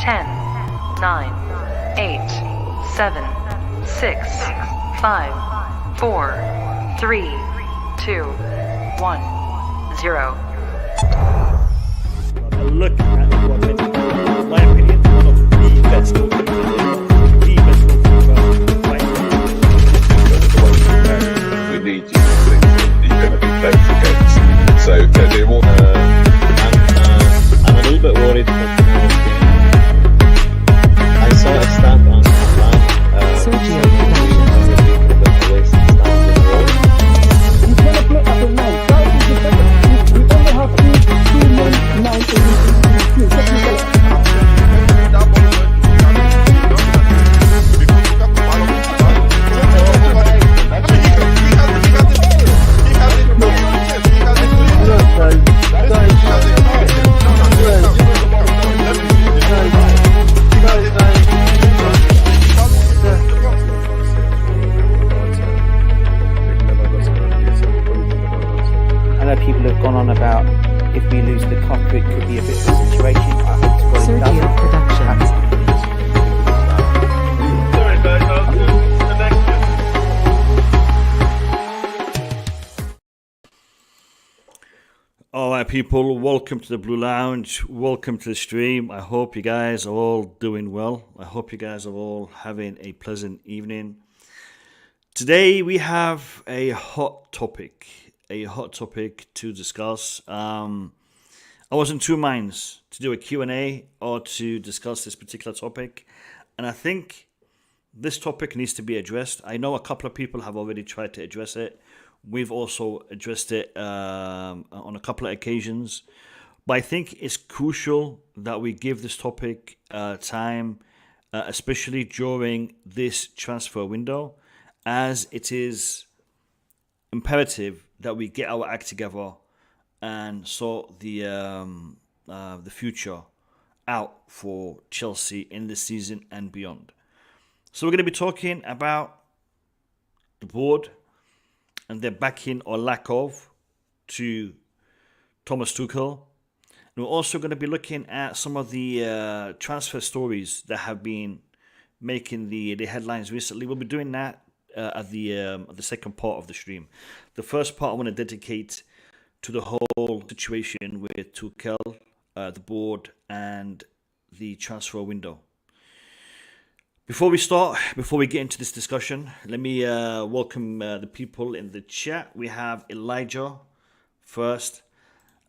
10, 9, 8, 7, 6, 5, 4, 3, 2, 1, 0. Look at what in my opinion, one of the best goalkeepers right now. We need you to think that you're going to be playing for games. So they want. I'm a little bit worried for tomorrow's game. I saw a stat on online. Sergio Production has a bit of a waste of stats in the world. He's going to play up and down. We only have two men now in the I know people have gone on about if we lose the cup, it could be a bit of a situation. I hope to God it Sergio doesn't. Productions. All right, people, welcome to the Blue Lounge. Welcome to the stream. I hope you guys are all doing well. I hope you guys are all having a pleasant evening. Today we have a hot topic to discuss. I was in two minds to do a Q&A or to discuss this particular topic, and I think this topic needs to be addressed. I know a couple of people have already tried to address it. We've also addressed it on a couple of occasions, but I think it's crucial that we give this topic time, especially during this transfer window, as it is imperative that we get our act together and sort the future out for Chelsea in this season and beyond. So we're going to be talking about the board and their backing or lack of to Thomas Tuchel. And we're also going to be looking at some of the transfer stories that have been making the headlines recently. We'll be doing that at the second part of the stream. The first part I want to dedicate to the whole situation with Tuchel, the board, and the transfer window. Before we get into this discussion, let me welcome the people in the chat. We have Elijah first.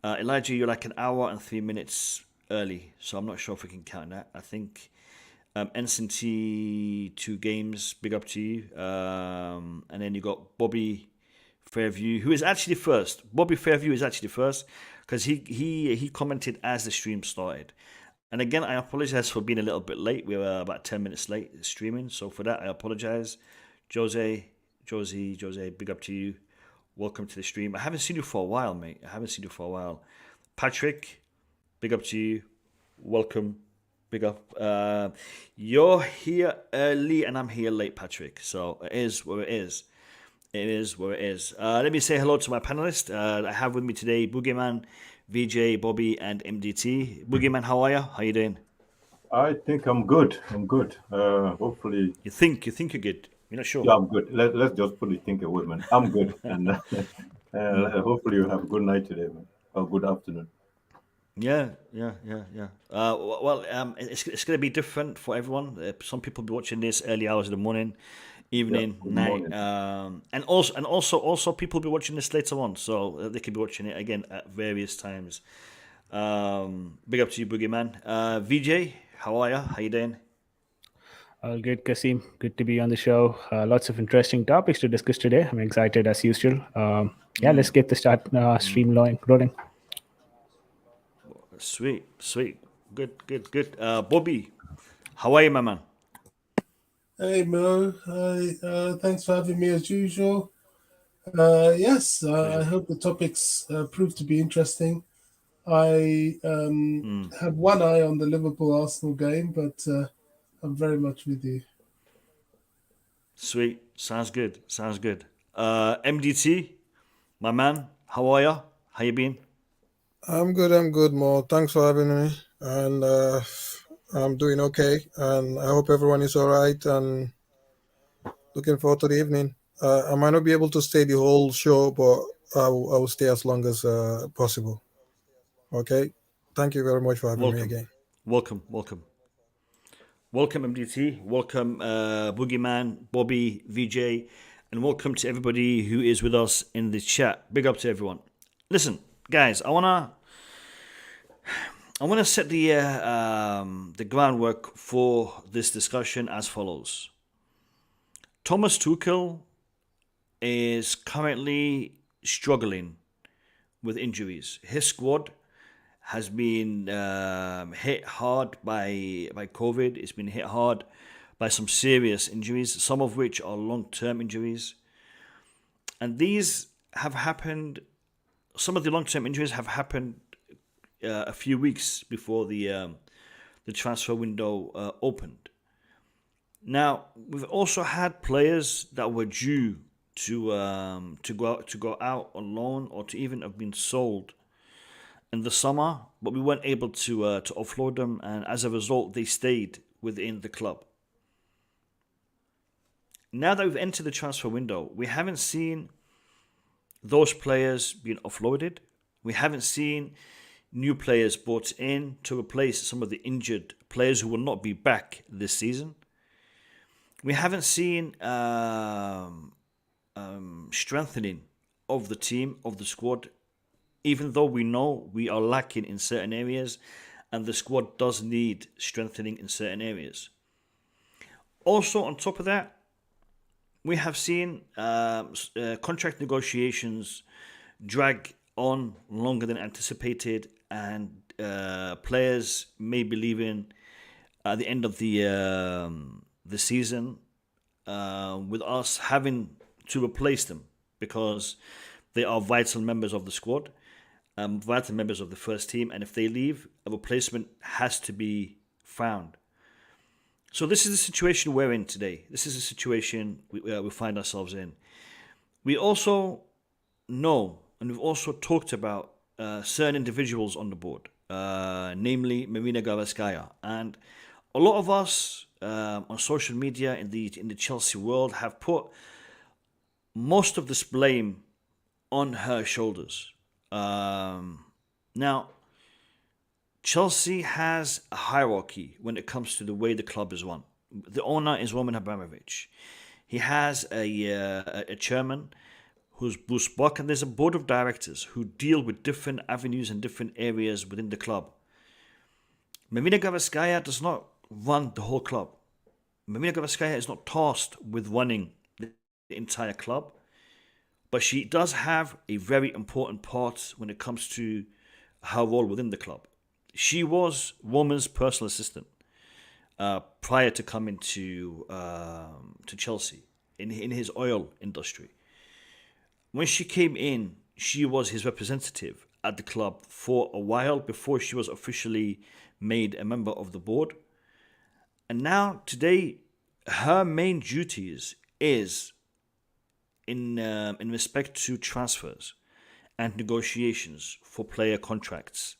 Elijah, you're like an hour and 3 minutes early, so I'm not sure if we can count that. I think NCT 2 games, big up to you. And then you got Bobby Fairview, who is actually first. Bobby Fairview is actually first because he commented as the stream started. And again, I apologize for being a little bit late. We were about 10 minutes late streaming. So for that, I apologize. Josie, big up to you. Welcome to the stream. I haven't seen you for a while, mate. Patrick, big up to you. Welcome. Big up. You're here early and I'm here late, Patrick. So it is where it is. Let me say hello to my panelists. I have with me today Boogeyman, VJ, Bobby, and MDT. Boogeyman, how are you? How you doing? I think I'm good. Hopefully. You think you're good? You're not sure? Yeah, I'm good. Let's just put the think away, man. I'm good. And hopefully you have a good night today, man. Or good afternoon. Yeah. It's going to be different for everyone. Some people will be watching this early hours of the morning, evening, night, and also people will be watching this later on, so they could be watching it again at various times. Big up to you, Boogeyman. VJ, how are you? How you doing? All good, Kasim. Good to be on the show. Lots of interesting topics to discuss today. I'm excited as usual. Let's get the stream rolling. Sweet. Good. Bobby, how are you, my man? Hey Mo, thanks for having me as usual. I hope the topics prove to be interesting. I have one eye on the Liverpool-Arsenal game, but I'm very much with you. Sweet, sounds good. MDT, my man, how are you? How you been? I'm good, Mo. Thanks for having me. And I'm doing okay, and I hope everyone is all right. And looking forward to the evening. I might not be able to stay the whole show, but I will stay as long as possible. Okay. Thank you very much for having me Welcome, again. welcome, welcome. Welcome, MDT. Welcome, Boogeyman, Bobby, VJ, and welcome to everybody who is with us in the chat. Big up to everyone. Listen, guys, I wanna set the groundwork for this discussion as follows. Thomas Tuchel is currently struggling with injuries. His squad has been hit hard by COVID. It's been hit hard by some serious injuries, some of which are long-term injuries. And these have happened, some of the long-term injuries have happened a few weeks before the transfer window opened. Now, we've also had players that were due to go out on loan or to even have been sold in the summer, but we weren't able to offload them, and as a result, they stayed within the club. Now that we've entered the transfer window, we haven't seen those players being offloaded. We haven't seen new players brought in to replace some of the injured players who will not be back this season. We haven't seen strengthening of the team, of the squad, even though we know we are lacking in certain areas and the squad does need strengthening in certain areas. Also, on top of that, we have seen contract negotiations drag on longer than anticipated, and players may be leaving at the end of the season with us having to replace them because they are vital members of the squad, vital members of the first team, and if they leave, a replacement has to be found. So this is the situation we're in today. This is the situation we find ourselves in. We also know, and we've also talked about certain individuals on the board, namely Marina Granovkaia, and a lot of us on social media in the Chelsea world have put most of this blame on her shoulders. Now, Chelsea has a hierarchy when it comes to the way the club is run. The owner is Roman Abramovic. He has a chairman who's Bruce Buck, and there's a board of directors who deal with different avenues and different areas within the club. Marina Granovkaia does not run the whole club. Marina Granovkaia is not tasked with running the entire club, but she does have a very important part when it comes to her role within the club. She was Roman's personal assistant prior to coming to Chelsea in his oil industry. When she came in, she was his representative at the club for a while before she was officially made a member of the board. And now, today, her main duties is in respect to transfers and negotiations for player contracts.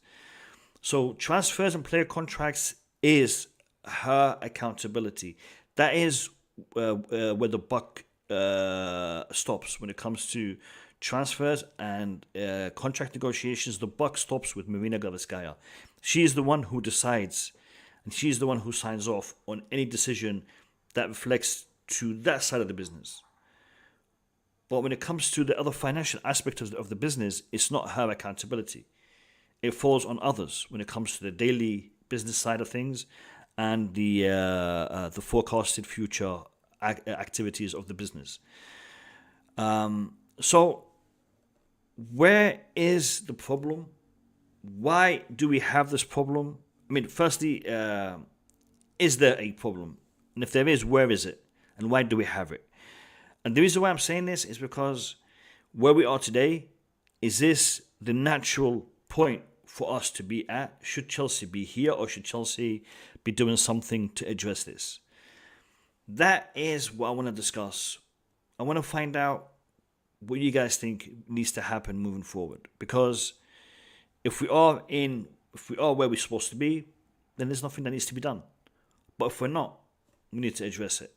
So transfers and player contracts is her accountability. That is where the buck stops when it comes to transfers and contract negotiations. The buck stops with Marina Granovkaia. She is the one who decides, and she is the one who signs off on any decision that reflects to that side of the business. But when it comes to the other financial aspect of the business, it's not her accountability. It falls on others when it comes to the daily business side of things and the forecasted future activities of the business. So, where is the problem? Why do we have this problem? I mean, firstly, is there a problem? And if there is, where is it? And why do we have it? And the reason why I'm saying this is because where we are today, is this the natural point for us to be at? Should Chelsea be here, or should Chelsea be doing something to address this? That is what I want to discuss. I want to find out what you guys think needs to happen moving forward. Because if we are where we're supposed to be, then there's nothing that needs to be done. But if we're not, we need to address it.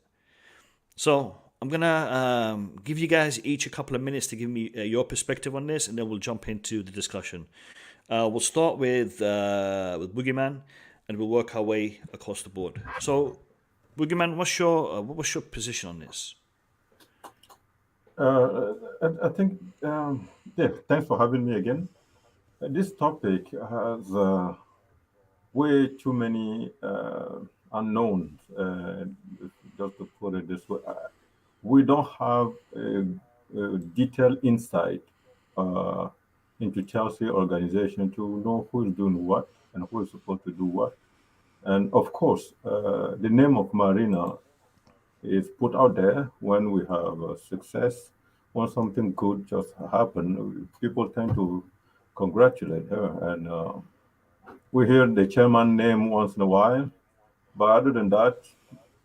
So I'm going to give you guys each a couple of minutes to give me your perspective on this, and then we'll jump into the discussion. We'll start with Boogeyman, and we'll work our way across the board. So, Boogeyman, what was your position on this? I think, thanks for having me again. This topic has way too many unknowns, just to put it this way. We don't have a detailed insight into Chelsea organization to know who is doing what and who is supposed to do what. And of course, the name of Marina is put out there when we have success, when something good just happen. People tend to congratulate her, and we hear the chairman name once in a while, but other than that,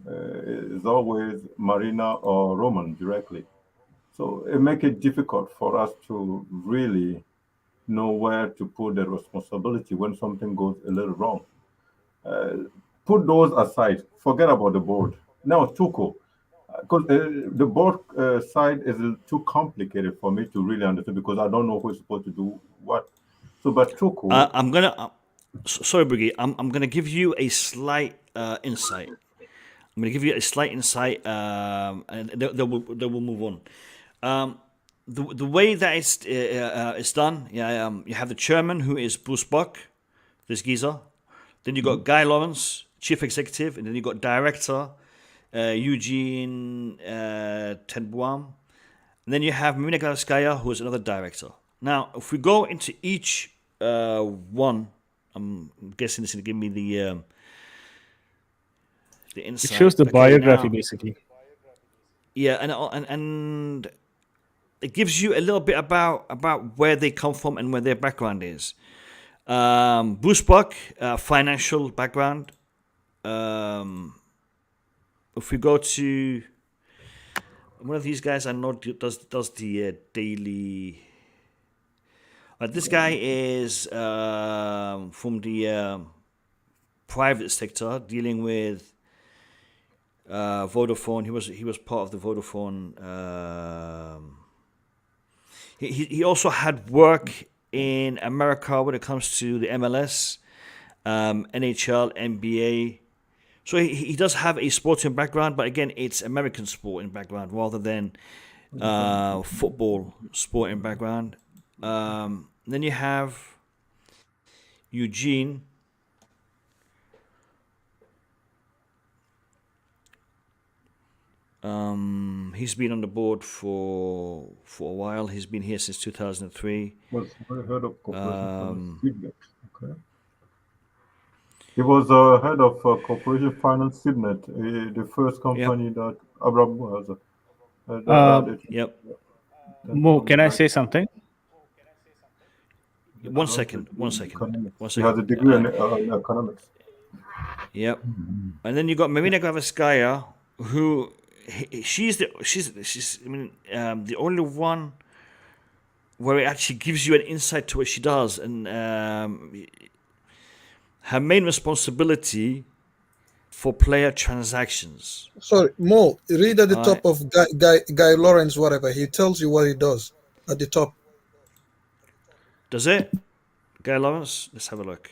it's always Marina or Roman directly. So it makes it difficult for us to really know where to put the responsibility when something goes a little wrong. Put those aside, forget about the board. Now, Tuchel, because the board side is too complicated for me to really understand because I don't know who's supposed to do what. So, but Tuchel... sorry, Briggy, I'm gonna give you a slight insight. I'm gonna give you a slight insight, and then we'll move on. The way that it's done, you have the chairman, who is Bruce Buck, this geezer. Then you got Guy Lawrence, chief executive, and then you got director Eugene Tenboim. And then you have Marina Granovkaia, who is another director. Now, if we go into each one, I'm guessing this is going to give me the insight. It shows the biography, basically. Yeah, and it gives you a little bit about where they come from and where their background is. Bruce Buck, financial background. If we go to one of these guys, I know does the daily. This guy is from the private sector, dealing with Vodafone. He was part of the Vodafone. He also had work in America when it comes to the MLS, NHL, NBA. So he does have a sporting background, but again, it's American sporting background rather than football sporting background. Then you have Eugene. He's been on the board for a while. He's been here since 2003. Was head of corporation Signet. Okay. He was head of corporation finance Signet, the first company that Abraham has. Yep. Mo, can I say something? One second. He has a degree in economics. Yep. And then you got Marina Granovkaia, who she's the only one where it actually gives you an insight to what she does, and her main responsibility for player transactions. Sorry, Mo, read at the top of Guy Lawrence, whatever. He tells you what he does at the top. Does it? Guy Lawrence? Let's have a look.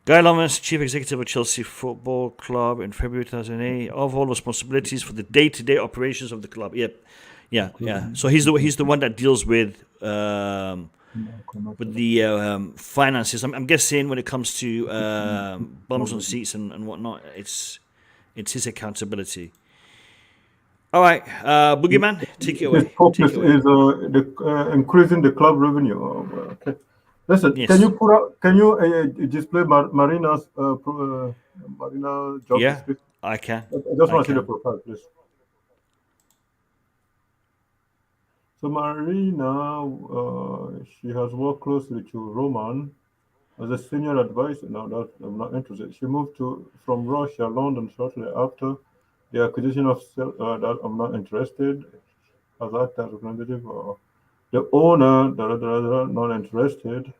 Guy Lawrence, Chief Executive of Chelsea Football Club in February 2008. Overall responsibilities for the day-to-day operations of the club. Yep. Yeah. So he's the one that deals with the finances. I'm guessing when it comes to bums on seats and whatnot, it's his accountability. All right, Boogeyman, take it away. His focus is increasing the club revenue. Okay. Listen, yes. Can you display Marina's Marina job description? I can. I just want to see the profile, please. So Marina, she has worked closely to Roman as a senior advisor. No, that I'm not interested. She moved from Russia, London shortly after the acquisition of that I'm not interested. As that representative, the owner, not interested.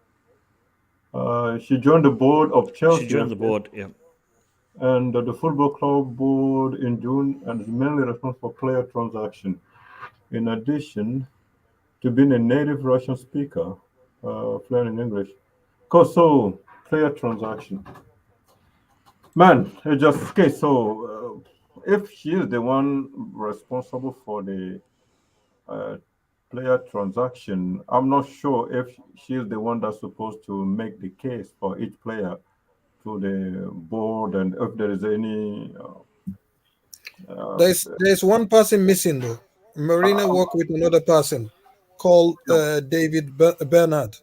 She joined the board of Chelsea. She joined the board, yeah. And the football club board in June, and is mainly responsible for player transaction. In addition to being a native Russian speaker, fluent in English. So, player transaction. Man, it just okay. So, if she is the one responsible for the player transaction, I'm not sure if she is the one that's supposed to make the case for each player to the board, and if there is any. There's one person missing though. Marina worked with another person called David Bernard.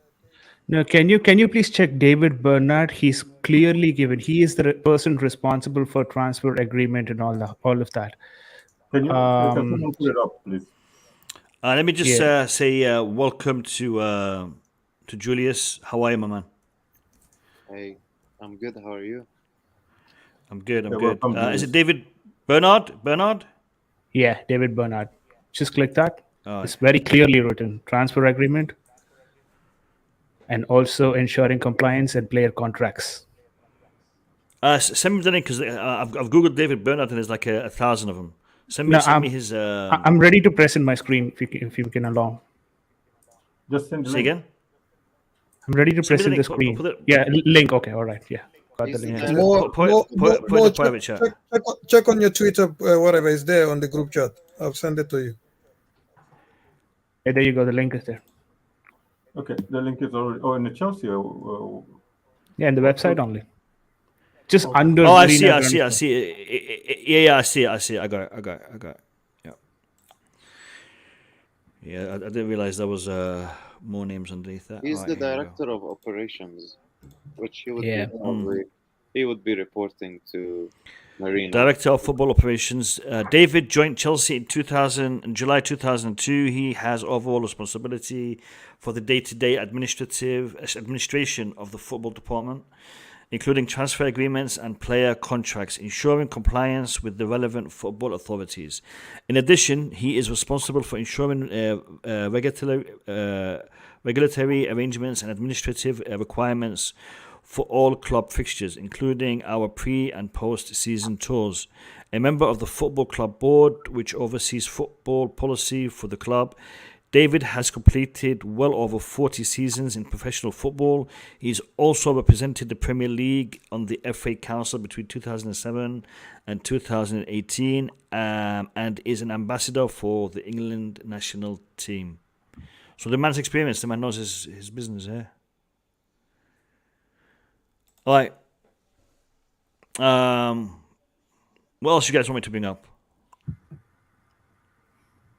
No, can you please check David Bernard? He's clearly given. He is the person responsible for transfer agreement and all of that. Can someone put it up, please? Let me just say welcome to Julius. How are you, my man? Hey, I'm good. How are you? I'm good. I'm Yeah, good. Is it David Bernard? Yeah, David Bernard. Just click that. Oh, It's very clearly written. Transfer agreement and also ensuring compliance and player contracts. Send me the link because I've googled David Bernard and there's like 1,000 of them. Send me his. I'm ready to press in my screen if you can allow. Just send the Say link. again. I'm ready to Send press me in the the link. screen. Put it- Yeah, link. Okay, all right. Yeah, got the link. Yeah. More, Put it in the private chat. check on your Twitter, whatever is there on the group chat. I'll send it to you. Yeah, there you go. The link is there. Okay, the link is already. Oh, in the Chelsea. Yeah, in the website only. Just under. Oh, I Marina see. Granovkaia. Yeah, I see. I got it. Yeah, I didn't realize there was more names underneath that. He's Right, the here we go. director of operations, which Yeah. he would be reporting to Marina. Director of Football Operations. David joined Chelsea in July 2002. He has overall responsibility for the day-to-day administration of the football department, including transfer agreements and player contracts, ensuring compliance with the relevant football authorities. In addition, he is responsible for ensuring regulatory arrangements and administrative requirements for all club fixtures, including our pre- and post-season tours. A member of the Football Club Board, which oversees football policy for the club, David has completed well over 40 seasons in professional football. He's also represented the Premier League on the FA Council between 2007 and 2018, and is an ambassador for the England national team. So the man's experienced, the man knows his business, yeah. All right. What else you guys want me to bring up?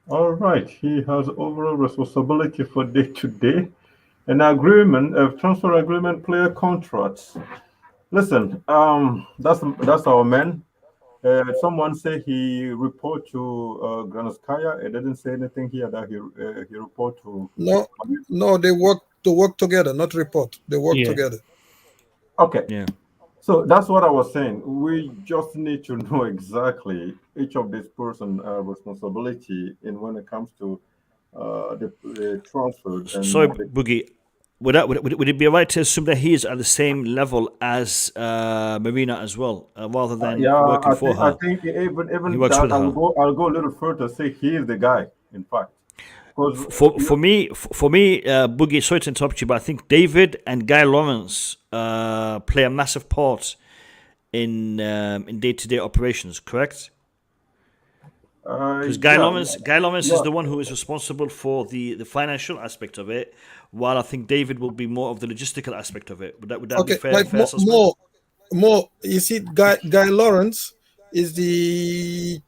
All right, he has overall responsibility for day-to-day, an agreement, a transfer agreement, player contracts. Listen, that's our man. Someone say he report to Granovkaia. It didn't say anything here that he report to. No, they work together, not report. They work together. Okay. Yeah. So that's what I was saying. We just need to know exactly each of this person responsibility in when it comes to the transfer. And Sorry, Boogie. Would it be right to assume that he is at the same level as Marina as well, rather than working for her? I think even He works that, with her. I'll go a little further. Say he is the guy. In fact, For me, Boogie. Sorry to interrupt you, but I think David and Guy Lawrence play a massive part in day-to-day operations. Correct? Because Guy Lawrence is the one who is responsible for the financial aspect of it, while I think David will be more of the logistical aspect of it. Would that be fair? Like fair assessment? more. You see, Guy Lawrence is the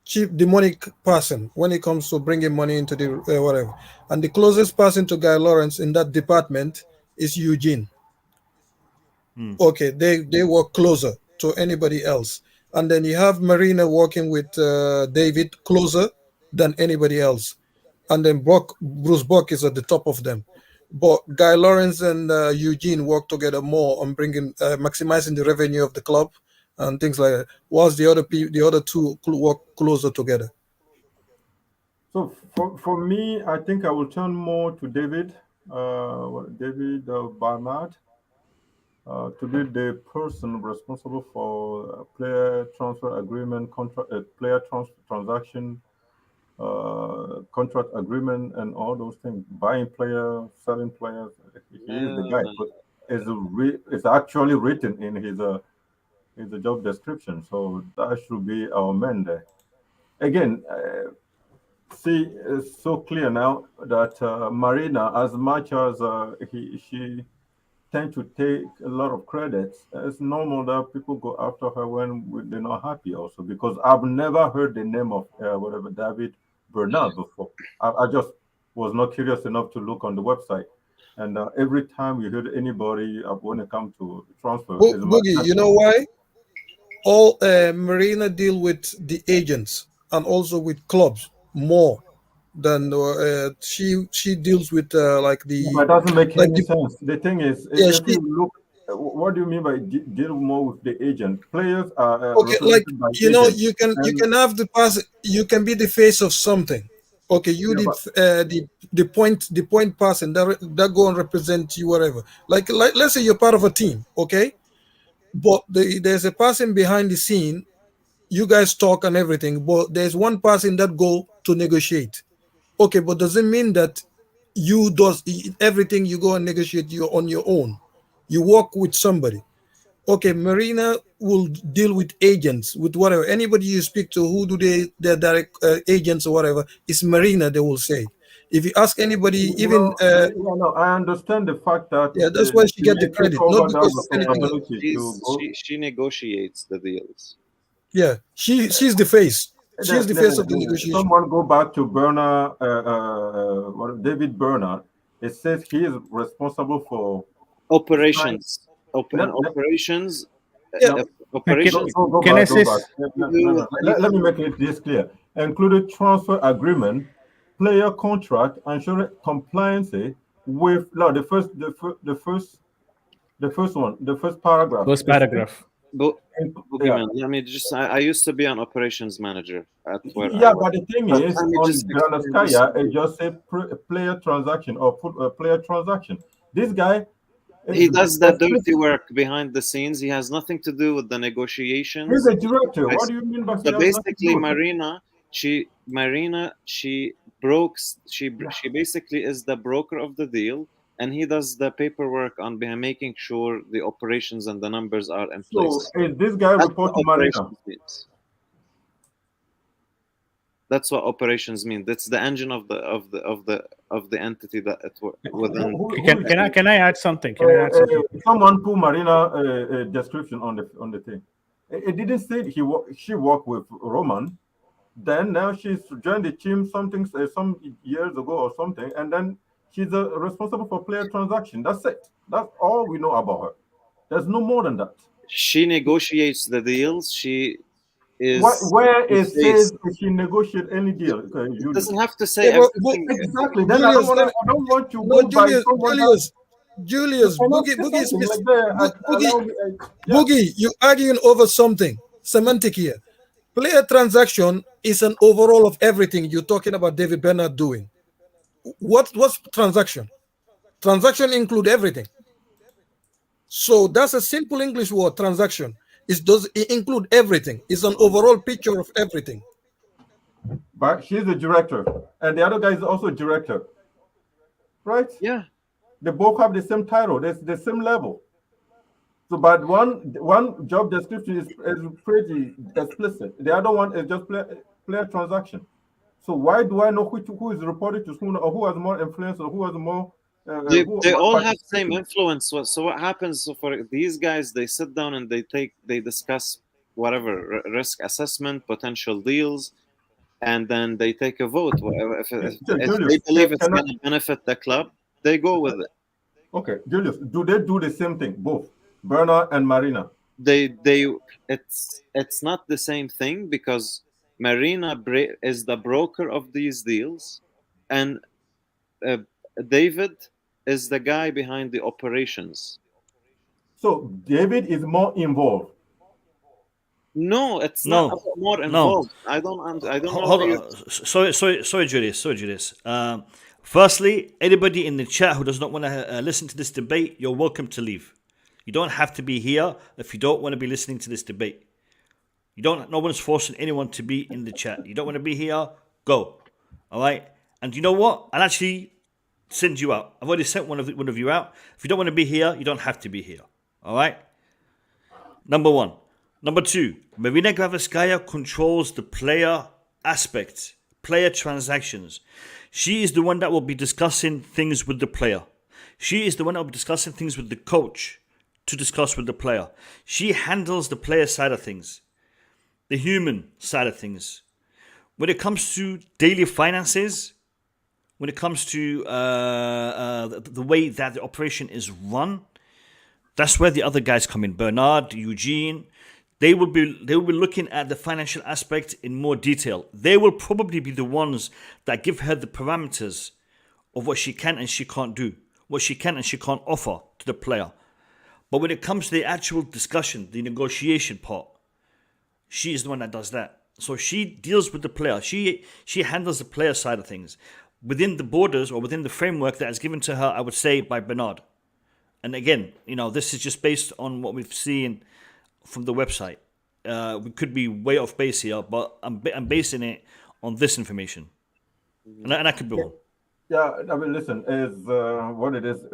chief demonic person when it comes to bringing money into the whatever, and the closest person to Guy Lawrence in that department is Eugene. Okay, they work closer to anybody else. And then you have Marina working with David closer than anybody else. And then Bruce Buck is at the top of them. But Guy Lawrence and Eugene work together more on bringing, maximizing the revenue of the club and things like that. Whilst the other two work closer together. So for me, I think I will turn more to David David Barnard to be the person responsible for player transfer agreement, player transaction, contract agreement, and all those things. Buying players, selling players. He is the guy. But it's actually written in his job description. So that should be our man there. Again, see, it's so clear now that Marina, as much as she tend to take a lot of credits, it's normal that people go after her when they're not happy also, because I've never heard the name of David Bernal before. I just was not curious enough to look on the website. And every time you hear anybody when it comes to transfer, Boogie, you know why? All Marina deal with the agents and also with clubs more than she deals with like the. But it doesn't make any sense. The thing is, if you look, what do you mean by deal more with the agent? Players are okay, like you know, you can have the pass. You can be the face of something. Okay, you the point person that go and represent you whatever. Like let's say you're part of a team, okay, but there's a person behind the scene. You guys talk and everything, but there's one person that go to negotiate. Okay, but doesn't mean that you does everything you go and negotiate you on your own. You work with somebody. Okay, Marina will deal with agents, with whatever. Anybody you speak to, who do their direct agents or whatever, it's Marina, they will say. If you ask anybody, even... no, I understand the fact that... Yeah, that's why she get the credit, not because anything. She negotiates the deals. Yeah, she's the face. She's the face of the negotiation. Someone go back to David Bernard. It says he is responsible for operations. Operations. Can I say? Let me make it this clear. Included transfer agreement, player contract, ensuring compliance with the first paragraph. First paragraph. Let me just. I used to be an operations manager at where. Yeah, but the thing is, on Granovkaia, it just say player transaction or player transaction. This guy, he does the dirty work behind the scenes. He has nothing to do with the negotiations. He's a director. What do you mean by? So basically, Marina, she basically is the broker of the deal. And he does the paperwork on making sure the operations and the numbers are in place. So is this guy report to Marina? That's what operations mean. That's the engine of the entity that it within. Can I add something? Someone put Marina description on the thing. It didn't say she worked with Roman. Then now she's joined the team some years ago or something, and then. She's responsible for player transaction. That's it. That's all we know about her. There's no more than that. She negotiates the deals. She is. Where it says she negotiates any deal? It doesn't have to say everything. Exactly. Then I don't want to go by someone. Julius, Boogie, you're arguing over something semantic here. Player transaction is an overall of everything you're talking about David Bernard doing. What's transaction? Transaction include everything. So that's a simple English word, transaction. It include everything. It's an overall picture of everything. But she's the director, and the other guy is also a director, right? Yeah. They both have the same title. There's the same level. So, but one job description is pretty explicit. The other one is just player transaction. So why do I know who is reported to who, or who has more influence, or who has more? They all have same influence. So what happens? So for these guys, they sit down and they discuss whatever risk assessment, potential deals, and then they take a vote. If they believe it's going to benefit the club, they go with it. Okay, Julius, do they do the same thing, both Bernard and Marina? It's not the same thing because Marina is the broker of these deals, and David is the guy behind the operations. So David is more involved. No, it's not more involved. No. I don't Hold on. Sorry, Julius. Firstly, anybody in the chat who does not want to listen to this debate, you're welcome to leave. You don't have to be here if you don't want to be listening to this debate. No one's forcing anyone to be in the chat. You don't want to be here, go. All right? And you know what? I'll actually send you out. I've already sent one of you out. If you don't want to be here, you don't have to be here. All right? Number one. Number two, Marina Granovkaia controls the player aspect, player transactions. She is the one that will be discussing things with the player. She is the one that will be discussing things with the coach to discuss with the player. She handles the player side of things, the human side of things. When it comes to daily finances, when it comes to the way that the operation is run, that's where the other guys come in. Bernard, Eugene, they will be looking at the financial aspect in more detail. They will probably be the ones that give her the parameters of what she can and she can't do, what she can and she can't offer to the player. But when it comes to the actual discussion, the negotiation part, she is the one that does that. So she deals with the player. She handles the player side of things within the borders or within the framework that is given to her, I would say, by Bernard. And again, this is just based on what we've seen from the website. We could be way off base here, but I'm basing it on this information. And I could be wrong. Yeah, I mean, listen, is what it is.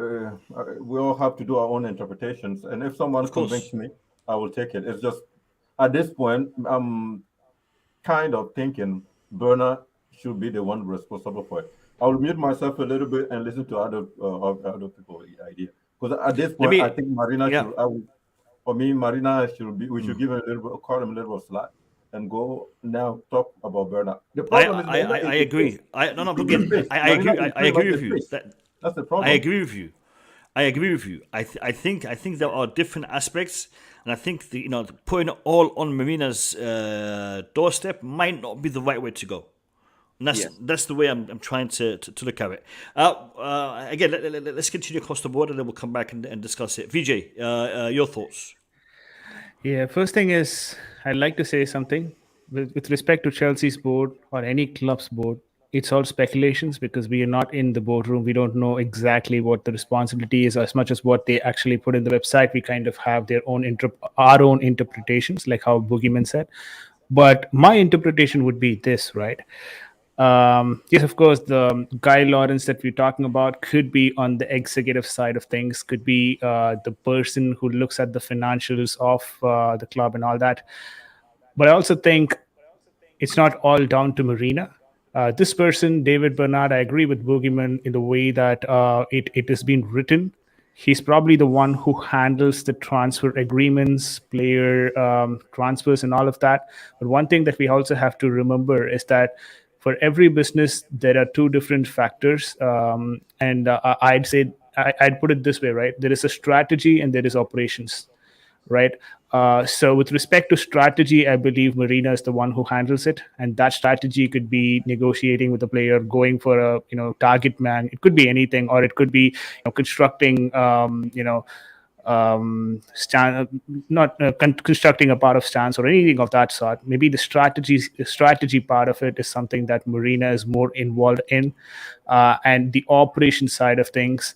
We all have to do our own interpretations. And if someone convinces me, I will take it. It's just, at this point, I'm kind of thinking Werner should be the one responsible for it. I will mute myself a little bit and listen to other people's idea. Because at this point, I think Marina should. For me, Marina should be. We should give him a little bit, call him a little bit slack, and go now talk about Werner. The problem is, I agree. I agree with you. That's the problem. I agree with you. I think there are different aspects, and I think putting it all on Marina's doorstep might not be the right way to go. And that's the way I'm trying to look at it. Again, let's continue across the board, and then we'll come back and discuss it. VJ, your thoughts? Yeah, first thing is, I'd like to say something. With respect to Chelsea's board or any club's board, it's all speculations because we are not in the boardroom. We don't know exactly what the responsibility is as much as what they actually put in the website. We kind of have our own interpretations, like how Boogeyman said. But my interpretation would be this, right? Yes, of course, the Guy Lawrence that we're talking about could be on the executive side of things, could be the person who looks at the financials of the club and all that. But I also think it's not all down to Marina. This person, David Bernard, I agree with Boogeyman in the way that it has been written. He's probably the one who handles the transfer agreements, player transfers and all of that. But one thing that we also have to remember is that for every business, there are two different factors. I'd say, I'd put it this way, right? There is a strategy and there is operations, right? So with respect to strategy, I believe Marina is the one who handles it. And that strategy could be negotiating with the player, going for a, target man. It could be anything, or it could be constructing, constructing a part of stance or anything of that sort. Maybe the strategy part of it is something that Marina is more involved in, and the operation side of things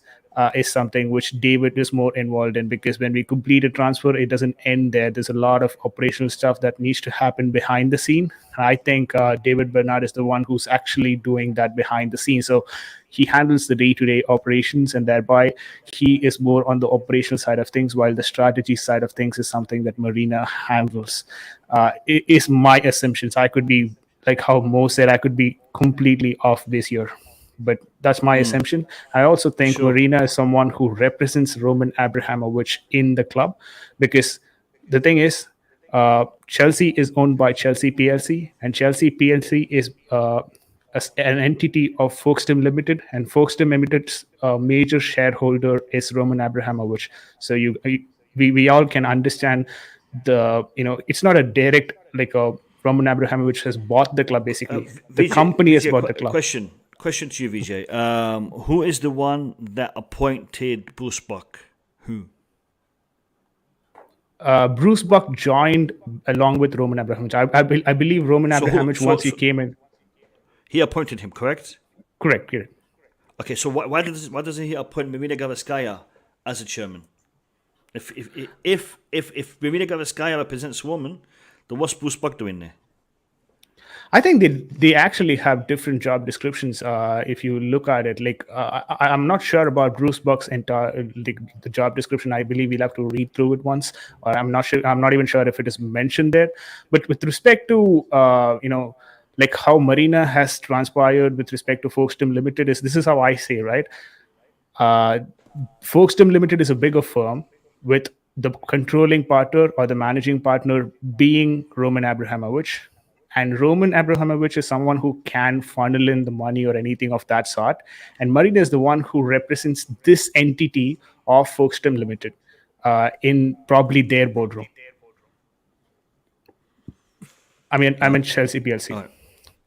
is something which David is more involved in, because when we complete a transfer, it doesn't end there. There's a lot of operational stuff that needs to happen behind the scene. I think David Bernard is the one who's actually doing that behind the scenes. So he handles the day-to-day operations, and thereby he is more on the operational side of things, while the strategy side of things is something that Marina handles. It is my assumptions. I could be, like how Mo said, I could be completely off this year. But that's my assumption. I also think Marina is someone who represents Roman Abramovich in the club, because the thing is, Chelsea is owned by Chelsea PLC, and Chelsea PLC is an entity of Folkestone Limited, and Folkestone Limited's major shareholder is Roman Abramovich. So we all can understand it's not a direct, like a Roman Abramovich has bought the club, basically. The company has bought the club. Question to you, Vijay. Who is the one that appointed Bruce Buck? Who? Bruce Buck joined along with Roman Abramovich. I believe Roman Abramovich, once he came in. He appointed him, correct? Correct. Okay, so why doesn't he appoint Marina Granovkaia as a chairman? If Marina Granovkaia represents women, then what's Bruce Buck doing there? I think they actually have different job descriptions. If you look at it, like I'm not sure about Bruce Buck's entire the job description. I believe we'll have to read through it once, or I'm not sure. I'm not even sure if it is mentioned there. But with respect to like how Marina has transpired with respect to Folkestone Limited, this is how I say, right? Folkestone Limited is a bigger firm with the controlling partner or the managing partner being Roman Abramovich. And Roman Abramovich is someone who can funnel in the money or anything of that sort. And Marina is the one who represents this entity of Folkestone Limited in probably their boardroom. I mean Chelsea PLC.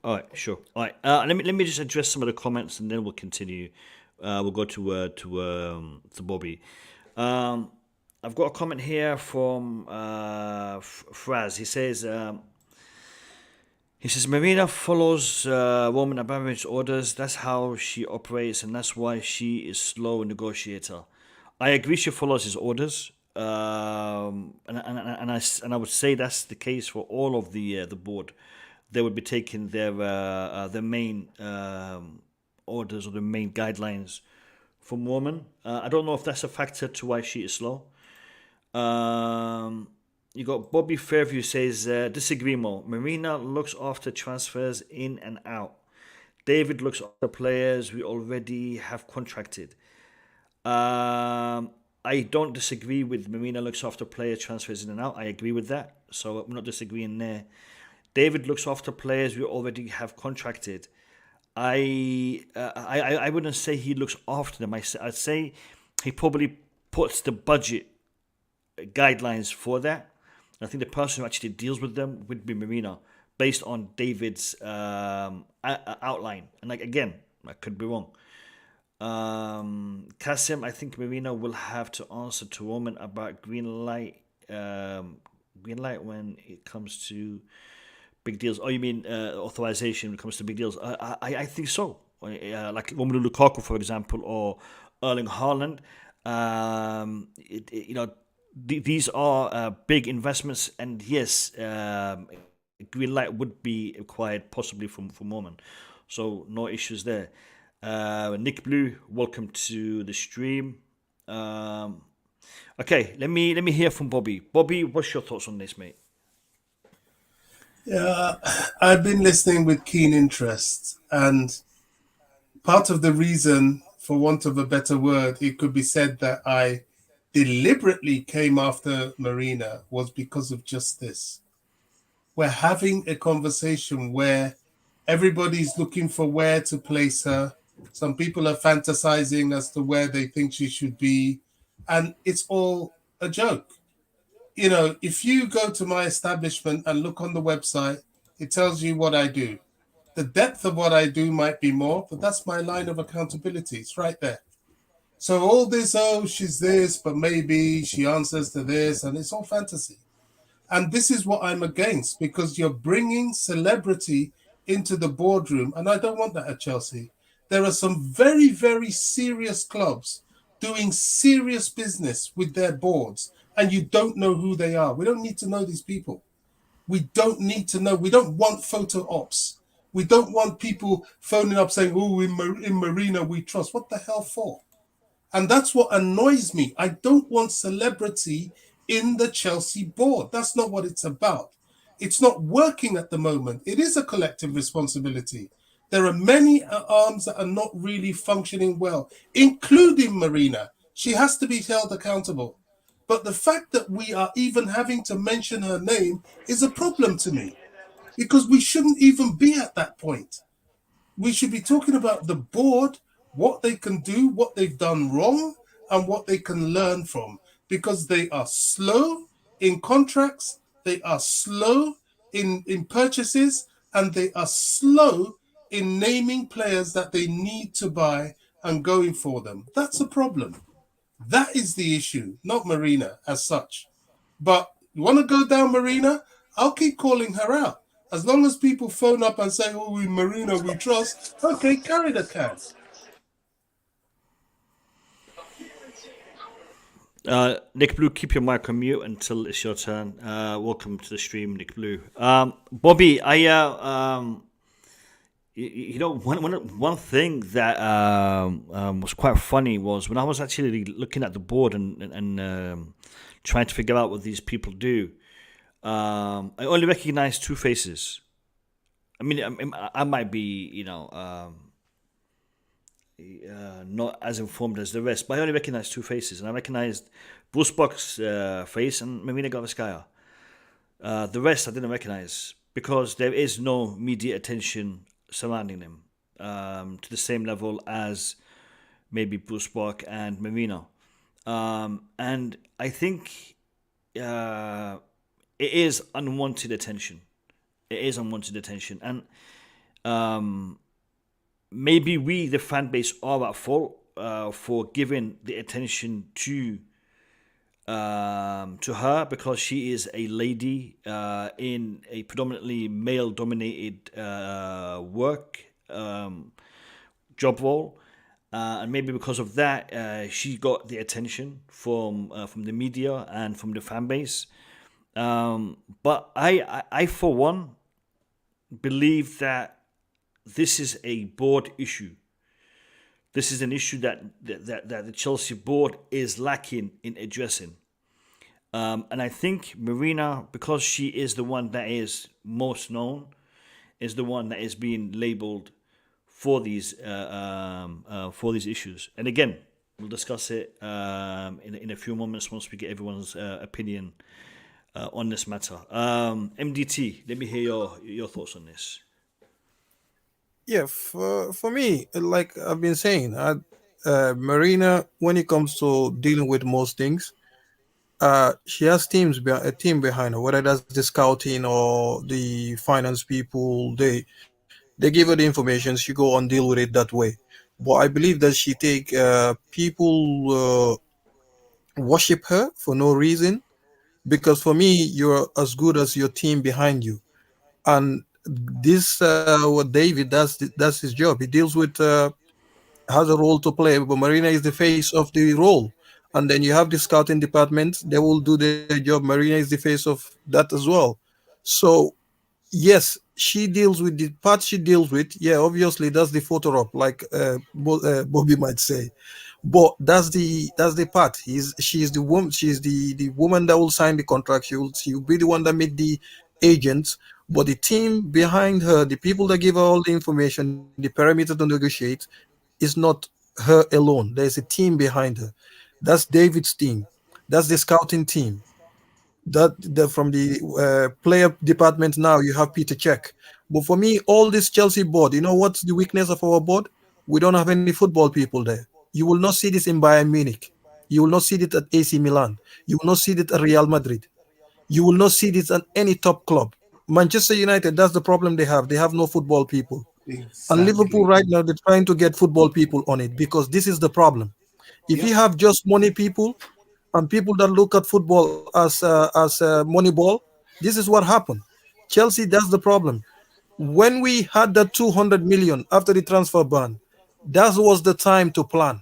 All right, sure. All right, let me just address some of the comments, and then we'll continue. We'll go to Bobby. I've got a comment here from Fraz. He says Marina follows Roman Abramovich's orders. That's how she operates, and that's why she is slow negotiator. I agree. She follows his orders, and I would say that's the case for all of the board. They would be taking their main orders or the main guidelines from Roman. I don't know if that's a factor to why she is slow. You got Bobby Fairview says, disagree more. Marina looks after transfers in and out. David looks after players we already have contracted. I don't disagree with Marina looks after player transfers in and out. I agree with that. So I'm not disagreeing there. David looks after players we already have contracted. I wouldn't say he looks after them. I'd say he probably puts the budget guidelines for that. I think the person who actually deals with them would be Marina, based on David's outline. And like again, I could be wrong. Kasim, I think Marina will have to answer to Roman about green light when it comes to big deals. Oh, you mean authorization when it comes to big deals? I think so. Like Romelu Lukaku, for example, or Erling Haaland. These are big investments, and yes, green light would be required possibly from Roman. So no issues there. Nick Blue, welcome to the stream. Okay, let me hear from Bobby. Bobby, what's your thoughts on this, mate? Yeah, I've been listening with keen interest, and part of the reason, for want of a better word, it could be said that I deliberately came after Marina was because of just this. We're having a conversation where everybody's looking for where to place her. Some people are fantasizing as to where they think she should be, and it's all a joke. You know, if you go to my establishment and look on the website, it tells you what I do. The depth of what I do might be more, but that's my line of accountability. It's right there. So all this, oh, she's this, but maybe she answers to this, and it's all fantasy. And this is what I'm against, because you're bringing celebrity into the boardroom, and I don't want that at Chelsea. There are some very, very serious clubs doing serious business with their boards, and you don't know who they are. We don't need to know these people. We don't need to know. We don't want photo ops. We don't want people phoning up saying, oh, in Marina we trust. What the hell for? And that's what annoys me. I don't want celebrity in the Chelsea board. That's not what it's about. It's not working at the moment. It is a collective responsibility. There are many arms that are not really functioning well, including Marina. She has to be held accountable. But the fact that we are even having to mention her name is a problem to me, because we shouldn't even be at that point. We should be talking about the board, what they can do, what they've done wrong, and what they can learn from, because they are slow in contracts, they are slow in purchases, and they are slow in naming players that they need to buy and going for them. That's a problem. That is the issue, not Marina as such. But you want to go down Marina? I'll keep calling her out. As long as people phone up and say, oh, we Marina, we trust, okay, carry the can. Nick Blue, keep your mic on mute until it's your turn. Welcome to the stream, Nick Blue. Bobby, one thing that was quite funny was when I was actually looking at the board and trying to figure out what these people do. I only recognized two faces. I mean, I might be, not as informed as the rest, but I only recognized two faces, and I recognized Bruce Bock's face and Marina Granovkaia. The rest I didn't recognize because there is no media attention surrounding them to the same level as maybe Bruce Bock and Marina. And I think it is unwanted attention. It is unwanted attention. And maybe we, the fan base, are at fault for giving the attention to her because she is a lady in a predominantly male-dominated work job role, and maybe because of that, she got the attention from the media and from the fan base. But I for one believe that this is a board issue. This is an issue that the Chelsea board is lacking in addressing. And I think Marina, because she is the one that is most known, is the one that is being labelled for these issues. And again, we'll discuss it in a few moments once we get everyone's opinion on this matter. MDT, let me hear your thoughts on this. Yeah, for me, like I've been saying, Marina, when it comes to dealing with most things, she has a team behind her, whether that's the scouting or the finance people. They give her the information. She go and deal with it that way. But I believe that she take people worship her for no reason, because for me, you're as good as your team behind you, and this what David that's his job. He deals with has a role to play, but Marina is the face of the role. And then you have the scouting department, they will do their job. Marina is the face of that as well. So yes, she deals with the part she deals with. Yeah, obviously that's the photo op, like Bobby might say. But that's the part. She's the woman. She's the woman that will sign the contract. She'll be the one that make the agents. But the team behind her, the people that give her all the information, the parameter to negotiate, is not her alone. There's a team behind her. That's David's team. That's the scouting team. From the player department now, you have Petr Cech. But for me, all this Chelsea board, you know what's the weakness of our board? We don't have any football people there. You will not see this in Bayern Munich. You will not see it at AC Milan. You will not see it at Real Madrid. You will not see this at any top club. Manchester United, that's the problem they have. They have no football people. Exactly. And Liverpool right now, they're trying to get football people on it because this is the problem. If you have just money people and people that look at football as money ball, this is what happened. Chelsea, that's the problem. When we had that 200 million after the transfer ban, that was the time to plan.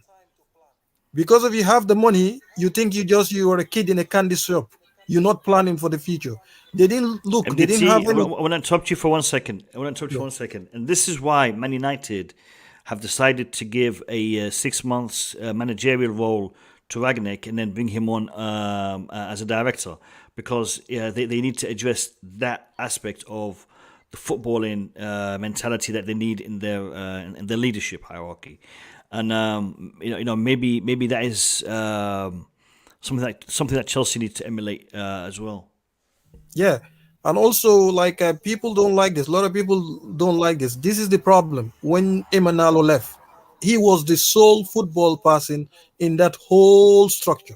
Because if you have the money, you think you are a kid in a candy shop. You're not planning for the future. They didn't look. MDT, they didn't have any. I want to interrupt you for 1 second. And this is why Man United have decided to give a 6 months managerial role to Ragnick and then bring him on as a director, because they need to address that aspect of the footballing mentality that they need in their leadership hierarchy. And maybe that is something that Chelsea need to emulate as well. Yeah, and also like people don't like this. A lot of people don't like this. This is the problem. When Emanalo left, he was the sole football person in that whole structure.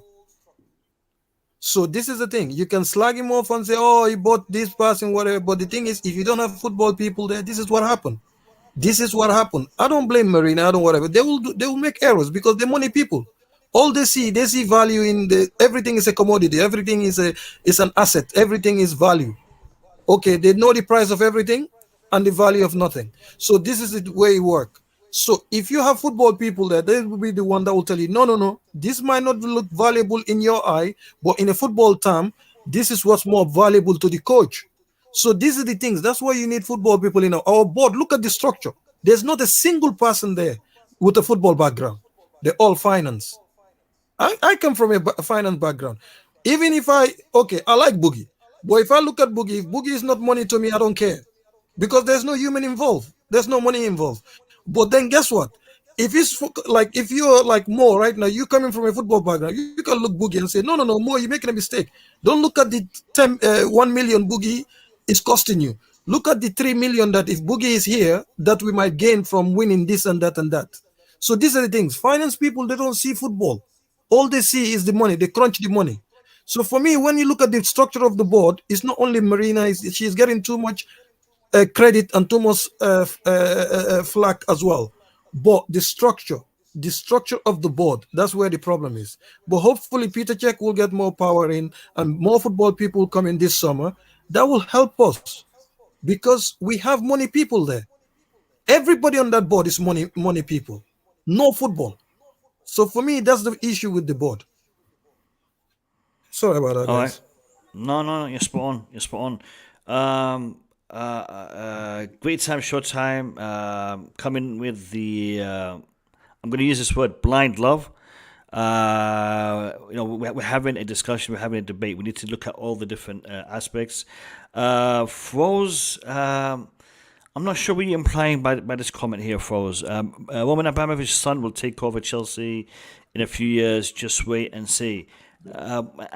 So this is the thing. You can slag him off and say, "Oh, he bought this person, whatever." But the thing is, if you don't have football people there, this is what happened. This is what happened. I don't blame Marina. I don't whatever. They will make errors because they're money people. All they see value in everything is a commodity. Everything is an asset. Everything is value. Okay, they know the price of everything and the value of nothing. So this is the way it works. So if you have football people there, they will be the one that will tell you, no, no, no, this might not look valuable in your eye, but in a football term, this is what's more valuable to the coach. So these are the things. That's why you need football people in our board. Look at the structure. There's not a single person there with a football background. They're all finance. I come from a finance background. Even if I like Boogie, but if I look at Boogie, if Boogie is not money to me, I don't care, because there's no human involved. There's no money involved. But then guess what? If you're like Mo right now, you coming from a football background, you can look Boogie and say, no, no, no, Mo, you're making a mistake. Don't look at the 1 million Boogie is costing you. Look at the 3 million that if Boogie is here, that we might gain from winning this and that and that. So these are the things. Finance people, they don't see football. All they see is the money. They crunch the money. So for me, when you look at the structure of the board, it's not only Marina. She's getting too much credit and too much flack as well. But the structure of the board, that's where the problem is. But hopefully Petr Cech will get more power in and more football people come in this summer. That will help us because we have money people there. Everybody on that board is money people. No football. So for me, that's the issue with the board. Sorry about that, All guys. right. No, you're spot on. Great time, short time. Coming with the, I'm going to use this word, blind love. We're having a discussion, we're having a debate. We need to look at all the different aspects. Froze, I'm not sure what you're implying by this comment here, Froze. Roman Abramovic's son will take over Chelsea in a few years. Just wait and see. What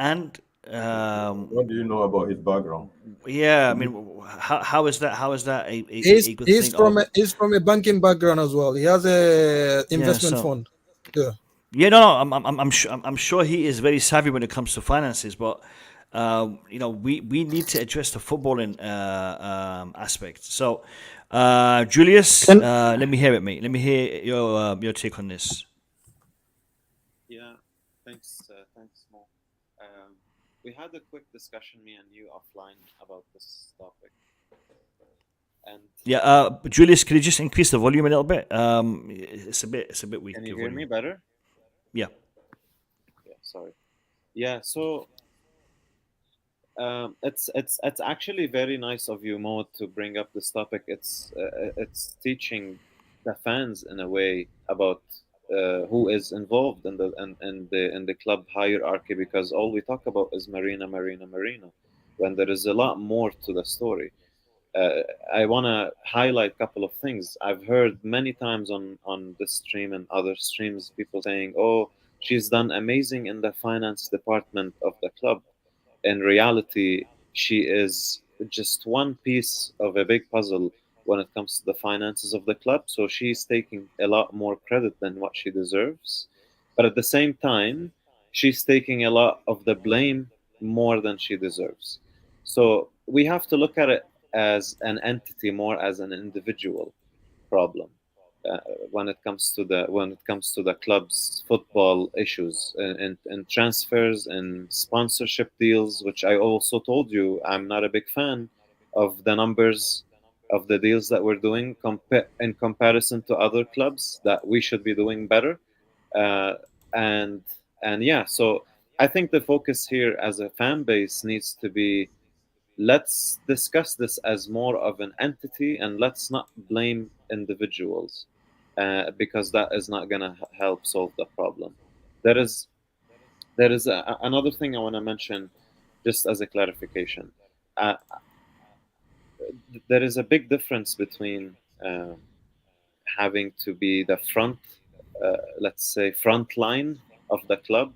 do you know about his background? Yeah, I mean, how is that? How is that a good He's thing? He's from a banking background as well. He has a investment fund. Yeah. Yeah, no, I'm sure he is very savvy when it comes to finances, but we need to address the footballing aspect. So, Julius, let me hear it, mate. Let me hear your take on this. Yeah, thanks, Mo. We had a quick discussion, me and you, offline about this topic. And Julius, could you just increase the volume a little bit? It's a bit weak. Can you hear me better? Yeah. Yeah, sorry. Yeah, so it's actually very nice of you, Mo, to bring up this topic. It's teaching the fans in a way about who is involved in the club hierarchy, because all we talk about is Marina, when there is a lot more to the story. I want to highlight a couple of things. I've heard many times on this stream and other streams people saying, "Oh, she's done amazing in the finance department of the club." In reality, she is just one piece of a big puzzle when it comes to the finances of the club. So she's taking a lot more credit than what she deserves. But at the same time, she's taking a lot of the blame more than she deserves. So we have to look at it as an entity more as an individual problem when it comes to the club's football issues and transfers and sponsorship deals, which I also told you I'm not a big fan of the numbers of the deals that we're doing in comparison to other clubs that we should be doing better. So I think the focus here as a fan base needs to be, let's discuss this as more of an entity and let's not blame individuals because that is not going to help solve the problem. There is another thing I want to mention just as a clarification. There is a big difference between having to be the front line of the club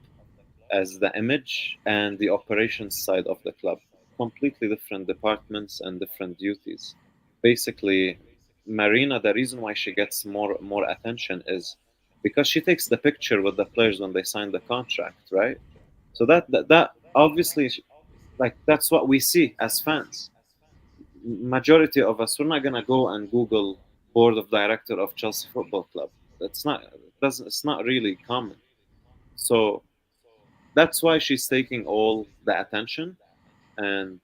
as the image and the operations side of the club. Completely different departments and different duties. Basically, Marina, the reason why she gets more attention is because she takes the picture with the players when they sign the contract, right? So that obviously, like, that's what we see as fans. Majority of us, we're not gonna go and Google board of director of Chelsea Football Club. It's not really common. So that's why she's taking all the attention. And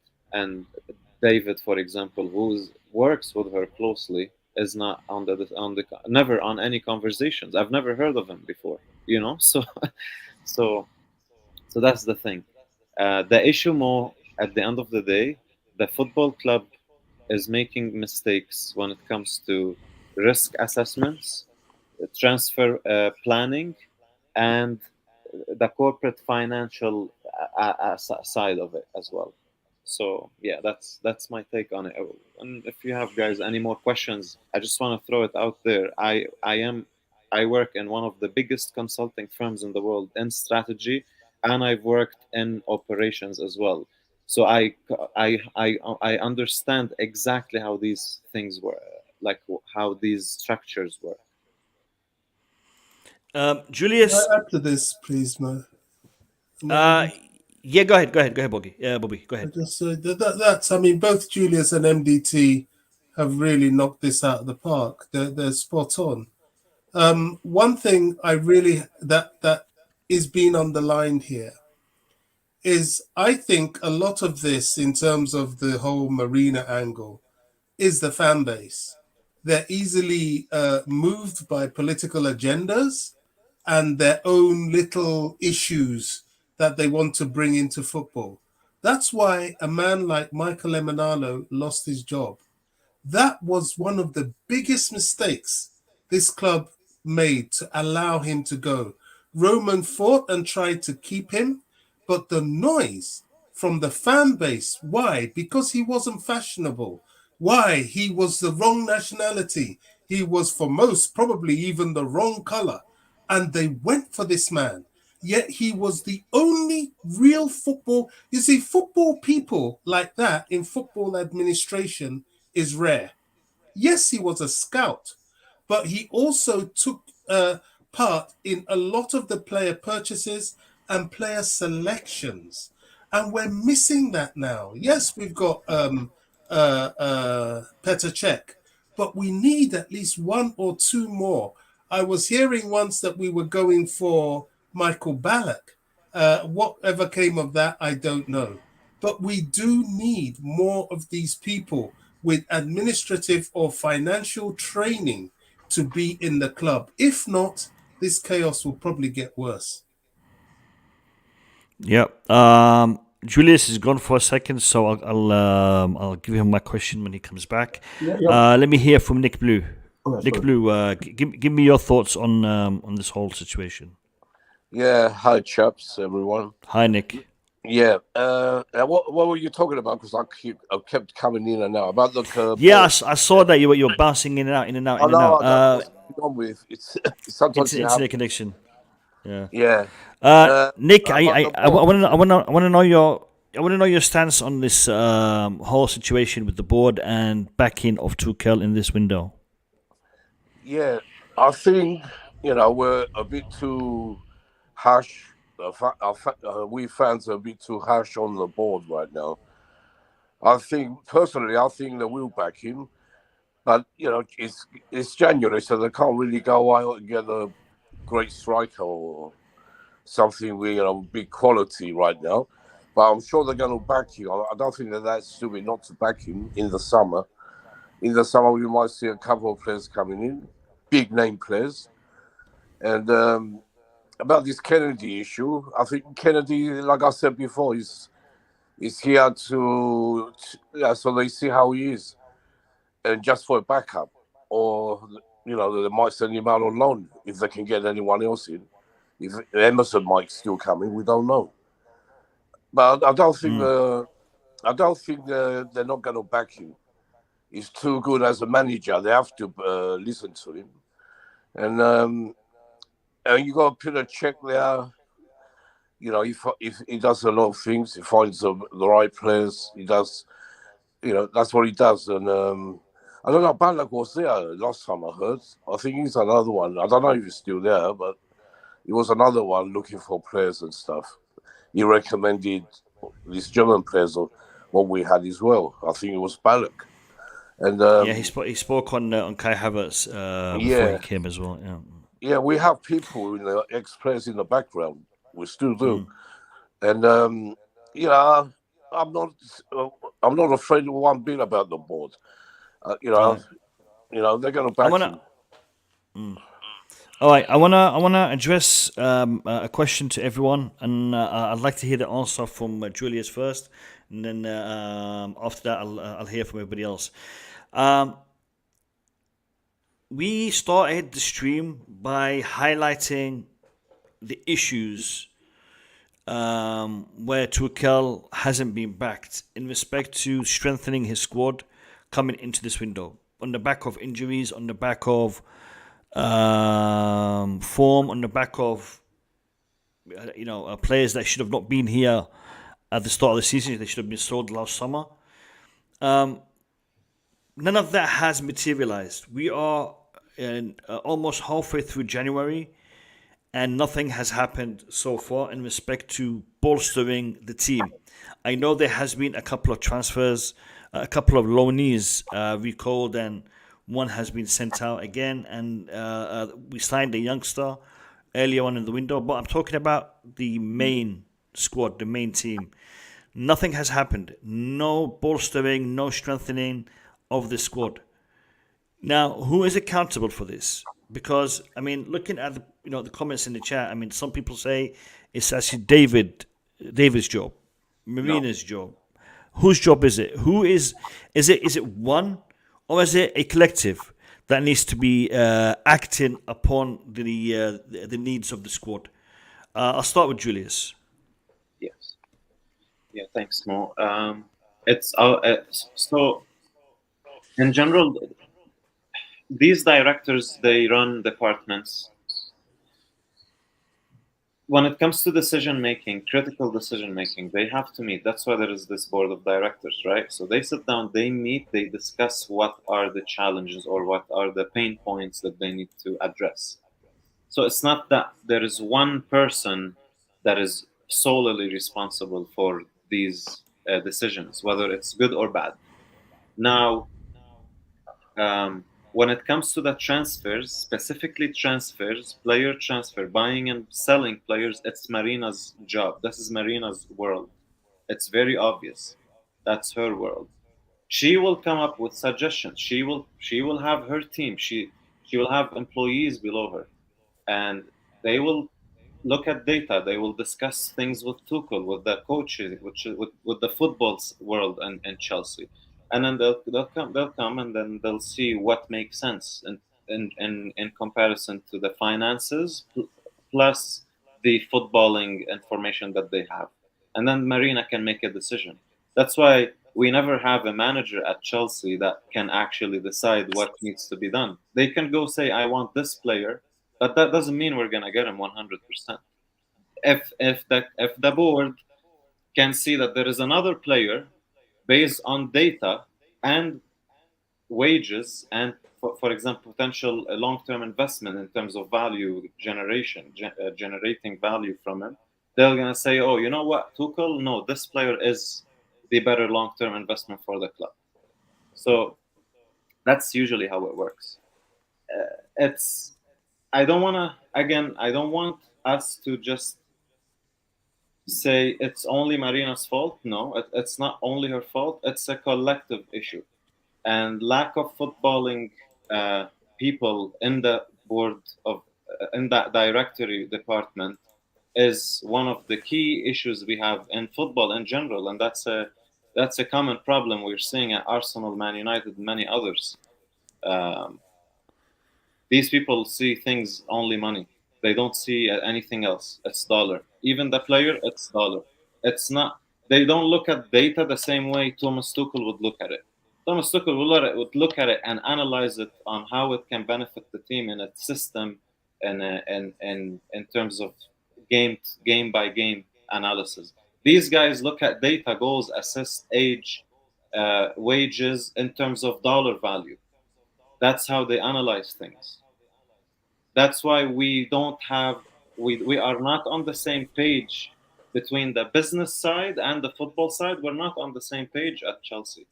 David, for example, who works with her closely, is not on the never on any conversations. I've never heard of him before, you know. So that's the thing. The issue more at the end of the day, the football club is making mistakes when it comes to risk assessments, transfer planning, and the corporate financial side of it as well. So yeah, that's my take on it. And if you have guys any more questions, I just want to throw it out there. I work in one of the biggest consulting firms in the world in strategy, and I've worked in operations as well. So I understand exactly how these things work, like how these structures work. Julius, Can I add to this, please, Mo? yeah, go ahead, Bobby. Yeah, Bobby, go ahead. Just that's. I mean, both Julius and MDT have really knocked this out of the park. They're spot on. One thing I really that is being underlined here is I think a lot of this, in terms of the whole Marina angle, is the fan base. They're easily moved by political agendas and their own little issues that they want to bring into football. That's why a man like Michael Emenalo lost his job. That was one of the biggest mistakes this club made, to allow him to go. Roman fought and tried to keep him, but the noise from the fan base, why? Because he wasn't fashionable. Why? He was the wrong nationality. He was, for most, probably even the wrong color. And they went for this man. Yet he was the only real football. You see, football people like that in football administration is rare. Yes, he was a scout, but he also took part in a lot of the player purchases and player selections. And we're missing that now. Yes, we've got Petr Cech, but we need at least one or two more. I was hearing once that we were going for Michael Ballack. Whatever came of that, I don't know. But we do need more of these people with administrative or financial training to be in the club. If not, this chaos will probably get worse. Yeah. Julius is gone for a second, so I'll give him my question when he comes back. Let me hear from Nick Blue. Nick Blue, give me your thoughts on this whole situation. Yeah, hi chaps, everyone. Hi, Nick. Yeah, what were you talking about? Because I kept coming in and out about the. Yes, I saw that you were bouncing in and out, in and out. It's sometimes it's a connection. Yeah. Yeah. Nick, I want to know your stance on this whole situation with the board and backing of Tuchel in this window. Yeah, I think we're a bit too harsh. We fans are a bit too harsh on the board right now. I think that we'll back him, but it's January, so they can't really go out and get a great striker or something with big quality right now. But I'm sure they're going to back you. I don't think that's stupid not to back him in the summer. In the summer, we might see a couple of players coming in, big name players, and. About this Kennedy issue, I think Kennedy, like I said before, is here so they see how he is, and just for a backup, or they might send him out on loan if they can get anyone else in. If Emerson might still come in, we don't know. But I don't think they're not going to back him. He's too good as a manager. They have to listen to him, and you got to Petr Cech there. If he does a lot of things, he finds the right players. He does, that's what he does. And I don't know, Ballack was there last time I heard. I think he's another one. I don't know if he's still there, but he was another one looking for players and stuff. He recommended these German players, what we had as well. I think it was Ballack. And he spoke on Kai Havertz before he came as well. Yeah. Yeah, we have people, ex-players in the background. We still do, and I'm not afraid of one bit about the board. they're going to back him. All right, I wanna address a question to everyone, and I'd like to hear the answer from Julius first, and then after that I'll hear from everybody else. We started the stream by highlighting the issues where Tuchel hasn't been backed in respect to strengthening his squad coming into this window, on the back of injuries, on the back of form, on the back of players that should have not been here at the start of the season. They should have been sold last summer. None of that has materialized. We are almost halfway through January, and nothing has happened so far in respect to bolstering the team. I know there has been a couple of transfers, a couple of loanees recalled, and one has been sent out again, and we signed a youngster earlier on in the window. But I'm talking about the main squad, the main team. Nothing has happened. No bolstering, no strengthening of the squad. Now, who is accountable for this? Because, I mean, looking at the comments in the chat, I mean, some people say it's actually David's job, Marina's job. Whose job is it? Is it one, or is it a collective that needs to be acting upon the needs of the squad? I'll start with Julius. Yes. Yeah, thanks, Mo. So in general, these directors, they run departments. When it comes to decision making, critical decision making, they have to meet. That's why there is this board of directors, right? So they sit down, they meet, they discuss what are the challenges or what are the pain points that they need to address. So it's not that there is one person that is solely responsible for these decisions, whether it's good or bad. Now, when it comes to the transfers, specifically transfers, player transfer, buying and selling players, it's Marina's job. This is Marina's world. It's very obvious. That's her world. She will come up with suggestions. She will have her team. She will have employees below her, and they will look at data. They will discuss things with Tuchel, with the coaches, with the football world and Chelsea. And then they'll come and then they'll see what makes sense in comparison to the finances plus the footballing information that they have. And then Marina can make a decision. That's why we never have a manager at Chelsea that can actually decide what needs to be done. They can go say, I want this player, but that doesn't mean we're going to get him 100%. If the board can see that there is another player based on data and wages and, for example, potential long-term investment in terms of value generation, generating value from him, they're going to say, oh, you know what, Tuchel, no, this player is the better long-term investment for the club. So that's usually how it works. I don't want us to just say it's only Marina's fault. No, it's not only her fault. It's a collective issue, and lack of footballing people in the board of in that directory department is one of the key issues we have in football in general, and that's a common problem we're seeing at Arsenal, Man United, and many others. These people see things only money. They don't see anything else. It's dollar. Even the player, it's dollar. It's not. They don't look at data the same way Thomas Tuchel would look at it. Thomas Tuchel would look at it and analyze it on how it can benefit the team in its system and in terms of game by game analysis. These guys look at data, goals, assists, age, wages in terms of dollar value. That's how they analyze things. That's why we are not on the same page between the business side and the football side. We're not on the same page at Chelsea.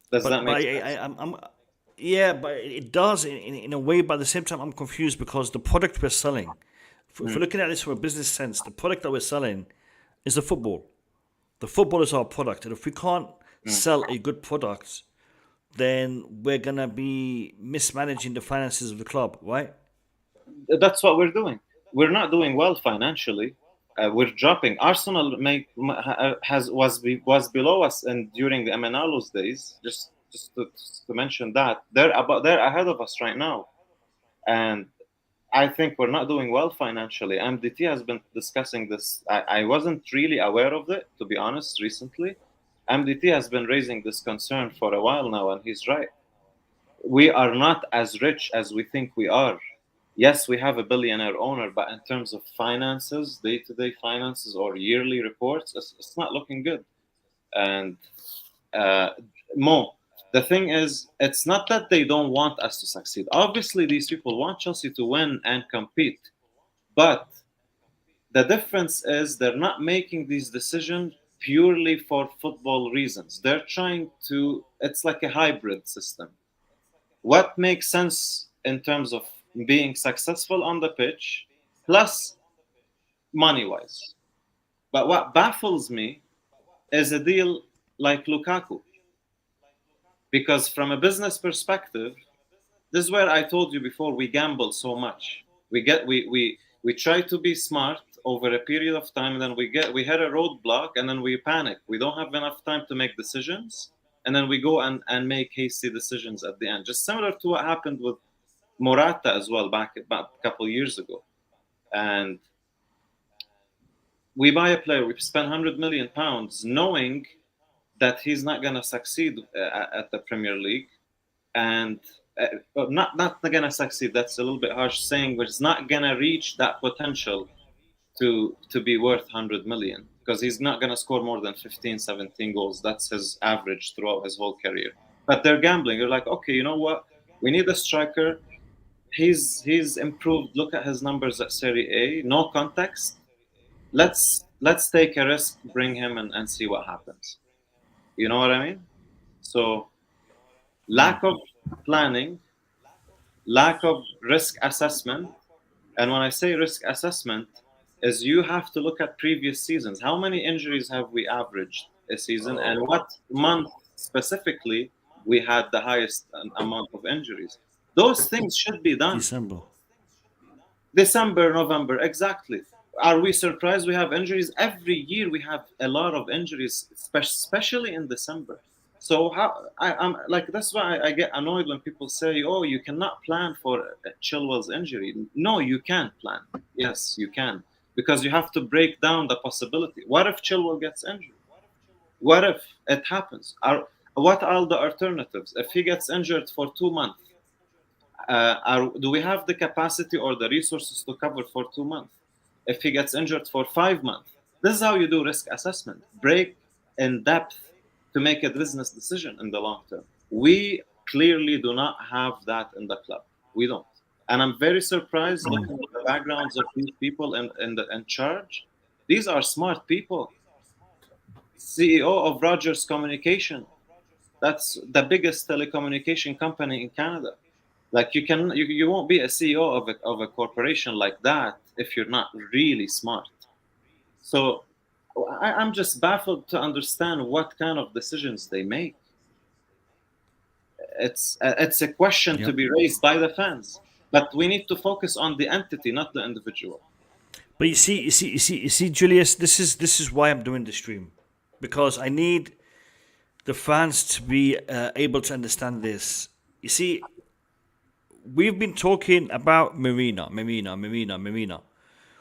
Does that make sense? Yeah, but it does in a way. But at the same time, I'm confused because the product we're selling, if we're looking at this from a business sense, the product that we're selling is the football. The football is our product. And if we can't sell a good product, then we're gonna be mismanaging the finances of the club, right? That's what we're doing. We're not doing well financially. We're dropping. Arsenal was below us, and during the Emenalos days, just to mention that they're ahead of us right now, and I think we're not doing well financially. MDT has been discussing this. I wasn't really aware of it, to be honest, recently. MDT has been raising this concern for a while now, and he's right. We are not as rich as we think we are. Yes, we have a billionaire owner, but in terms of finances, day-to-day finances or yearly reports, it's not looking good. And Mo, the thing is, it's not that they don't want us to succeed. Obviously, these people want Chelsea to win and compete. But the difference is they're not making these decisions purely for football reasons. They're trying to, it's like a hybrid system. What makes sense in terms of being successful on the pitch, plus money-wise. But what baffles me is a deal like Lukaku. Because from a business perspective, this is where I told you before, we gamble so much. We try to be smart over a period of time, and then we hit a roadblock, and then we panic. We don't have enough time to make decisions, and then we go and make hasty decisions at the end. Just similar to what happened with Morata as well back a couple of years ago. And we buy a player, we spend £100 million knowing that he's not going to succeed at the Premier League. And not going to succeed, that's a little bit harsh saying, but it's not going to reach that potential to be worth 100 million, because he's not going to score more than 15, 17 goals. That's his average throughout his whole career. But they're gambling. They're like, okay, you know what? We need a striker. He's improved. Look at his numbers at Serie A. No context. Let's take a risk, bring him and see what happens. You know what I mean? So lack of planning, lack of risk assessment. And when I say risk assessment, is you have to look at previous seasons. How many injuries have we averaged a season, and what month specifically we had the highest amount of injuries? Those things should be done. December, November, exactly. Are we surprised we have injuries? Every year we have a lot of injuries, especially in December. So I'm like, that's why I get annoyed when people say, oh, you cannot plan for Chilwell's injury. No, you can plan. Yes, you can. Because you have to break down the possibility. What if Chilwell gets injured? What if it happens? What are the alternatives? If he gets injured for 2 months, do we have the capacity or the resources to cover for 2 months? If he gets injured for 5 months, this is how you do risk assessment. Break in depth to make a business decision in the long term. We clearly do not have that in the club. We don't. And I'm very surprised looking at the backgrounds of these people in charge. These are smart people. CEO of Rogers Communication. That's the biggest telecommunication company in Canada. Like you won't be a CEO of a corporation like that if you're not really smart. So I'm just baffled to understand what kind of decisions they make. It's a question to be raised by the fans, but we need to focus on the entity, not the individual. But you see, Julius, this is why I'm doing the stream, because I need the fans to be able to understand this. You see, we've been talking about Marina.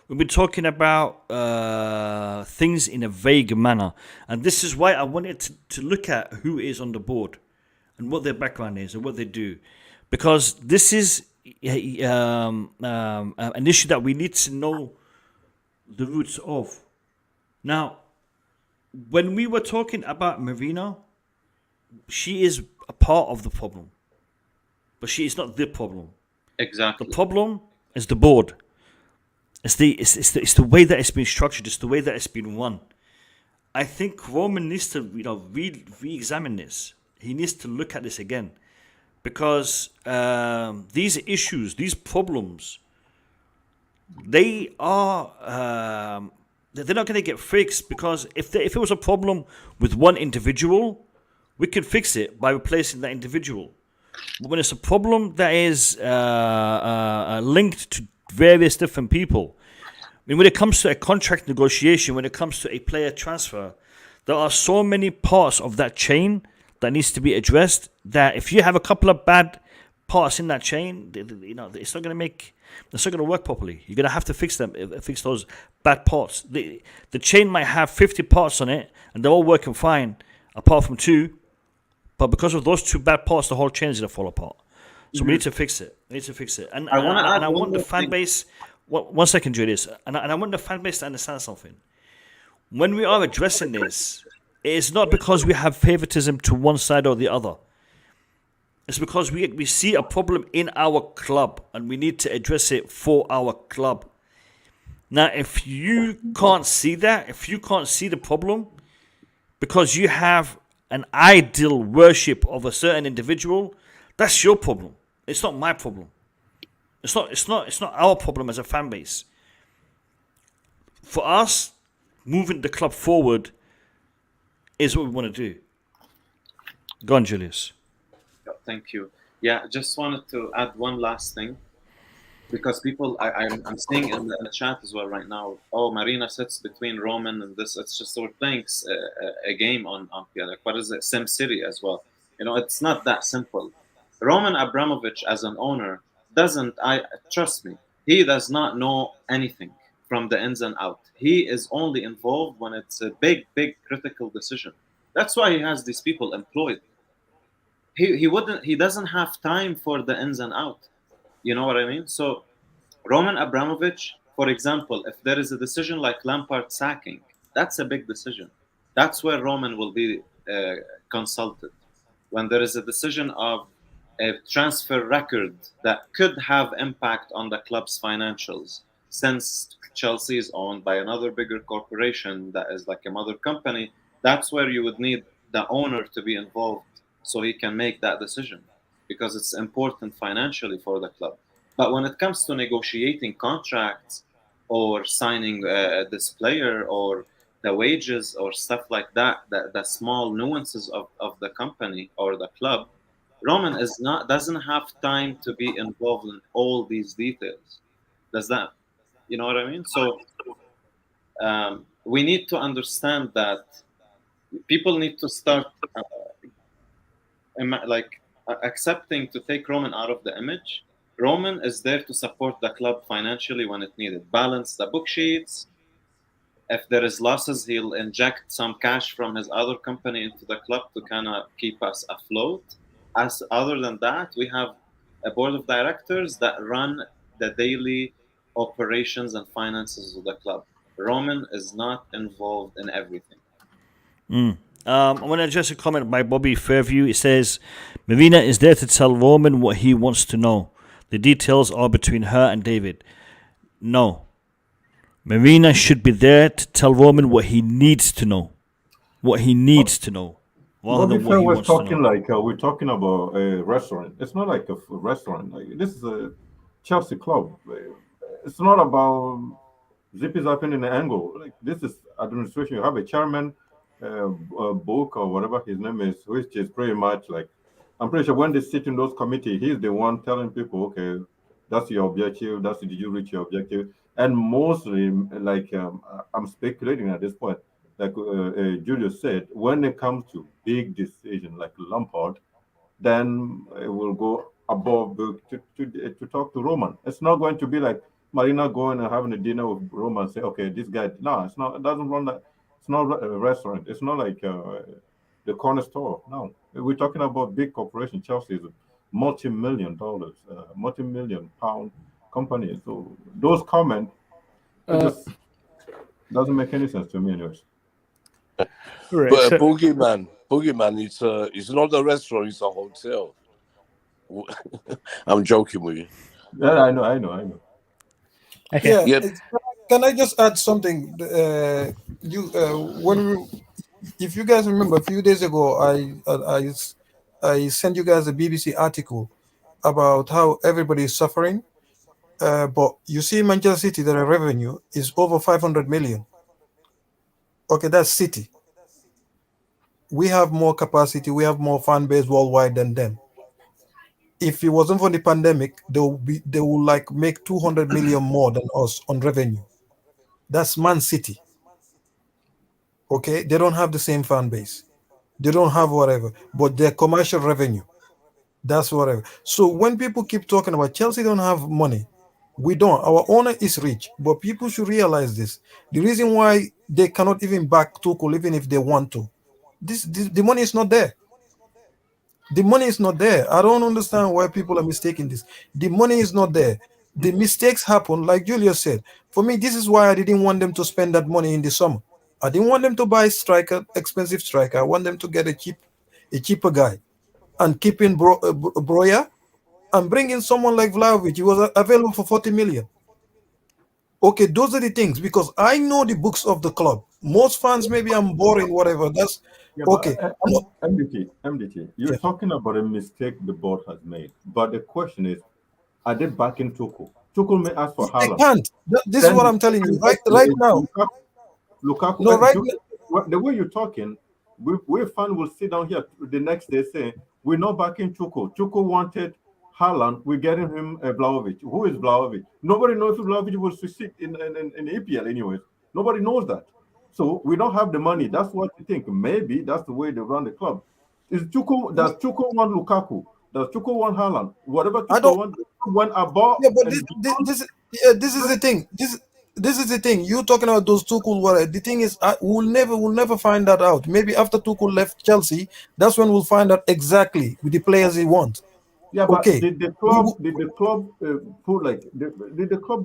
We've been talking about things in a vague manner. And this is why I wanted to look at who is on the board and what their background is and what they do. Because this is an issue that we need to know the roots of. Now, when we were talking about Marina, she is a part of the problem. But she is not the problem. Exactly. The problem is the board. It's the way that it's been structured. It's the way that it's been run. I think Roman needs to re-examine this. He needs to look at this again, because these issues, these problems, they're not going to get fixed. Because if it was a problem with one individual, we could fix it by replacing that individual. But when it's a problem that is linked to various different people, I mean, when it comes to a contract negotiation, when it comes to a player transfer, there are so many parts of that chain that needs to be addressed, that if you have a couple of bad parts in that chain, it's not going to work properly. You're going to have to fix those bad parts. The chain might have 50 parts on it, and they're all working fine, apart from 2. But because of those 2 bad parts, the whole chain is going to fall apart. So we need to fix it. And I want the fan base. One second, Julius. And I want the fan base to understand something. When we are addressing this, it is not because we have favoritism to one side or the other. It's because we see a problem in our club and we need to address it for our club. Now, if you can't see that, if you can't see the problem because you have an ideal worship of a certain individual, that's your problem. It's not my problem. It's not our problem as a fan base. For us, moving the club forward is what we want to do. Go on, Julius. Thank you. Yeah, just wanted to add one last thing, because people, I'm seeing in the chat as well right now. Oh, Marina sits between Roman and this. It's just we're playing a game on like, what is it? SimCity as well. It's not that simple. Roman Abramovich as an owner trust me, he does not know anything from the ins and out. He is only involved when it's a big critical decision. That's why he has these people employed. He doesn't have time for the ins and out. You know what I mean? So Roman Abramovich, for example, if there is a decision like Lampard sacking, that's a big decision. That's where Roman will be consulted. When there is a decision of a transfer record that could have impact on the club's financials, since Chelsea is owned by another bigger corporation that is like a mother company, that's where you would need the owner to be involved so he can make that decision, because it's important financially for the club. But when it comes to negotiating contracts or signing this player or the wages or stuff like that, the small nuances of the company or the club, Roman doesn't have time to be involved in all these details. Does that, you know what I mean? So we need to understand that people need to start accepting to take Roman out of the image. Roman is there to support the club financially when it needed, balance the book sheets. If there is losses, he'll inject some cash from his other company into the club to kind of keep us afloat. Other than that, we have a board of directors that run the daily operations and finances of the club. Roman is not involved in everything. I want to address a comment by Bobby Fairview. It says, Marina is there to tell Roman what he wants to know. The details are between her and David. No. Marina should be there to tell Roman what he needs to know. What he needs to know. Bobby Fair was talking like we're talking about a restaurant. It's not like a restaurant. This is a Chelsea club. It's not about zippy zapping in the angle. Like, this is administration. You have a chairman, book or whatever his name is, which is pretty much like, I'm pretty sure when they sit in those committees, he's the one telling people, okay, that's your objective. Did you reach your objective? And mostly, like, I'm speculating at this point, like Julius said, when it comes to big decision like Lampard, then it will go above to talk to Roman. It's not going to be like Marina going and having a dinner with Roman and say, okay, this guy. No, it's not. It doesn't run that. It's not a restaurant. It's not like the corner store. No, we're talking about big corporation. Chelsea is a multi-million pound company. So those comments just doesn't make any sense to me, anyways. Right. But so, Boogeyman, it's not a restaurant, it's a hotel. I'm joking with you. Yeah, I know. Okay. Yeah. Can I just add something? If you guys remember, a few days ago, I sent you guys a BBC article about how everybody is suffering. But you see, Manchester City, their revenue is over 500 million. Okay, that's City. we have more capacity, we have more fan base worldwide than them. If it wasn't for the pandemic, they will like make 200 million more than us on revenue. That's Man City. Okay, they don't have the same fan base. They don't have whatever, but their commercial revenue, that's whatever. So when people keep talking about Chelsea don't have money, we don't. Our owner is rich, but people should realize this. The reason why they cannot even back Tuchel, even if they want to, the money is not there. The money is not there. I don't understand why people are mistaking this. The money is not there. The mistakes happen, like Julius said. For me, this is why I didn't want them to spend that money in the summer. I didn't want them to buy expensive striker. I want them to get a cheaper guy, and keep in Broya, and bring in someone like Vlahovic. He was available for 40 million. Okay, those are the things, because I know the books of the club. Most fans, maybe I'm boring, whatever. That's okay. MDT, you're talking about a mistake the board has made, but the question is, are they backing Tuchel? Tuchel may ask for Haaland. They can't. This is what I'm telling you right now. Lukaku, no, right. The way you're talking, we fan will sit down here the next day saying we're not backing Tuchel. Tuchel wanted Haaland, we're getting him Vlahovic. Who is Vlahovic? Nobody knows if Vlahovic will succeed in EPL anyways. Nobody knows that. So we don't have the money. That's what you think. Maybe that's the way they run the club. Does Tuchel want Lukaku? Does Tuchel want Haaland? Whatever Tuchel wants above. Yeah, but this is the thing. This is the thing. You talking about those Tuchel. The thing is, we'll never find that out. Maybe after Tuchel left Chelsea, that's when we'll find out exactly with the players he wants. Yeah, but okay. Did the club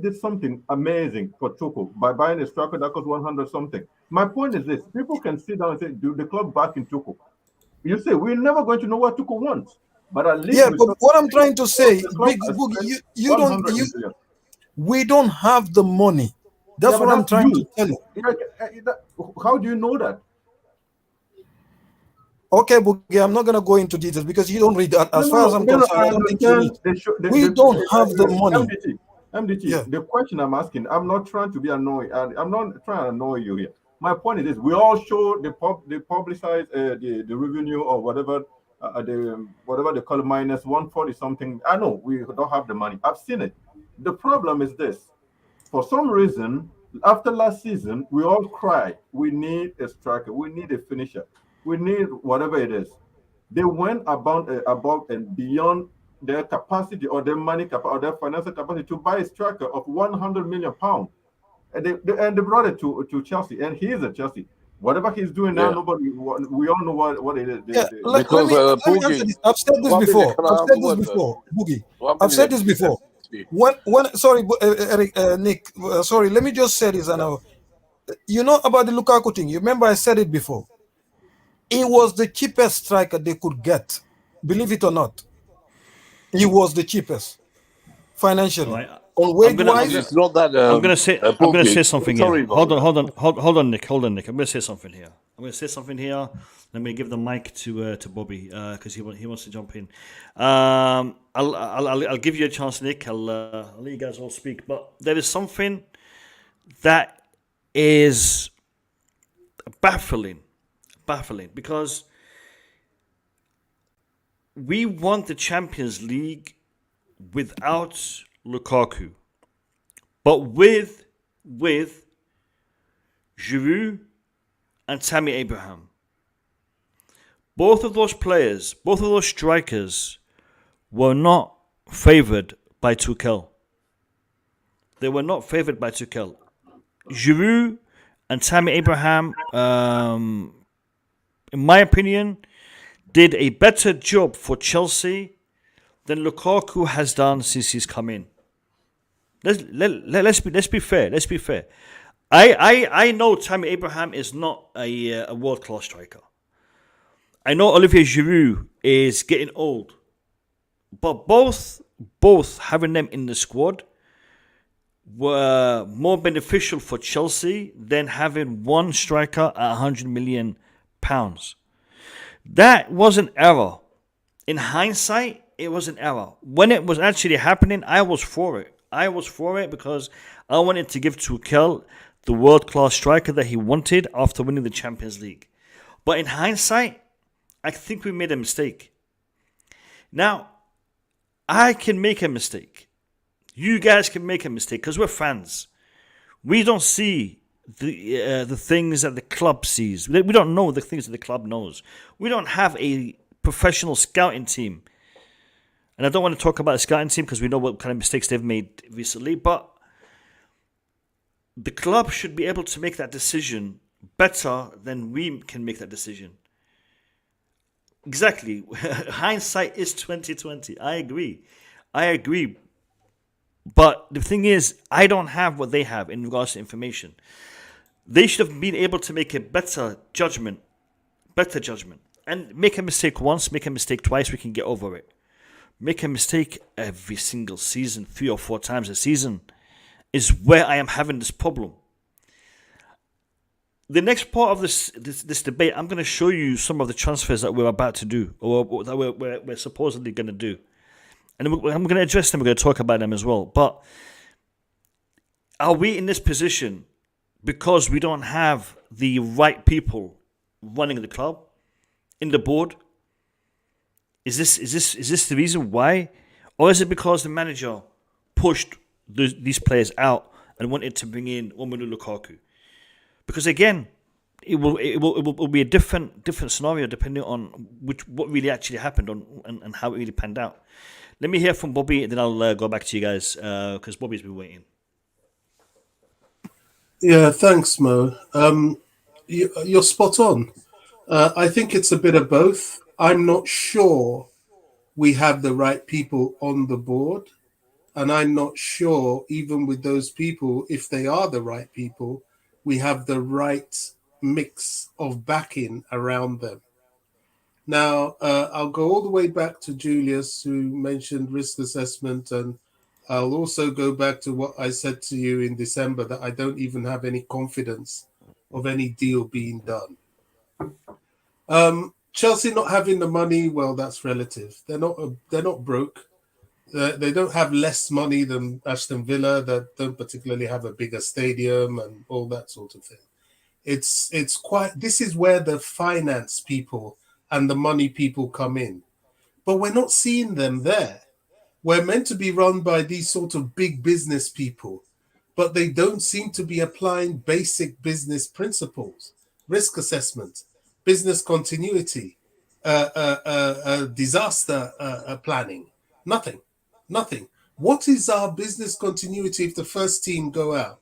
did something amazing for Tuchel by buying a striker that cost 100 something? My point is this: people can sit down and say, "Do the club back in Tuchel?" You say we're never going to know what Tuchel wants, but at least but what I'm trying to say, we don't have the money. That's what I'm trying to tell you. How do you know that? Okay, Bugi, I'm not going to go into details because you don't read that. As far as I'm concerned, I don't think you read. We don't have the money. MDT, the question I'm asking, I'm not trying to be annoying. I'm not trying to annoy you here. My point is this: we all show they publicize the revenue or whatever whatever they call it, minus 140 something. I know we don't have the money. I've seen it. The problem is this: for some reason, after last season, we all cry. We need a striker. We need a finisher. We need whatever it is. They went above and beyond their capacity or their money or their financial capacity to buy a striker of £100 million, and they brought it to Chelsea, and he is at Chelsea. Whatever he's doing now, nobody. We all know what it is. I've said this before. Boogie. I've said this before. Sorry, Eric, Nick. Sorry, let me just say this. You know about the Lukaku thing. You remember I said it before. He was the cheapest striker they could get. Believe it or not, he was the cheapest financially. Right. I'm going to say something here. Hold on, Nick. I'm going to say something here. Let me give the mic to Bobby because he wants to jump in. I'll give you a chance, Nick. I'll let you guys all speak. But there is something that is baffling because we won the Champions League without Lukaku, but with Giroud and Tammy Abraham. Both of those players, both of those strikers were not favoured by Tuchel. They were not favoured by Tuchel. Giroud and Tammy Abraham, in my opinion, did a better job for Chelsea than Lukaku has done since he's come in. Let's be fair. I know Tammy Abraham is not a world class striker. I know Olivier Giroud is getting old, but both having them in the squad were more beneficial for Chelsea than having one striker at £100 million. That was an error. In hindsight, it was an error. When it was actually happening, I was for it because I wanted to give Tuchel the world-class striker that he wanted after winning the Champions League. But in hindsight, I think we made a mistake. Now, I can make a mistake. You guys can make a mistake because we're fans. We don't see the things that the club sees. We don't know the things that the club knows. We don't have a professional scouting team. And I don't want to talk about the scouting team because we know what kind of mistakes they've made recently. But the club should be able to make that decision better than we can make that decision. Exactly. Hindsight is 2020. I agree. But the thing is, I don't have what they have in regards to information. They should have been able to make a better judgment. And make a mistake once, make a mistake twice, we can get over it. Make a mistake every single season, 3 or 4 times a season, is where I am having this problem. The next part of this debate, I'm going to show you some of the transfers that we're about to do, or that we're supposedly going to do. And I'm going to address them, we're going to talk about them as well. But are we in this position because we don't have the right people running the club, in the board? Is this the reason why? Or is it because the manager pushed these players out and wanted to bring in Romelu Lukaku? Because again, it will be a different scenario depending on what really actually happened and how it really panned out. Let me hear from Bobby, and then I'll go back to you guys because Bobby's been waiting. Yeah, thanks, Mo. You're spot on. I think it's a bit of both. I'm not sure we have the right people on the board, and I'm not sure, even with those people, if they are the right people, we have the right mix of backing around them. Now, I'll go all the way back to Julius, who mentioned risk assessment, and I'll also go back to what I said to you in December, that I don't even have any confidence of any deal being done. Chelsea not having the money, well, that's relative. They're not broke. They don't have less money than Aston Villa, that don't particularly have a bigger stadium and all that sort of thing. It's quite. This is where the finance people and the money people come in, but we're not seeing them there. We're meant to be run by these sort of big business people, but they don't seem to be applying basic business principles: risk assessment, business continuity, disaster planning. Nothing. What is our business continuity if the first team go out?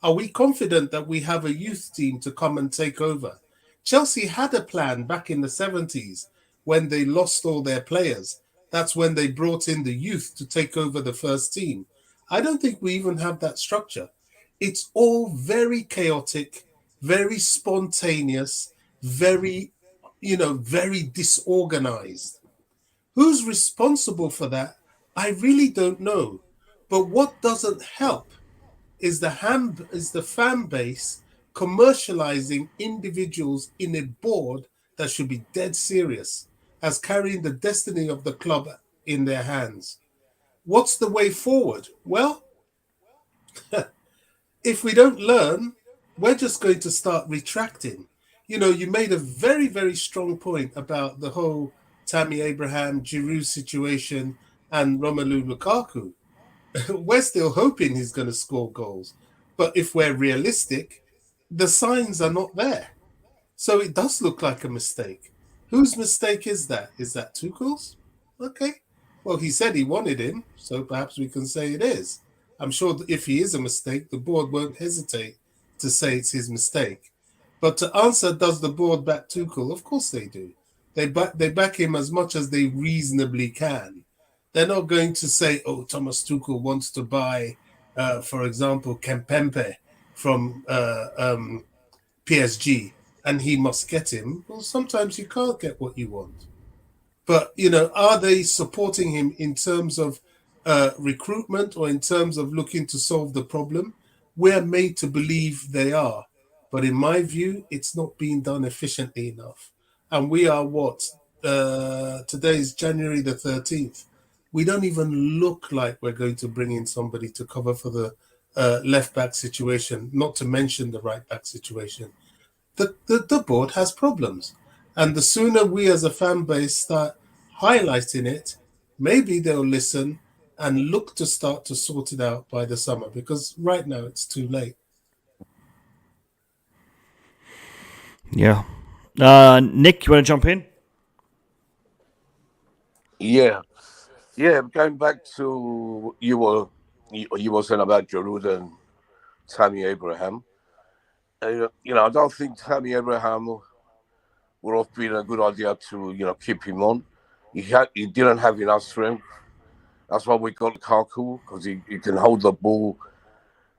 Are we confident that we have a youth team to come and take over? Chelsea had a plan back in the 70s when they lost all their players. That's when they brought in the youth to take over the first team. I don't think we even have that structure. It's all very chaotic, very spontaneous, very disorganized. Who's responsible for that? I really don't know. But what doesn't help is the fan base commercializing individuals in a board that should be dead serious as carrying the destiny of the club in their hands. What's the way forward? Well, if we don't learn, we're just going to start retracting. You made a very, very strong point about the whole Tammy Abraham, Giroud situation and Romelu Lukaku. We're still hoping he's going to score goals. But if we're realistic, the signs are not there. So it does look like a mistake. Whose mistake is that? Is that Tuchel's? Okay. Well, he said he wanted him, so perhaps we can say it is. I'm sure that if he is a mistake, the board won't hesitate to say it's his mistake. But to answer, does the board back Tuchel? Of course they do. They back him as much as they reasonably can. They're not going to say, oh, Thomas Tuchel wants to buy, for example, Kempembe from PSG, and he must get him. Well, sometimes you can't get what you want. But, are they supporting him in terms of recruitment or in terms of looking to solve the problem? We're made to believe they are. But in my view, it's not being done efficiently enough. And we are today is January the 13th. We don't even look like we're going to bring in somebody to cover for the left back situation, not to mention the right back situation. the board has problems. And the sooner we as a fan base start highlighting it, maybe they'll listen and look to start to sort it out by the summer, because right now it's too late. Yeah. Nick, you want to jump in? Yeah. Going back to you were saying about Giroud and Tammy Abraham. I don't think Tammy Abraham would have been a good idea to keep him on. He didn't have enough strength. That's why we got Lukaku, because he can hold the ball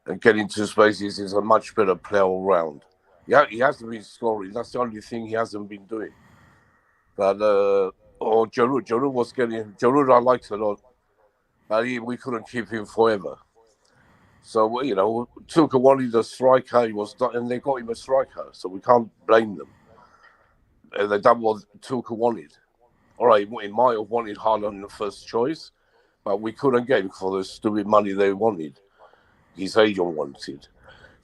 and get into spaces. He's a much better player all round. Yeah, he hasn't been scoring. That's the only thing he hasn't been doing. But Giroud I liked a lot, but we couldn't keep him forever. So Tuchel wanted a striker. And they got him a striker, so we can't blame them. They done what Tuchel wanted. All right, he might have wanted Haaland in the first choice, but we couldn't get him for the stupid money they wanted. His agent wanted.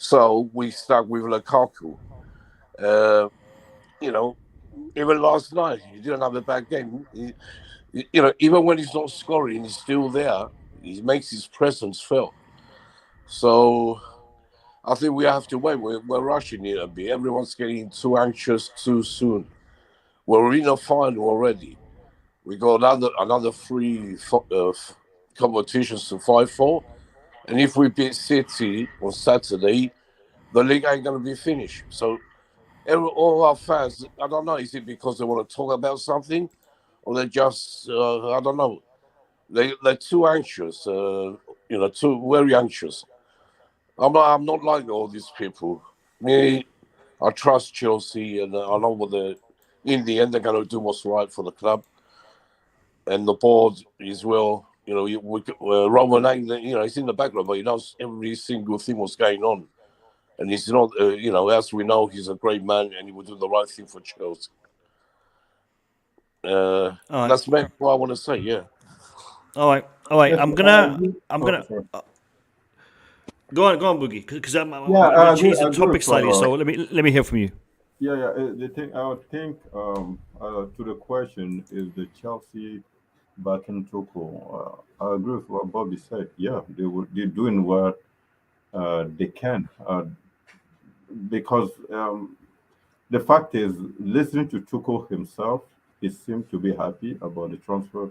So we stuck with Lukaku. Even last night, he didn't have a bad game. Even when he's not scoring, he's still there. He makes his presence felt. So I think we have to wait. We're rushing it a bit. Everyone's getting too anxious too soon. We're in a final already. We got another 3 competitions to fight for. And if we beat City on Saturday, the league ain't going to be finished. So all our fans, I don't know, is it because they want to talk about something? Or they're just, I don't know. They're too anxious, too very anxious. I'm not like all these people. Me, I trust Chelsea, and I know in the end, they're going to do what's right for the club. And the board as well. Roman, he's in the background, but he knows every single thing what's going on. And he's not, as we know, he's a great man, and he will do the right thing for Chelsea. That's what I want to say. Yeah. All right. I'm gonna. Go on, Boogie, because I'm gonna change the topic slightly. So let me hear from you. Yeah. The thing I would think to the question is the Chelsea backing Tuchel. I agree with what Bobby said. Yeah, they're doing what they can because the fact is, listening to Tuchel himself, he seemed to be happy about the transfer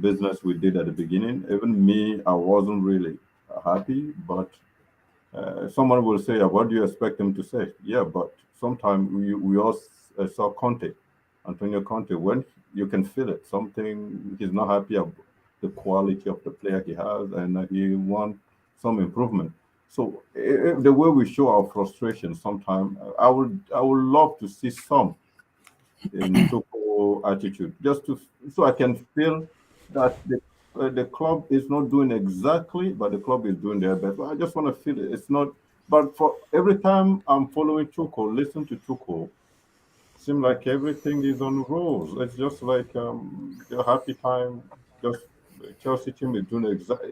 business we did at the beginning. Even me, I wasn't really happy, but someone will say, what do you expect him to say? Yeah, but sometimes we all saw Antonio Conte, when you can feel it. Something he's not happy about the quality of the player he has, and he wants some improvement. So the way we show our frustration, sometimes I would love to see some in Tuchel attitude, so I can feel that the club is not doing exactly, but the club is doing their best. I just want to feel it. It's not. But for every time I'm following Tuchel, listen to Tuchel, seems like everything is on rolls. It's just like the happy time. Just the Chelsea team is doing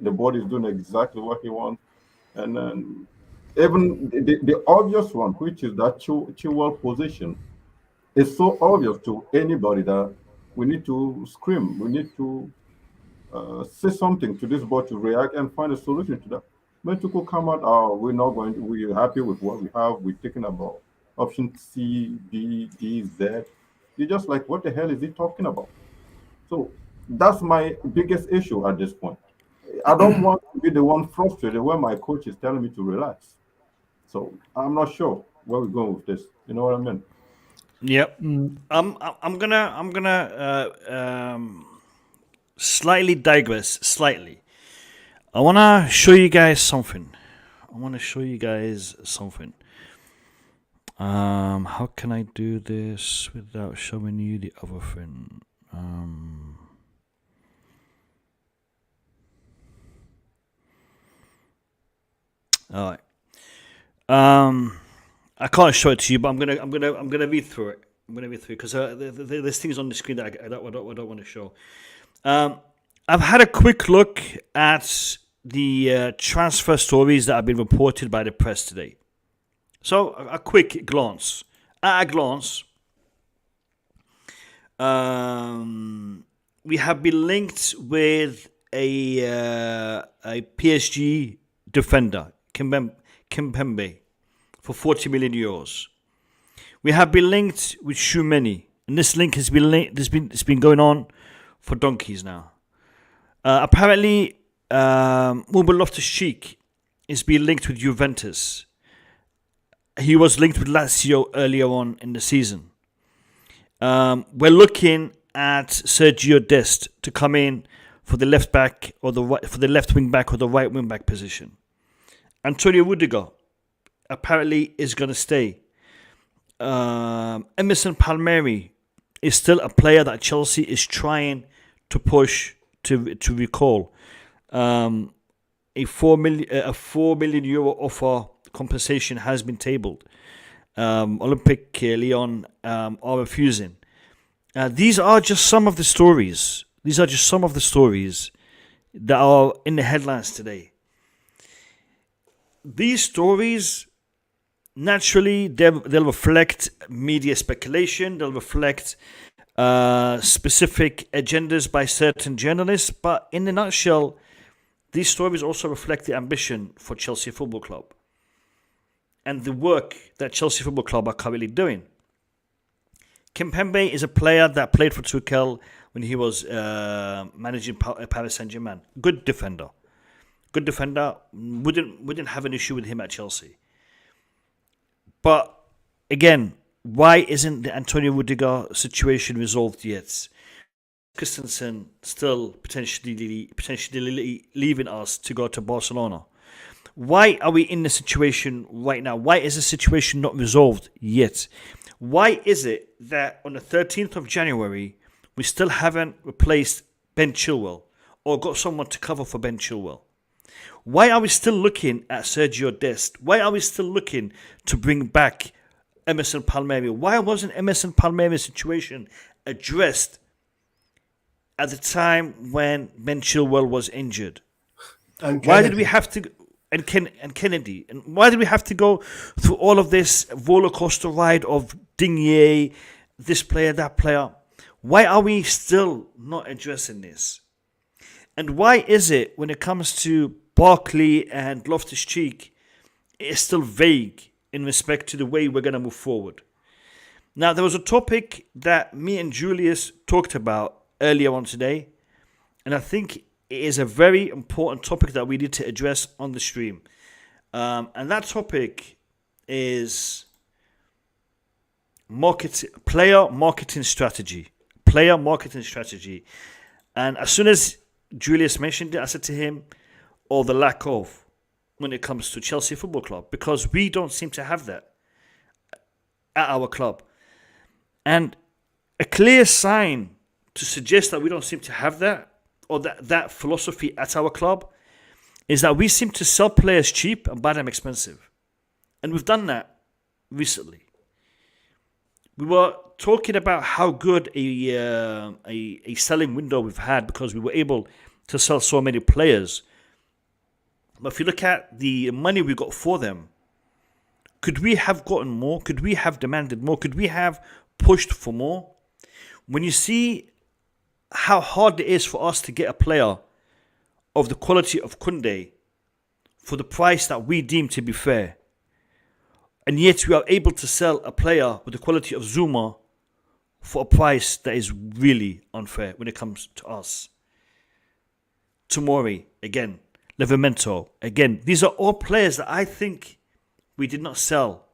the board is doing exactly what he wants, and then even the obvious one, which is that Chilwell position, is so obvious to anybody that we need to scream. We need to say something to this board to react and find a solution to that. When Tuchel come out, we're happy with what we have. We're thinking about option C, B, D, Z. You're just like, what the hell is he talking about? So that's my biggest issue at this point. I don't want to be the one frustrated when my coach is telling me to relax. So I'm not sure where we're going with this. You know what I mean? Yep. I'm gonna slightly digress. Slightly. I wanna show you guys something. How can I do this without showing you the other thing? All right. I can't show it to you, but I'm gonna read through it. Because there's things on the screen that I don't want to show. I've had a quick look at the transfer stories that have been reported by the press today. So a quick glance. at a glance, we have been linked with a PSG defender, Kimpembe, for 40 million euros. We have been linked with Tchouameni, and this link has been it's been going on for donkeys now. Apparently, Ruben Loftus-Cheek is being linked with Juventus. He was linked with Lazio earlier on in the season. We're looking at Sergio Dest to come in for the left back or for the left wing back or the right wing back position. Antonio Rudiger apparently is going to stay. Emerson Palmieri is still a player that Chelsea is trying to push to recall. A 4 million euro offer compensation has been tabled. Olympic Lyon are refusing. These are just some of the stories. These are just some of the stories that are in the headlines today. These stories, naturally, they'll reflect media speculation. They'll reflect specific agendas by certain journalists. But in a nutshell, these stories also reflect the ambition for Chelsea Football Club and the work that Chelsea Football Club are currently doing. Kimpembe is a player that played for Tuchel when he was managing Paris Saint-Germain. Good defender. Wouldn't have an issue with him at Chelsea. But again, why isn't the Antonio Rudiger situation resolved yet? Christensen still potentially leaving us to go to Barcelona. Why are we in the situation right now? Why is the situation not resolved yet? Why is it that on the 13th of January, we still haven't replaced Ben Chilwell or got someone to cover for Ben Chilwell? Why are we still looking at Sergio Dest? Why are we still looking to bring back Emerson Palmieri? Why wasn't Emerson Palmieri's situation addressed at the time when Ben Chilwell was injured? Why did we have to... And Kennedy. And why did we have to go through all of this roller coaster ride of Digne, this player, that player? Why are we still not addressing this? And why is it when it comes to Barkley and Loftus-Cheek, it's still vague in respect to the way we're going to move forward? Now, there was a topic that me and Julius talked about earlier on today, and I think it is a very important topic that we need to address on the stream. And that topic is player marketing strategy. And as soon as Julius mentioned it, I said to him, or the lack of, when it comes to Chelsea Football Club, because we don't seem to have that at our club. And a clear sign to suggest that we don't seem to have that, or that philosophy at our club, is that we seem to sell players cheap and buy them expensive. And we've done that recently. We were talking about how good a selling window we've had because we were able to sell so many players. But if you look at the money we got for them, could we have gotten more? Could we have demanded more? Could we have pushed for more? When you see how hard it is for us to get a player of the quality of Koundé for the price that we deem to be fair, and yet we are able to sell a player with the quality of Zouma for a price that is really unfair when it comes to us. Tomori, again. Livramento, again. These are all players that I think we did not sell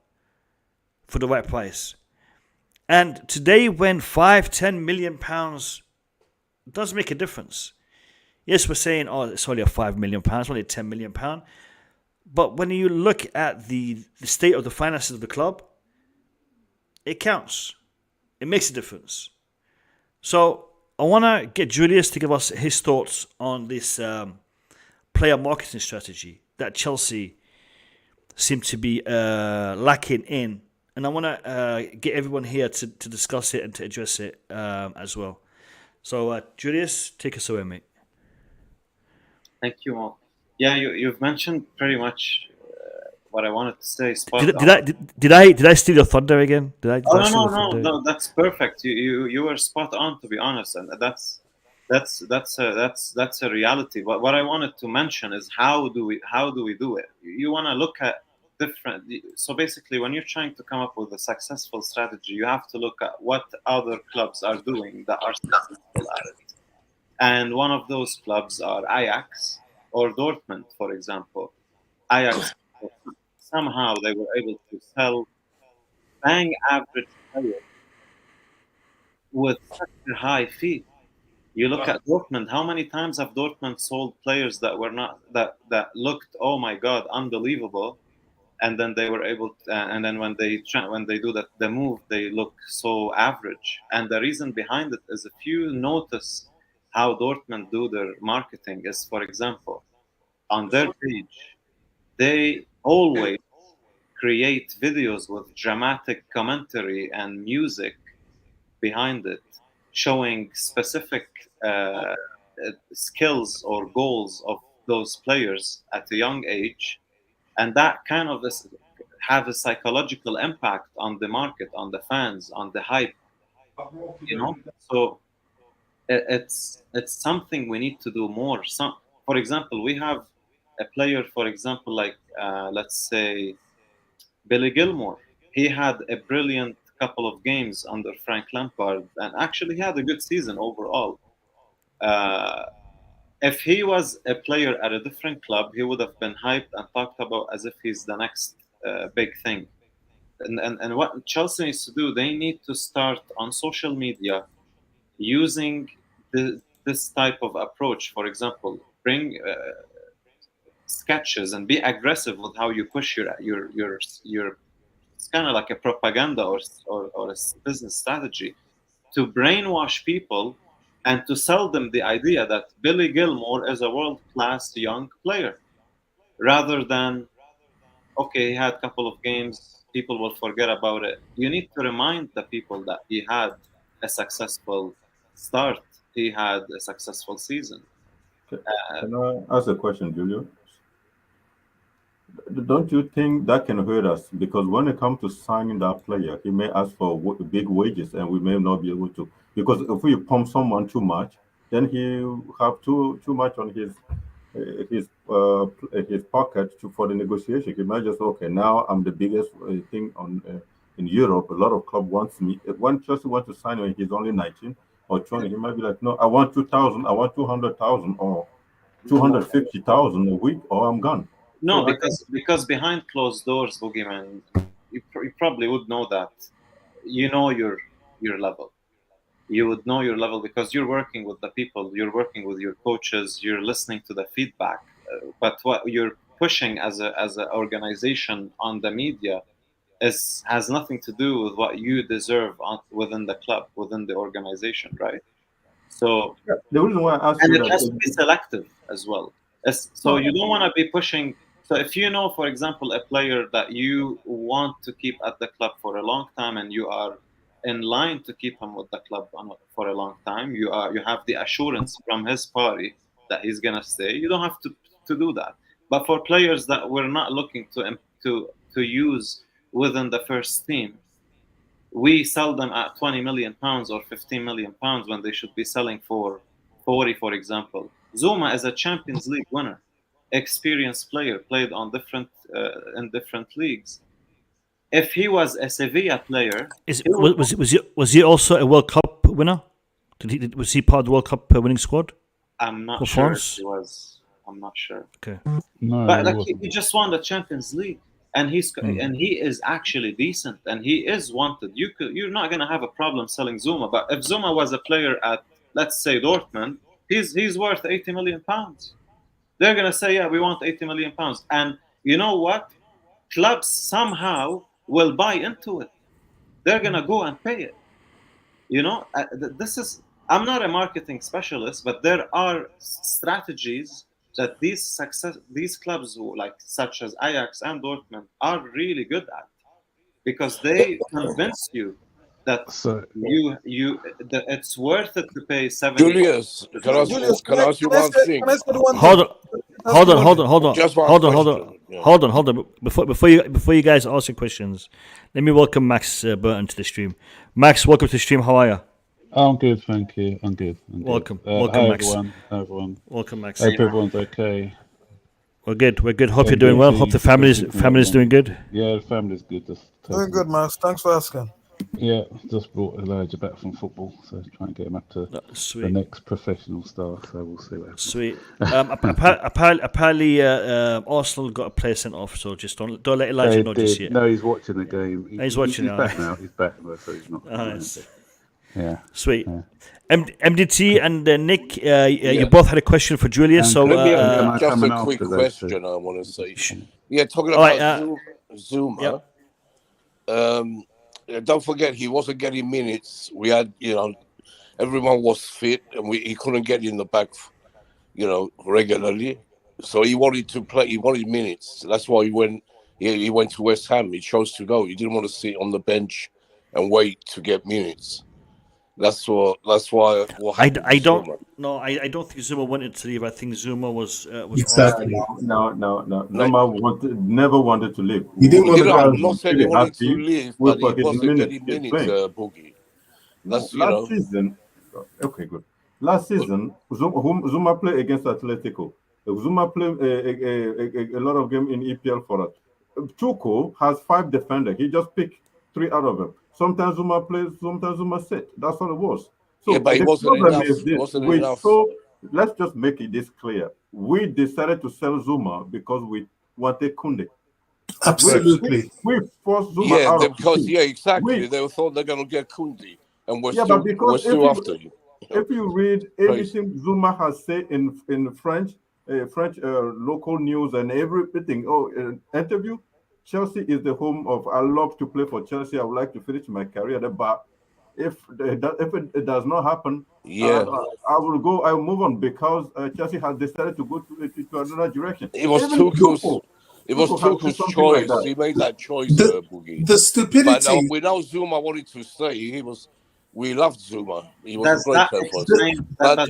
for the right price. And today, when £5-10 million does make a difference. Yes, we're saying, it's only a £5 million, it's only a £10 million. But when you look at the state of the finances of the club, it counts. It makes a difference. So I want to get Julius to give us his thoughts on this player marketing strategy that Chelsea seem to be lacking in. And I want to get everyone here to discuss it and to address it as well. So, Julius, take us away, mate. Thank you all. Yeah, you've mentioned pretty much what I wanted to say. Spot Did I steal your thunder again? Did I steal your No, thunder? no, that's perfect. You were spot on, to be honest, and that's a reality. But what I wanted to mention is how do we do it? You want to look at different. So basically, when you're trying to come up with a successful strategy, you have to look at what other clubs are doing that are successful at it. And one of those clubs are Ajax or Dortmund, for example. Ajax, somehow they were able to sell bang average players with such a high fee. You look at Dortmund. How many times have Dortmund sold players that were not that looked, oh my god, unbelievable, and then they were able to, and then when they do the move, they look so average. And the reason behind it is, if you notice how Dortmund do their marketing is, for example, on their page, they always create videos with dramatic commentary and music behind it, showing specific skills or goals of those players at a young age, and that kind of have a psychological impact on the market, on the fans, on the hype. So it's something we need to do more. For example, we have a player, for example, like let's say Billy Gilmour. He had a brilliant couple of games under Frank Lampard, and actually he had a good season overall. If he was a player at a different club, he would have been hyped and talked about as if he's the next big thing. And what Chelsea needs to do, they need to start on social media using this type of approach. For example, bring sketches and be aggressive with how you push your it's kind of like a propaganda or a business strategy to brainwash people and to sell them the idea that Billy Gilmour is a world-class young player, rather than, okay, he had a couple of games, people will forget about it. You need to remind the people that he had a successful start, he had a successful season. Can I ask a question, Julio? Don't you think that can hurt us? Because when it comes to signing that player, he may ask for big wages, and we may not be able to. Because if we pump someone too much, then he have too much on his pocket for the negotiation. He might just, okay, now I'm the biggest thing in Europe. A lot of club wants me. When Chelsea wants to sign him, he's only 19 or 20. He might be like, no, I want 2,000, I want 200,000 or 250,000 a week, or I'm gone. No, because behind closed doors, Boogeyman, you probably would know that. You know your level. You would know your level because you're working with the people, you're working with your coaches, you're listening to the feedback. But what you're pushing as an organization on the media has nothing to do with what you deserve within the club, within the organization, right? So the reason why I asked and you it has to be selective as well. So you don't want to be pushing. So if you know, for example, a player that you want to keep at the club for a long time, and you are in line to keep him with the club for a long time, you have the assurance from his party that he's gonna stay. You don't have to do that. But for players that we're not looking to use within the first team, we sell them at £20 million or £15 million when they should be selling for 40, for example. Zouma is a Champions League winner, experienced player, played on in different leagues. If he was a Sevilla player, was he also a World Cup winner? Was he part of the World Cup winning squad? I'm not sure if he was. I'm not sure. Okay, but he just won the Champions League, and he is actually decent, and he is wanted. You're not gonna have a problem selling Zouma. But if Zouma was a player at, let's say, Dortmund, he's worth £80 million. They're gonna say, yeah, we want £80 million, and you know what? Clubs somehow will buy into it. They're gonna go and pay it. I'm not a marketing specialist, but there are strategies that these clubs, such as Ajax and Dortmund, are really good at, because they convince you that it's worth it to pay 70. Julius, can I ask you one thing? Can I say one Hold Hold on. Just one Hold on. question, yeah. Hold on. Before you guys ask your questions, let me welcome Max Burton to the stream. Max, welcome to the stream. How are you? I'm good, thank you. I'm good. Welcome, Hi, Max. Hi, everyone. Welcome, Max. Hope everyone's okay. We're good. Hope you're doing well. Hope the family's doing good. Yeah, the family's good. Doing good, Max. Thanks for asking. Yeah, just brought Elijah back from football, so trying to get him up to the next professional star. So we'll see what happens. Sweet. Apparently, Arsenal got a player sent off, so just don't let Elijah know just yet. No, he's watching the game. He's watching He's now. back now. He's back, so he's not. Nice. Yeah. Sweet. Yeah. MDT and Nick, you both had a question for Julius. So just a quick question I want to say. Yeah, talking about Zouma. Don't forget, he wasn't getting minutes. We had, everyone was fit, and he couldn't get in the back, regularly. So he wanted to play. He wanted minutes. That's why he went to West Ham. He chose to go. He didn't want to sit on the bench and wait to get minutes. That's why. I don't think Zouma wanted to leave. I think Zouma was exactly. No. Zouma never wanted to leave. He didn't want to. I'm not saying he wanted to leave, but he wasn't getting minutes, Boogie. That's last season. Okay, good. Last season, Zouma played against Atletico. Zouma played a lot of games in EPL for us. Tuchel has 5 defenders. He just picked 3 out of them. Sometimes Zouma plays, sometimes Zouma sit. That's all it was. So yeah, but it wasn't enough. So let's just make this clear. We decided to sell Zouma because we wanted Koundé. Absolutely. We forced Zouma out of because the team. exactly. They thought they're going to get Koundé, and we're still after you. If you read everything Zouma has said in French local news and everything, interview. Chelsea is the home of. I love to play for Chelsea. I would like to finish my career there, but if it does not happen, I will go. I will move on because Chelsea has decided to go to another direction. It was Tuchel's choice. He made that choice, Boogie. The stupidity. But without Zouma wanted to stay, we loved Zouma. He was a great player for us. But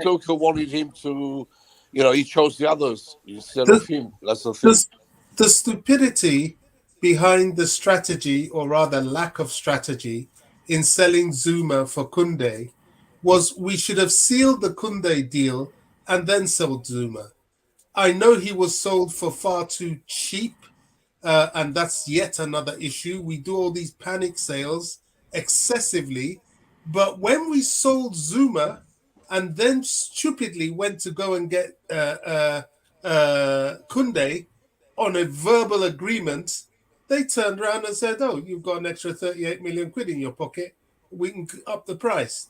Tuchel wanted him to. He chose the others instead of him. That's the thing. The stupidity behind the strategy, or rather lack of strategy, in selling Zouma for Koundé was we should have sealed the Koundé deal and then sold Zouma. I know he was sold for far too cheap, and that's yet another issue. We do all these panic sales excessively, but when we sold Zouma and then stupidly went to go and get Koundé, on a verbal agreement, they turned around and said, "Oh, you've got an extra 38 million quid in your pocket. We can up the price."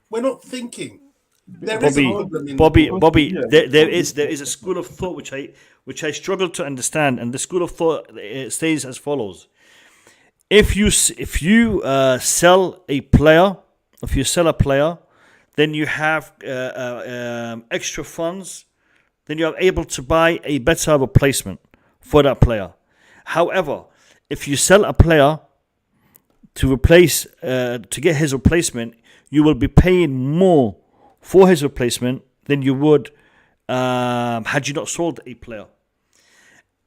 We're not thinking. There is a problem in Bobby. There is a school of thought which I struggle to understand, and the school of thought stays as follows: If you sell a player, then you have extra funds. Then you are able to buy a better replacement for that player. However, if you sell a player to get his replacement, you will be paying more for his replacement than you would had you not sold a player.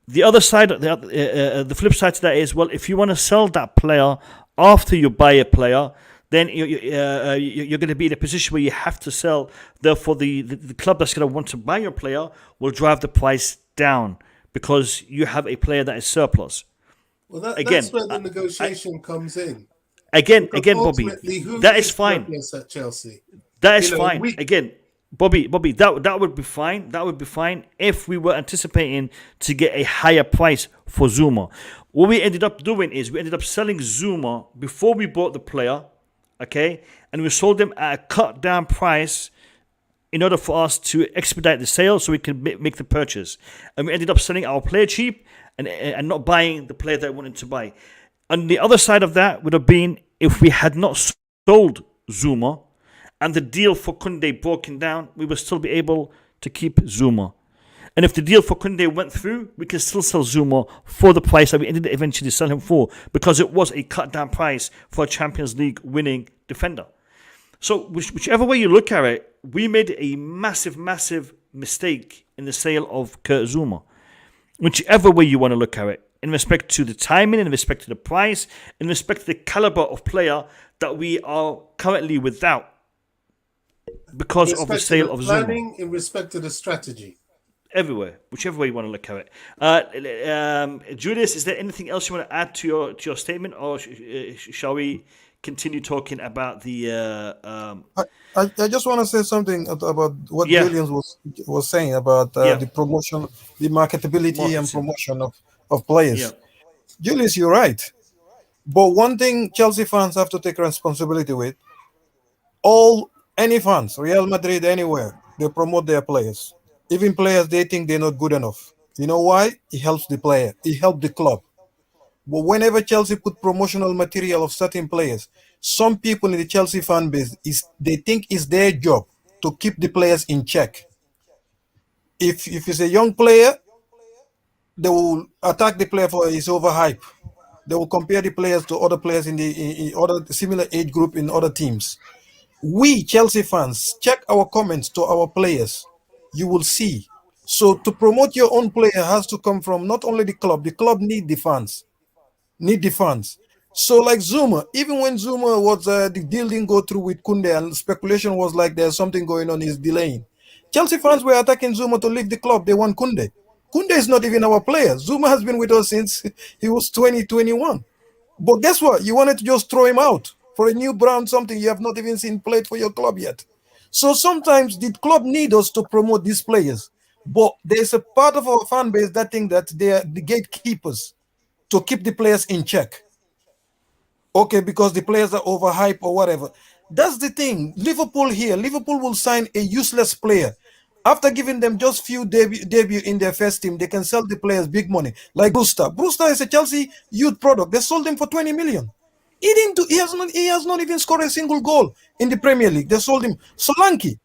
The other side, the flip side to that is, well, if you want to sell that player after you buy a player, then you're going to be in a position where you have to sell. Therefore, the club that's going to want to buy your player will drive the price down because you have a player that is surplus. Well, that's where the negotiation comes in. Again, Bobby, that is fine. At Chelsea? That is fine. Again, Bobby, that would be fine. That would be fine if we were anticipating to get a higher price for Zouma. What we ended up doing is we ended up selling Zouma before we bought the player. Okay, and we sold them at a cut down price in order for us to expedite the sale so we can make the purchase. And we ended up selling our player cheap and not buying the player that we wanted to buy. And the other side of that would have been if we had not sold Zouma and the deal for Koundé broken down, we would still be able to keep Zouma. And if the deal for Koundé went through, we can still sell Zouma for the price that we ended up eventually selling him for, because it was a cut down price for a Champions League winning defender. So whichever way you look at it, we made a massive mistake in the sale of Kurt Zouma. Whichever way you want to look at it, in respect to the timing, in respect to the price, in respect to the caliber of player that we are currently without because of the sale of planning, Zouma. In respect to the strategy. Everywhere, whichever way you want to look at it. Julius, is there anything else you want to add to your statement, or shall we continue talking about the? I just want to say something about what Julian was saying about the promotion, the marketability and promotion of players. Yeah. Julius, you're right, but one thing Chelsea fans have to take responsibility with: any fans, Real Madrid, anywhere, they promote their players. Even players they think they're not good enough. You know why? It helps the player. It helps the club. But whenever Chelsea put promotional material of certain players, some people in the Chelsea fan base they think it's their job to keep the players in check. If it's a young player, they will attack the player for his overhype. They will compare the players to other players in other similar age group in other teams. We Chelsea fans check our comments to our players. You will see. So to promote your own player has to come from not only the club. The club need the fans. So like Zouma, even when Zouma was the deal didn't go through with Koundé and speculation was like there's something going on, he's delaying. Chelsea fans were attacking Zouma to leave the club. They want Koundé. Koundé is not even our player. Zouma has been with us since he was 2021. But guess what? You wanted to just throw him out for a new brand, something you have not even seen played for your club yet. So sometimes the club need us to promote these players, but there's a part of our fan base that think that they are the gatekeepers to keep the players in check. Okay, because the players are overhyped or whatever. That's the thing. Liverpool will sign a useless player. After giving them just few debut in their first team, they can sell the players big money. Like Brewster. Brewster is a Chelsea youth product. They sold him for 20 million. He has not even scored a single goal in the Premier League. They sold him. Solanke,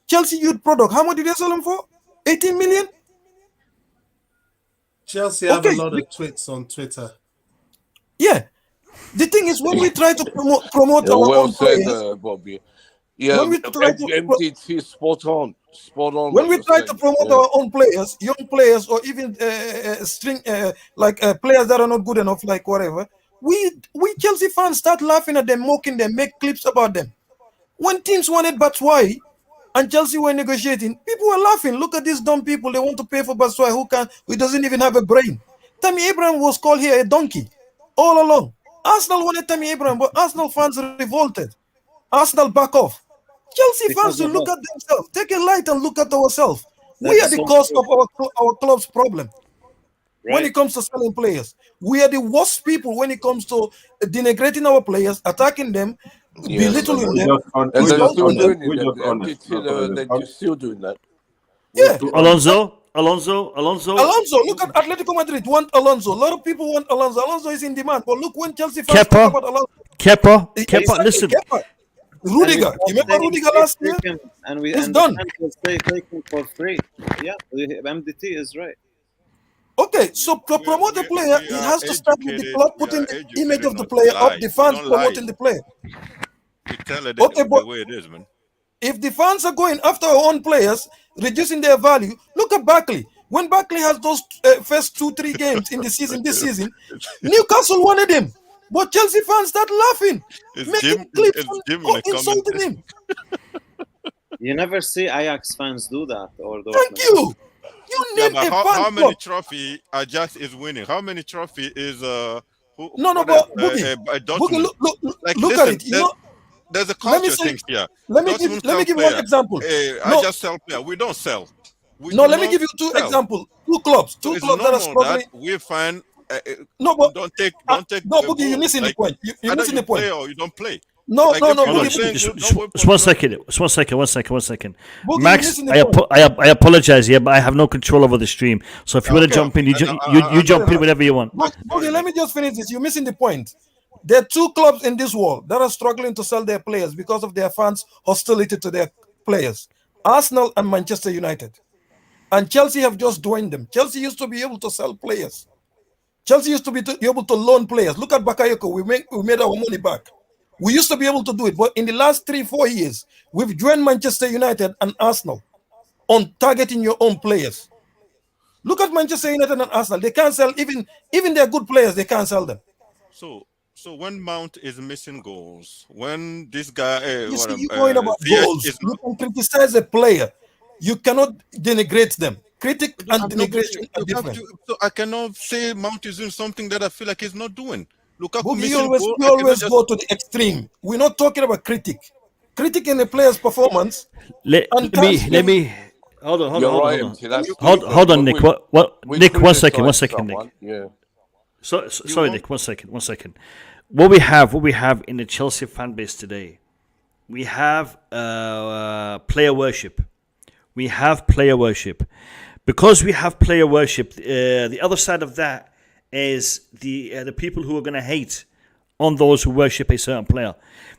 Chelsea youth product. How much did they sell him for? 18 million? Chelsea have a lot of tweets on Twitter. Yeah. The thing is, when we try to promote our own players, Bobby. Yeah, when we try to MTT spot on. When we try to promote our own players, young players, or even players that are not good enough, like whatever, we Chelsea fans start laughing at them, mocking them, make clips about them. When teams wanted Batshuayi and Chelsea were negotiating, people were laughing. Look at these dumb people. They want to pay for Batshuayi who doesn't even have a brain. Tammy Abraham was called here a donkey all along. Arsenal wanted Tammy Abraham, but Arsenal fans revolted. Arsenal back off. Chelsea fans will look at themselves. Take a light and look at ourselves. We are the cause of our club's problem. Right. When it comes to selling players, we are the worst people when it comes to denigrating our players, attacking them, belittling them. And they're still doing that. Yeah. Alonso. Look at Atletico Madrid. Want Alonso. A lot of people want Alonso. Alonso is in demand. But look when Chelsea fans talk about Alonso. Kepa, listen. Rudiger. You remember Rudiger last year? It's done. They take him for free. Yeah, MDT is right. Okay, so to promote the player, it has to start with the club putting the image of the player up, the fans promoting the player. Okay, but the way it is, man. If the fans are going after our own players, reducing their value, look at Barkley. When Barkley has those first 2-3 games in the season, this season, Newcastle wanted him. But Chelsea fans start laughing, making clips insulting him. You never see Ajax fans do that. Thank you. You name a fan how many trophy Ajax is winning? How many trophy is Boogie, look at it. There's a culture thing here. Let me give one example. I just sell player. We don't sell. Let me give you two examples. Two clubs that are struggling. We find don't take. Boogie, you're missing the point. You're missing the point. Play or you don't play. No. Just one second. Boogie, Max, I apologize, but I have no control over the stream. So if you want to jump in, you jump in whenever you want. Boogie, let me just finish this. You're missing the point. There are two clubs in this world that are struggling to sell their players because of their fans' hostility to their players: Arsenal and Manchester United. And Chelsea have just joined them. Chelsea used to be able to sell players. Chelsea used to be able to loan players. Look at Bakayoko. We made our money back. We used to be able to do it, but in the last 3-4 years, we've joined Manchester United and Arsenal. on targeting your own players. Look at Manchester United and Arsenal. They can't sell even their good players. They can't sell them. So when Mount is missing goals, when this guy, you're going about goals. You can criticize a player. You cannot denigrate them. Critic and denigration are different. So I cannot say Mount is doing something that I feel like he's not doing. You always go to the extreme. We're not talking about critic in a player's performance. Let me. Hold on, Nick. Nick, one second, Nick. Yeah. Sorry, Nick. One second. What we have in the Chelsea fan base today, we have player worship. We have player worship. Because we have player worship, the other side of that is the people who are going to hate on those who worship a certain player.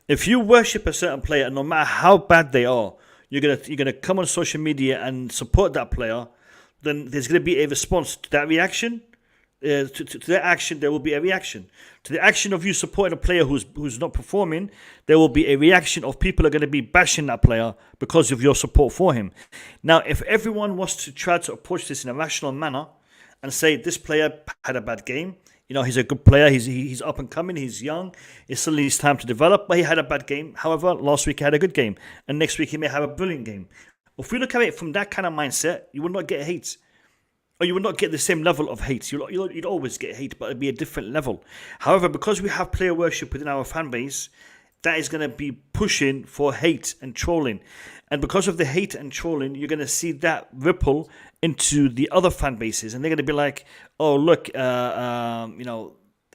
If you worship a certain player, no matter how bad they are, you're gonna come on social media and support that player, then there's going to be a response to that reaction. To their action, there will be a reaction. To the action of you supporting a player who's not performing, there will be a reaction of people are going to be bashing that player because of your support for him. Now, if everyone was to try to approach this in a rational manner and say this player had a bad game, he's a good player, he's up and coming, he's young, it's still his time to develop, but he had a bad game. However, last week he had a good game, and next week he may have a brilliant game. If we look at it from that kind of mindset, you will not get hate. Or you would not get the same level of hate. You'd always get hate, but it'd be a different level. However, because we have player worship within our fan base, that is going to be pushing for hate and trolling. And because of the hate and trolling, you're going to see that ripple into the other fan bases. And they're going to be like, oh, look,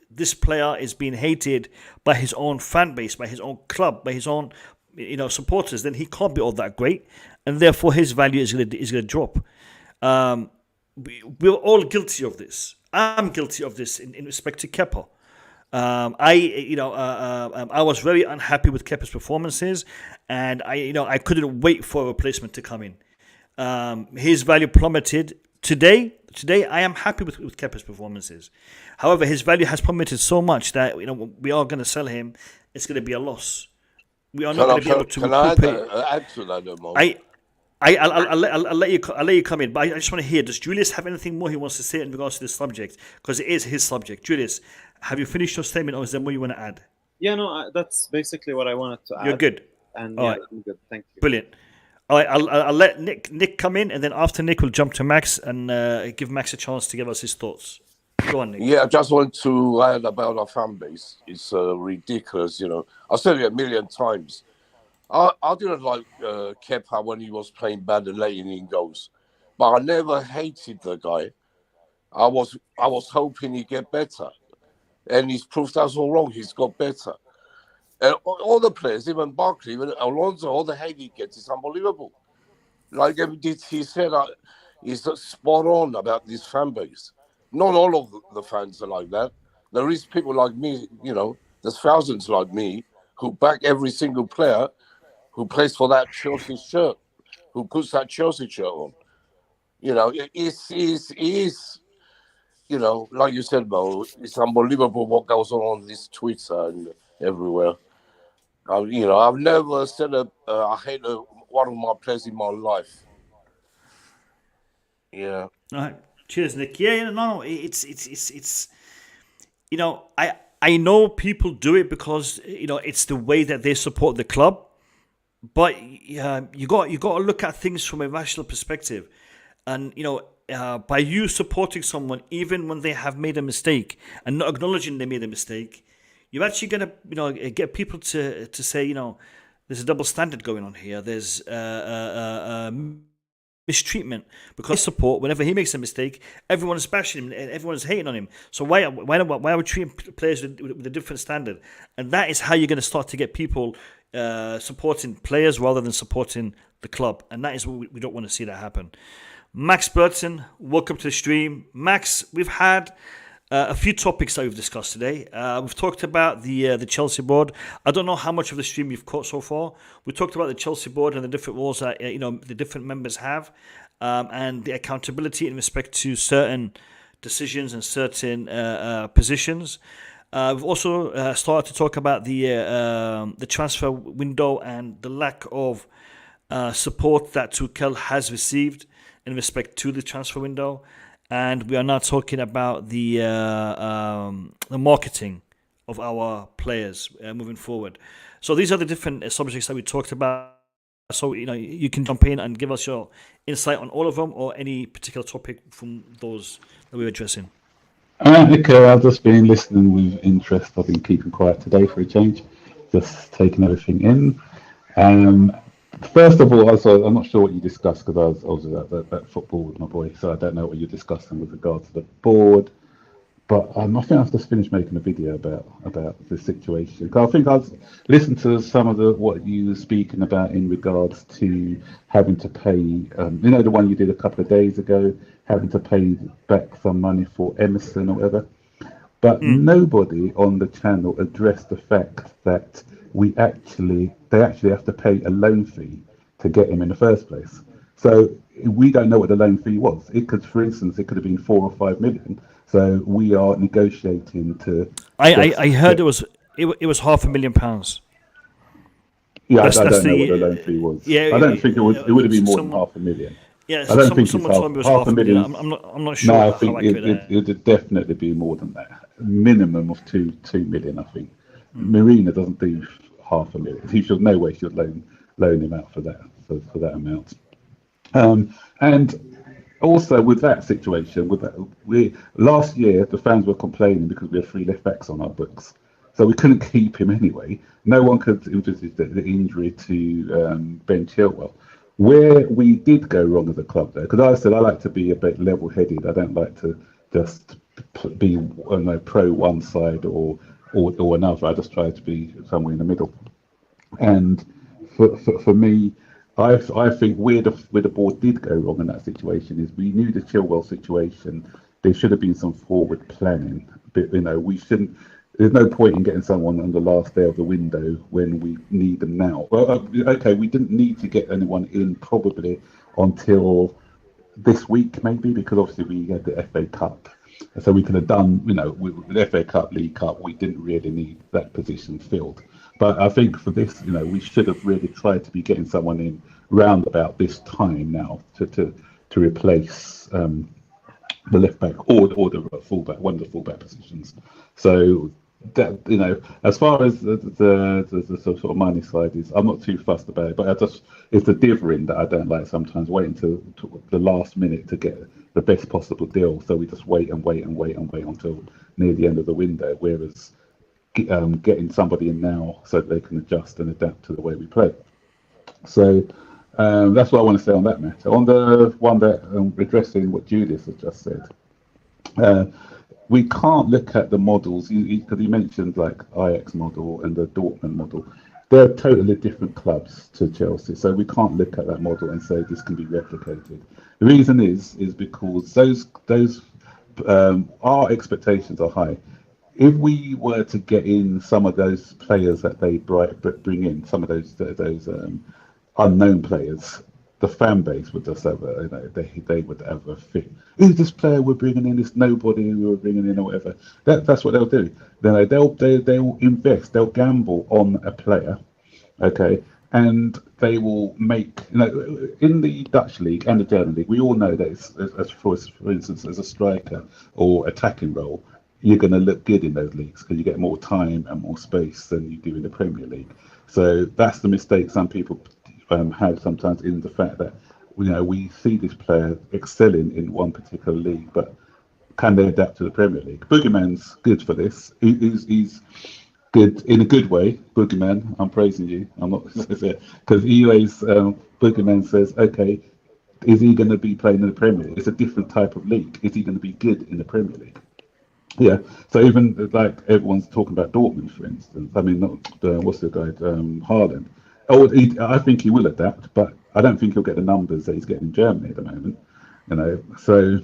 this player is being hated by his own fan base, by his own club, by his own supporters. Then he can't be all that great. And therefore, his value is going to drop. We're all guilty of this. I'm guilty of this in respect to Kepa. I was very unhappy with Kepa's performances, and I couldn't wait for a replacement to come in. His value plummeted today. I am happy with Kepa's performances. However, his value has plummeted so much that we are going to sell him. It's going to be a loss. We are not going to be able to add to that a moment? I'll let you come in, but I just want to hear, does Julius have anything more he wants to say in regards to this subject? Because it is his subject. Julius, have you finished your statement, or is there more you want to add? Yeah, no, that's basically what I wanted to add. You're good. And all right. I'm good. Thank you. Brilliant. All right, I'll let Nick come in, and then after Nick, we'll jump to Max and give Max a chance to give us his thoughts. Go on, Nick. Yeah, I just want to add about our fan base. It's ridiculous, I've said it a million times. I didn't like Kepa when he was playing bad and letting in goals, but I never hated the guy. I was hoping he'd get better, and he's proved us all wrong. He's got better, and all the players, even Barkley, even Alonso, all the hate he gets is unbelievable. Like he said, he's spot on about this fan base. Not all of the fans are like that. There is people like me, there's thousands like me who back every single player who plays for that Chelsea shirt, who puts that Chelsea shirt on. It is, like you said, Mo, it's unbelievable what goes on this Twitter and everywhere. I've never said I hate one of my players in my life. Yeah. All right. Cheers, Nick. Yeah, no, it's I know people do it because it's the way that they support the club. But you got to look at things from a rational perspective, and by you supporting someone even when they have made a mistake and not acknowledging they made a mistake, you're actually gonna get people to say there's a double standard going on here. There's mistreatment because support whenever he makes a mistake, everyone is bashing him and everyone is hating on him. So why are we treating players with a different standard? And that is how you're going to start to get people supporting players rather than supporting the club, and that is what we don't want to see that happen. Max Burton, welcome to the stream. Max, we've had a few topics that we've discussed today. We've talked about the Chelsea board. I don't know how much of the stream you've caught so far. We talked about the Chelsea board and the different roles that the different members have, and the accountability in respect to certain decisions and certain positions. We've also started to talk about the transfer window and the lack of support that Tuchel has received in respect to the transfer window, and we are not talking about the marketing of our players moving forward. So these are the different subjects that we talked about. So you can jump in and give us your insight on all of them, or any particular topic from those that we're addressing. Okay, I've just been listening with interest. I've been keeping quiet today for a change, just taking everything in. First of all, I'm not sure what you discussed, because I was at football with my boy, so I don't know what you're discussing with regard to the board. But I think I've just finished making a video about the situation. Because I think I've listened to some of what you were speaking about in regards to having to pay, the one you did a couple of days ago, having to pay back some money for Emerson or whatever. But nobody on the channel addressed the fact that they actually have to pay a loan fee to get him in the first place. So we don't know what the loan fee was. For instance, it could have been 4 or 5 million. So we are negotiating to. I heard it was £500,000. Yeah, I don't know what the loan fee was. Yeah, I don't think it would have been more than £500,000. Yeah, I don't think someone told me it was £500,000. I'm not sure. No, I think it would definitely be more than that. Minimum of 2 million, I think. Marina doesn't do £500,000. No way she'll loan him out for that amount. And also with that situation, last year the fans were complaining because we had 3 left backs on our books, so we couldn't keep him anyway. No one could envisage the injury to Ben Chilwell. Where we did go wrong as a club there, because I said I like to be a bit level-headed. I don't like to just be pro one side or another. I just try to be somewhere in the middle. And for me, I think where the board did go wrong in that situation is we knew the Chilwell situation. There should have been some forward planning. But we shouldn't. There's no point in getting someone on the last day of the window when we need them now. Well, okay, we didn't need to get anyone in probably until this week, maybe, because obviously we had the FA Cup. So we could have done, with the FA Cup, League Cup, we didn't really need that position filled. But I think for this, we should have really tried to be getting someone in round about this time now to replace the left back or the fullback, one of the fullback positions. So that as far as the sort of money side is, I'm not too fussed about it. But it's the dithering that I don't like sometimes, waiting to the last minute to get the best possible deal. So we just wait until near the end of the window. Whereas getting somebody in now so that they can adjust and adapt to the way we play. So that's what I want to say on that matter. On the one that addressing what Julius has just said, we can't look at the models because he mentioned like Ajax model and the Dortmund model. They're totally different clubs to Chelsea, so we can't look at that model and say this can be replicated. The reason is because those our expectations are high. If we were to get in some of those players that they bring in, some of those unknown players, the fan base would just have they would have a fit. Who's this player we're bringing in? This nobody who we're bringing in or whatever. That's what they'll do. Then they'll invest. They'll gamble on a player, okay, and they will make. In the Dutch league and the German league, we all know that for instance, as a striker or attacking role, you're going to look good in those leagues because you get more time and more space than you do in the Premier League. So that's the mistake some people have sometimes, in the fact that we see this player excelling in one particular league, but can they adapt to the Premier League? Boogeyman's good for this. He's good in a good way. Boogeyman, I'm praising you. I'm not because EA's Boogeyman says, okay, is he going to be playing in the Premier League? It's a different type of league. Is he going to be good in the Premier League? Yeah, so even like everyone's talking about Dortmund, for instance. I mean, not what's the guy, Haaland. I think he will adapt, but I don't think he'll get the numbers that he's getting in Germany at the moment. So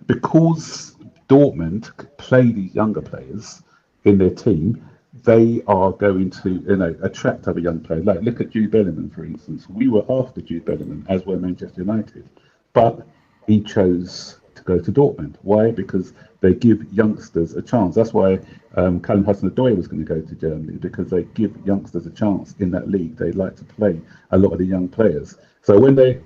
because Dortmund play these younger players in their team, they are going to attract other young players. Like look at Jude Bellingham, for instance. We were after Jude Bellingham, as were Manchester United, but he chose to go to Dortmund. Why? Because they give youngsters a chance. That's why Callum Hudson-Odoi was going to go to Germany, because they give youngsters a chance in that league. They like to play a lot of the young players. So when the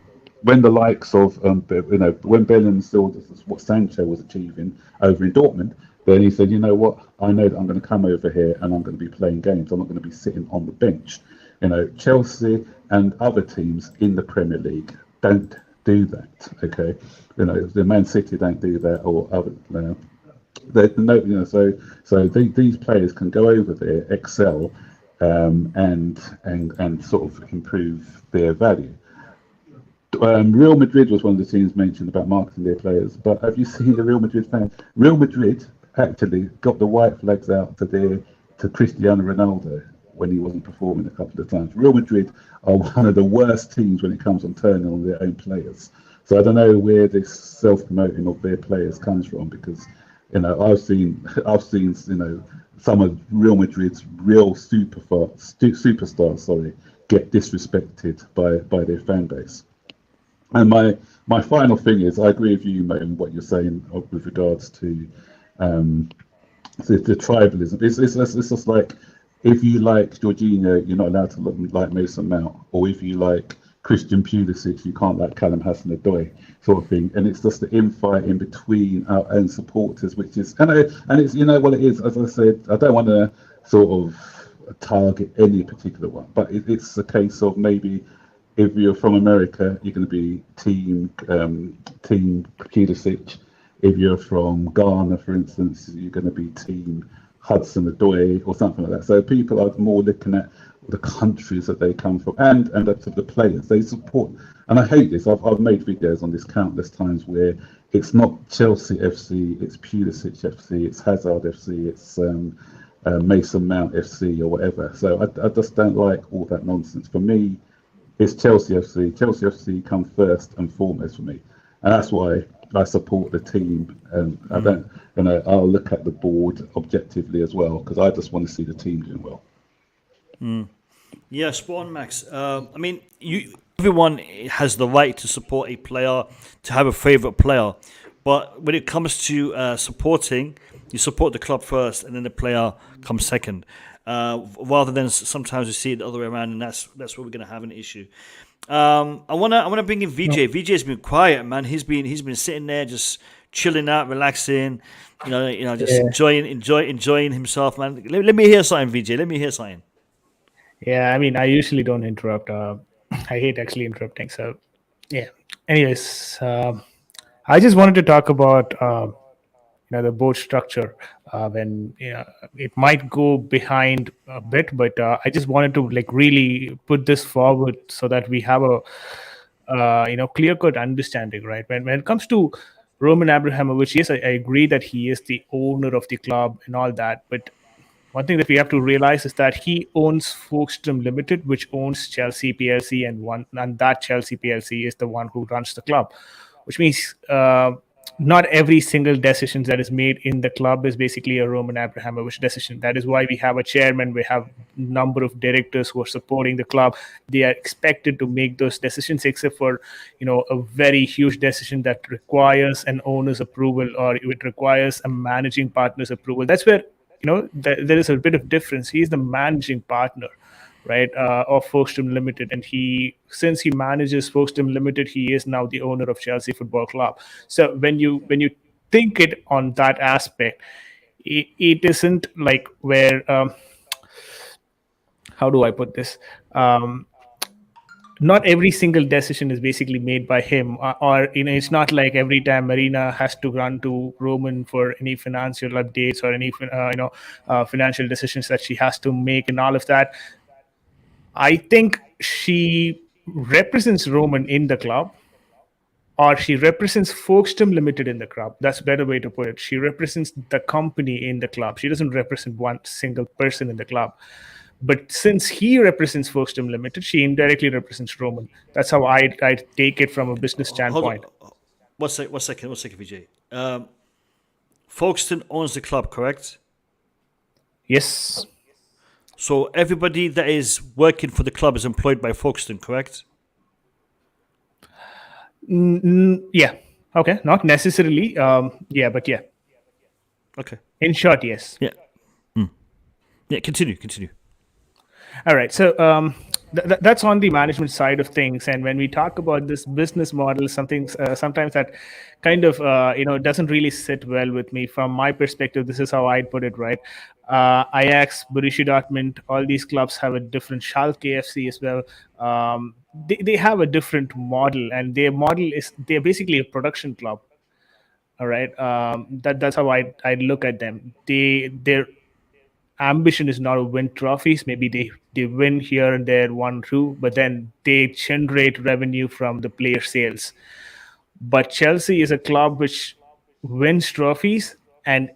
likes of when Bellingham saw what Sancho was achieving over in Dortmund, then he said, you know what, I know that I'm going to come over here and I'm going to be playing games. I'm not going to be sitting on the bench. Chelsea and other teams in the Premier League don't do that. Okay, the Man City don't do that, or other. So these players can go over there, excel, and sort of improve their value. Real Madrid was one of the teams mentioned about marketing their players, but have you seen the Real Madrid fans? Real Madrid actually got the white flags out to Cristiano Ronaldo when he wasn't performing a couple of times. Real Madrid are one of the worst teams when it comes on turning on their own players. So I don't know where this self-promoting of their players comes from, because I've seen some of Real Madrid's real superstars get disrespected by their fan base. And my final thing is, I agree with you, mate, in what you're saying with regards to the tribalism. It's just like, if you like Jorginho, you're not allowed to like Mason Mount, or if you like Christian Pulisic, you can't like Callum Hudson-Odoi, sort of thing. And it's just the infighting between our own supporters, which is, and it's, what it is. As I said, I don't want to sort of target any particular one, but it's a case of, maybe if you're from America, you're going to be team Pulisic. If you're from Ghana, for instance, you're going to be team Hudson-Odoi or something like that. So people are more looking at the countries that they come from and the players they support. And I hate this. I've made videos on this countless times, where it's not Chelsea FC, it's Pulisic FC, it's Hazard FC, it's Mason Mount FC or whatever. So I just don't like all that nonsense. For me, it's Chelsea FC. Chelsea FC come first and foremost for me, and that's why I support the team, and I don't. I'll look at the board objectively as well, because I just want to see the team doing well. Yeah, spot on, Max. Everyone has the right to support a player, to have a favourite player, but when it comes to supporting, you support the club first, and then the player comes second. Rather than sometimes we see it the other way around, and that's where we're going to have an issue. I wanna bring in VJ. VJ's been quiet, man. He's been sitting there just chilling out, relaxing, just enjoying himself, man. Let me hear something, VJ. Let me hear something. Yeah, I usually don't interrupt. I hate actually interrupting. So, yeah. Anyways, I just wanted to talk about the board structure. When it might go behind a bit, but I just wanted to really put this forward so that we have a clear-cut understanding, right? When it comes to Roman Abramovich, yes, I agree that he is the owner of the club and all that, but one thing that we have to realize is that he owns Folkestone Limited, which owns Chelsea PLC, and that Chelsea PLC is the one who runs the club, which means not every single decision that is made in the club is basically a Roman Abramovich decision. That is why we have a chairman, we have a number of directors who are supporting the club. They are expected to make those decisions, except for a very huge decision that requires an owner's approval, or it requires a managing partner's approval. That's where there is a bit of difference. He is the managing partner, right, of Folkestone Limited, and since he manages Folkestone Limited, he is now the owner of Chelsea Football Club. So when you think it on that aspect, it isn't like where how do I put this? Not every single decision is basically made by him, or it's not like every time Marina has to run to Roman for any financial updates or any financial decisions that she has to make and all of that. I think she represents Roman in the club, or she represents Folkestone Limited in the club. That's a better way to put it. She represents the company in the club. She doesn't represent one single person in the club. But since he represents Folkestone Limited, she indirectly represents Roman. That's how I take it from a business standpoint. One second, VJ. Folkestone owns the club, correct? Yes. So everybody that is working for the club is employed by Folkestone, correct? Yeah. Okay, not necessarily. Yeah, but yeah. Okay. In short, yes. Yeah. Yeah. Continue. All right. So that's on the management side of things. And when we talk about this business model, sometimes that kind of doesn't really sit well with me. From my perspective, this is how I'd put it. Right. Ajax, Borussia Dortmund, all these clubs have a different. Schalke FC as well. They have a different model, and their model is they're basically a production club. All right. That's how I look at them. Their ambition is not to win trophies. Maybe they win here and there, 1-2, but then they generate revenue from the player sales. But Chelsea is a club which wins trophies, and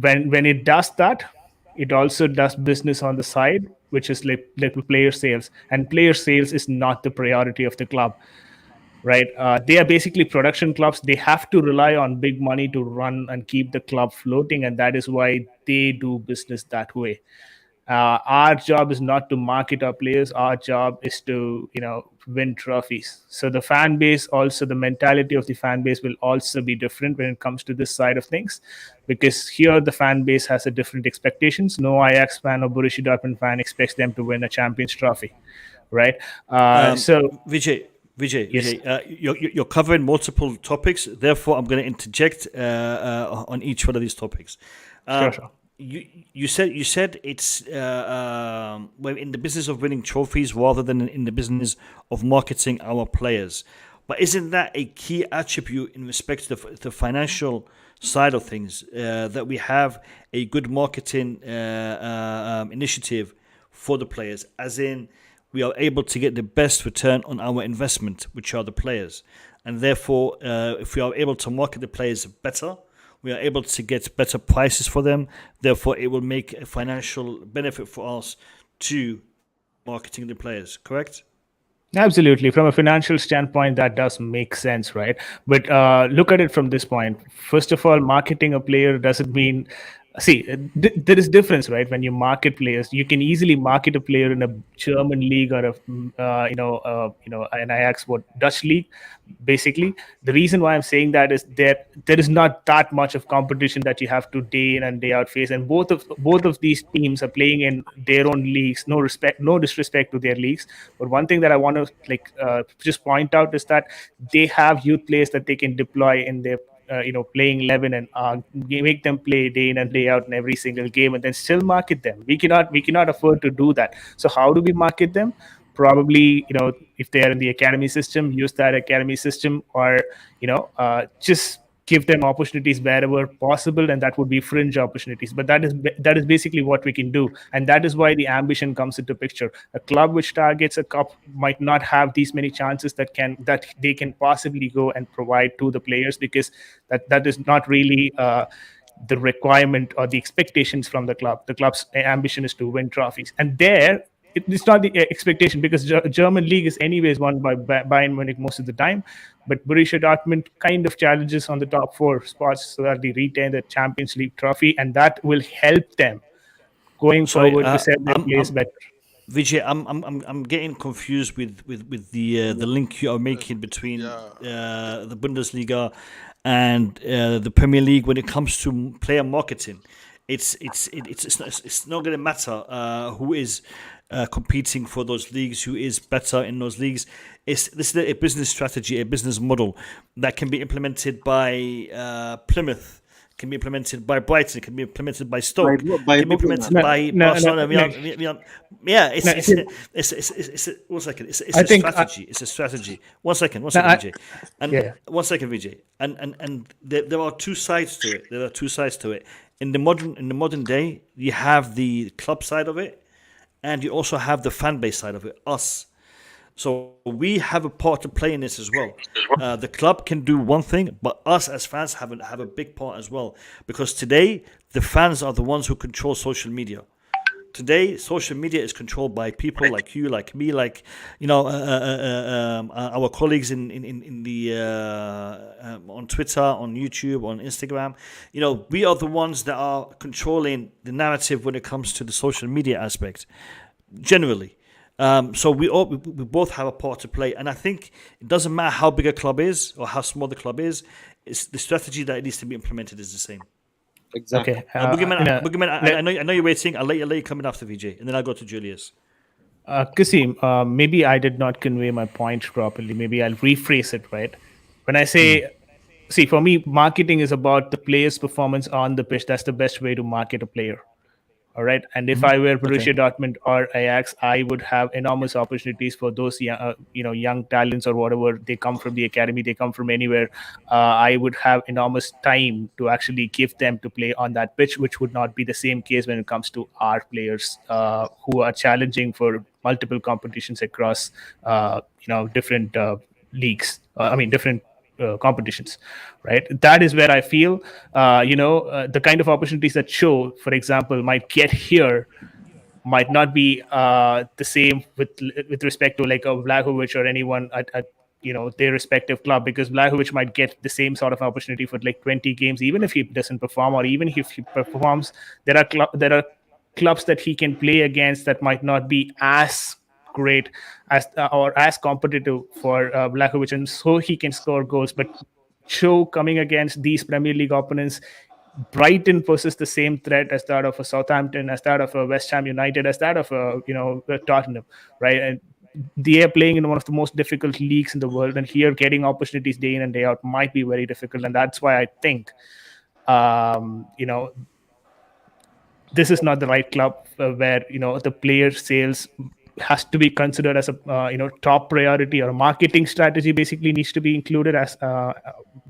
when it does that, it also does business on the side, which is like player sales. And player sales is not the priority of the club. Right, they are basically production clubs. They have to rely on big money to run and keep the club floating, and that is why they do business that way. Our job is not to market our players. Our job is to win trophies. So the fan base, also the mentality of the fan base, will also be different when it comes to this side of things, because here the fan base has a different expectations. No Ajax fan or Borussia Dortmund fan expects them to win a Champions Trophy, right? So Vijay, yes. you're covering multiple topics. Therefore, I'm going to interject on each one of these topics. Sure. You said it's we're in the business of winning trophies rather than in the business of marketing our players. But isn't that a key attribute in respect to the financial side of things, that we have a good marketing initiative for the players, as in we are able to get the best return on our investment, which are the players. And therefore, if we are able to market the players better, we are able to get better prices for them. Therefore, it will make a financial benefit for us to marketing the players, correct? Absolutely. From a financial standpoint, that does make sense, right? But look at it from this point. First of all, marketing a player doesn't mean... See, there is difference, right? When you market players, you can easily market a player in a German league or an Ajax Dutch league. Basically, the reason why I'm saying that is that there is not that much of competition that you have to day in and day out face, and both of these teams are playing in their own leagues. No disrespect to their leagues, but one thing that I want to just point out is that they have youth players that they can deploy in their playing 11 and make them play day in and day out in every single game, and then still market them. We cannot afford to do that. So how do we market them? Probably, if they are in the academy system, use that academy system, or just give them opportunities wherever possible, and that would be fringe opportunities. But that is basically what we can do, and that is why the ambition comes into picture. A club which targets a cup might not have these many chances that they can possibly go and provide to the players, because that is not really the requirement or the expectations from the club. The club's ambition is to win trophies, and it's not the expectation, because German league is anyways won by Bayern Munich most of the time. But Borussia Dortmund kind of challenges on the top 4 spots so that they retain the Champions League trophy, and that will help them going forward to set their place better. Vijay, I'm getting confused with the link you are making between the Bundesliga and the Premier League when it comes to player marketing. It's not going to matter who is competing for those leagues, who is better in those leagues. This is a business strategy, a business model that can be implemented by Plymouth, can be implemented by Brighton, can be implemented by Stoke, can be implemented by Barcelona. It's one second. It's a strategy. It's a strategy. One second, Vijay. One second, Vijay. And there are two sides to it. In the modern day, you have the club side of it, and you also have the fan base side of it, us. So we have a part to play in this as well. The club can do one thing, but us as fans have a big part as well. Because today, the fans are the ones who control social media. Today, social media is controlled by people like you, like me, like our colleagues in the on Twitter, on YouTube, on Instagram. We are the ones that are controlling the narrative when it comes to the social media aspect, generally. So we both have a part to play, and I think it doesn't matter how big a club is or how small the club is. It's the strategy that needs to be implemented is the same. Exactly. Okay. Boogeyman, I know you're waiting. I'll let you come in after VJ, and then I'll go to Julius. Kasim, maybe I did not convey my point properly. Maybe I'll rephrase it, right? When I say, see, for me, marketing is about the player's performance on the pitch. That's the best way to market a player. All right. And if I were Borussia Dortmund or Ajax, I would have enormous opportunities for those young talents or whatever. They come from the academy, they come from anywhere. I would have enormous time to actually give them to play on that pitch, which would not be the same case when it comes to our players who are challenging for multiple competitions across different leagues. Different competitions, right? That is where I feel, the kind of opportunities that show, for example, might get here might not be the same with respect to like a Vlahovic or anyone at their respective club, because Vlahovic might get the same sort of opportunity for like 20 games, even if he doesn't perform, or even if he performs, there are clubs that he can play against that might not be as great as or as competitive for Vlahovic, and so he can score goals. But show coming against these Premier League opponents, Brighton poses the same threat as that of a Southampton, as that of a West Ham United, as that of a Tottenham, right? And they are playing in one of the most difficult leagues in the world, and here getting opportunities day in and day out might be very difficult. And that's why I think this is not the right club where the player sales has to be considered as a top priority, or a marketing strategy basically needs to be included. As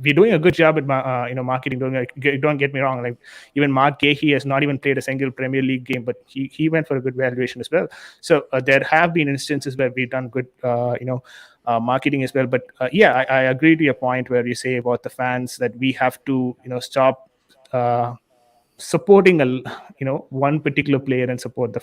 we're doing a good job at marketing. Don't get me wrong. Like even Mark Gahey has not even played a single Premier League game, but he went for a good valuation as well. So there have been instances where we've done good marketing as well. But I agree to your point where you say about the fans that we have to stop supporting one particular player and support the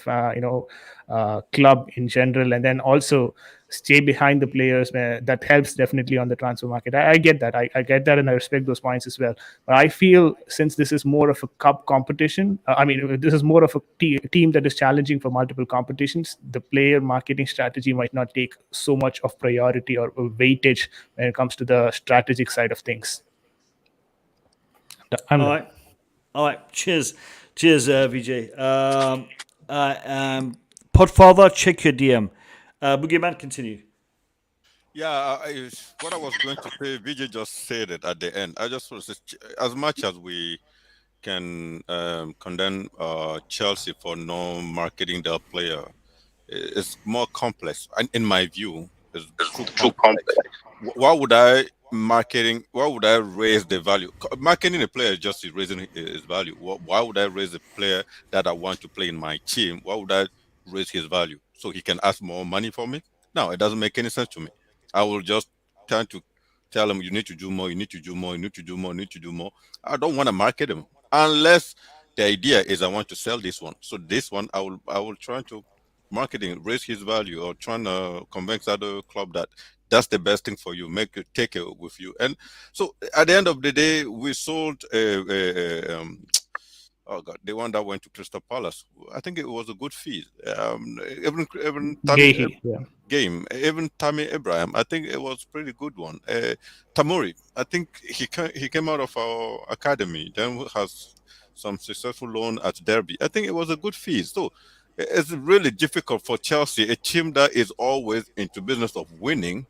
club in general, and then also stay behind the players. That helps definitely on the transfer market. I get that. I get that, and I respect those points as well. But I feel since this is more of a cup competition, this is more of a team that is challenging for multiple competitions, the player marketing strategy might not take so much of priority or weightage when it comes to the strategic side of things. All right, cheers, VJ. Podfather, check your DM. Boogeyman, continue. Yeah, what I was going to say, VJ just said it at the end. I just want to say, as much as we can condemn Chelsea for no marketing their player, it's more complex. And in my view, it's too complex. Why would I raise the value? Marketing a player is just raising his value. Why would I raise a player that I want to play in my team? Why would I raise his value? So he can ask more money for me? No, it doesn't make any sense to me. I will just try to tell him, you need to do more, you need to do more, you need to do more, you need to do more. I don't want to market him unless the idea is I want to sell this one. So this one, I will try to marketing, raise his value, or trying to convince other club that that's the best thing for you. Take it with you. And so at the end of the day, we sold the one that went to Crystal Palace. I think it was a good fee. Even Tammy Abraham, I think it was a pretty good one. Tamori, I think he came out of our academy, then has some successful loan at Derby. I think it was a good fee. So it's really difficult for Chelsea, a team that is always into business of winning,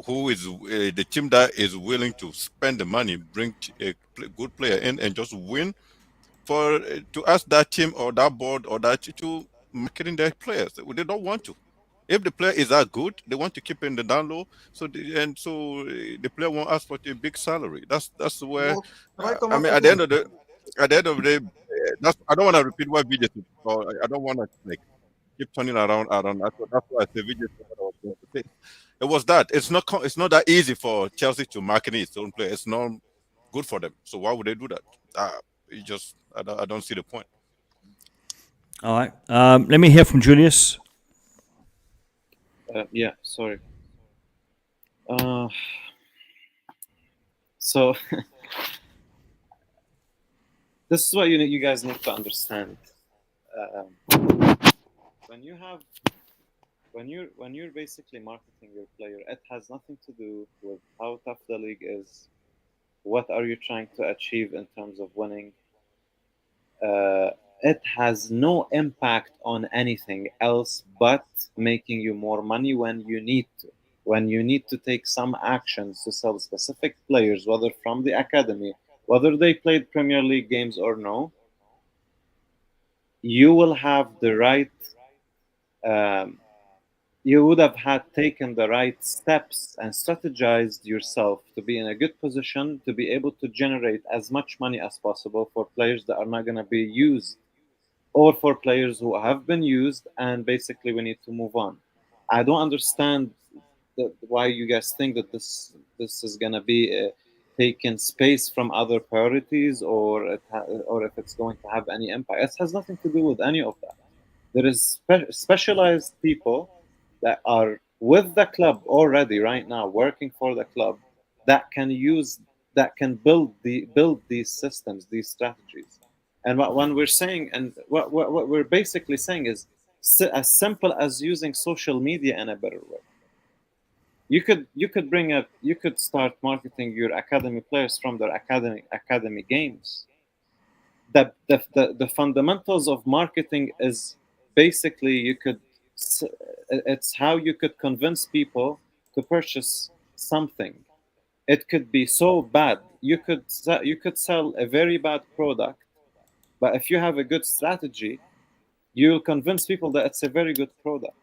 who is the team that is willing to spend the money, bring a good player in and just win, to ask that team or that board or that to marketing their players. They don't want to. If the player is that good, they want to keep in the down low. So the player won't ask for a big salary. That's where at the end of the day, I don't want to repeat what VJ said. I don't want to keep turning around. That's why I say VJ said what I was going to say. It was that it's not that easy for Chelsea to market its own player. It's not good for them. So why would they do that? I don't see the point. All right. Let me hear from Julius. Sorry. So this is what you guys need to understand. When you have when you're basically marketing your player, it has nothing to do with how tough the league is. What are you trying to achieve in terms of winning? It has no impact on anything else but making you more money when you need to. When you need to take some actions to sell specific players, whether from the academy, whether they played Premier League games or no, you will have the right. You would have had taken the right steps and strategized yourself to be in a good position to be able to generate as much money as possible for players that are not going to be used, or for players who have been used, and basically we need to move on. I don't understand why you guys think that this is going to be taking space from other priorities, or if it's going to have any impact. It has nothing to do with any of that. There is specialized people that are with the club already right now, working for the club, that can build these systems, these strategies. And when we're saying, and what we're basically saying is as simple as using social media in a better way. You could start marketing your academy players from their academy games. The fundamentals of marketing is basically it's how you could convince people to purchase something. It could be so bad. You could sell a very bad product, but if you have a good strategy, you'll convince people that it's a very good product.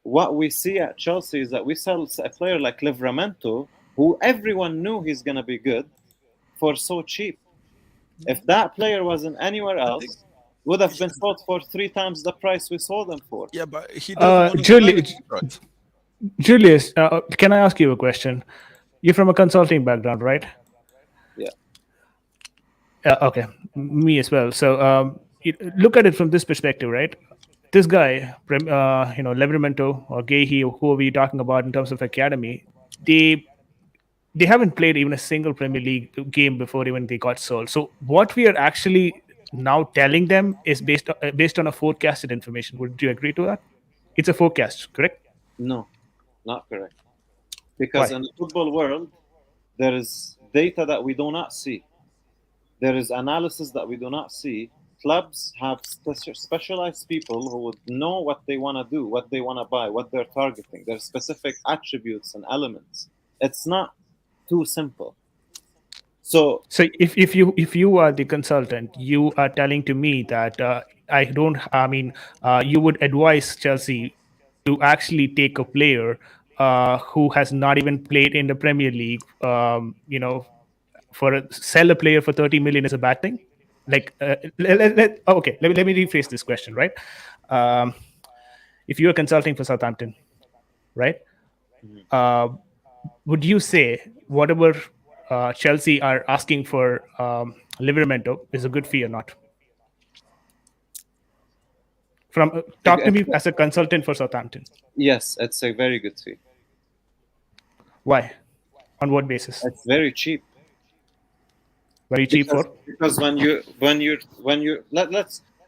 What we see at Chelsea is that we sell a player like Livramento, who everyone knew he's going to be good, for so cheap. If that player wasn't anywhere else, would have been sold for 3 times the price we sold them for. Yeah, but he doesn't Julius, can I ask you a question? You're from a consulting background, right? Yeah. Okay, me as well. So look at it from this perspective, right? This guy, Livramento or Gehi, or who are we talking about in terms of academy? They haven't played even a single Premier League game before even they got sold. So what we are actually now telling them is based on a forecasted information. Would you agree to that? It's a forecast, correct? No, not correct. Because in the football world, there is data that we do not see. There is analysis that we do not see. Clubs have specialized people who would know what they want to do, what they want to buy, what they're targeting. There's specific attributes and elements. It's not too simple. So if you are the consultant, you are telling to me that you would advise Chelsea to actually take a player who has not even played in the Premier League. Sell a player for 30 million is a bad thing. Like, let me rephrase this question, right? If you are consulting for Southampton, right? Would you say whatever Chelsea are asking for Livramento is a good fee or not? Talk to me as a consultant for Southampton. Yes, it's a very good fee. Why? On what basis? It's very cheap. Very cheap because when you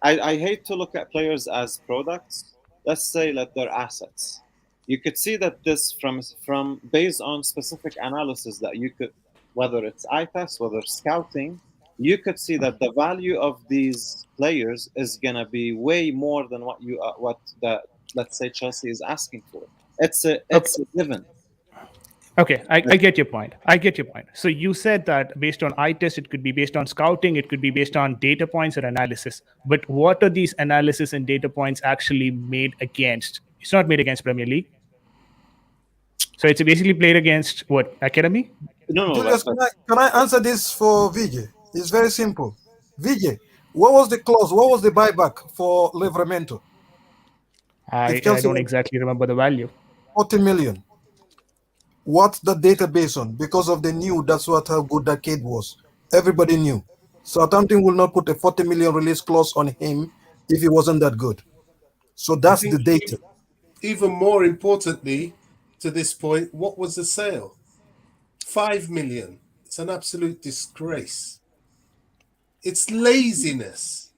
I hate to look at players as products. Let's say that they're assets. You could see that this from based on specific analysis that you could, whether it's eye test, whether it's scouting, you could see that the value of these players is gonna be way more than what let's say Chelsea is asking for. It's a given. Okay, I get your point. So you said that based on eye test, it could be based on scouting, it could be based on data points or analysis. But what are these analysis and data points actually made against? It's not made against Premier League. So it's basically played against what? Academy? No. Julius, can I answer this for Vijay? It's very simple. Vijay, what was the clause? What was the buyback for Livramento? I don't exactly remember the value. 40 million. What's the data based on? Because of the new, that's how good that kid was. Everybody knew. Southampton will not put a 40 million release clause on him if he wasn't that good. So that's the data. Even more importantly, to this point, what was the sale? 5 million. It's an absolute disgrace. It's laziness.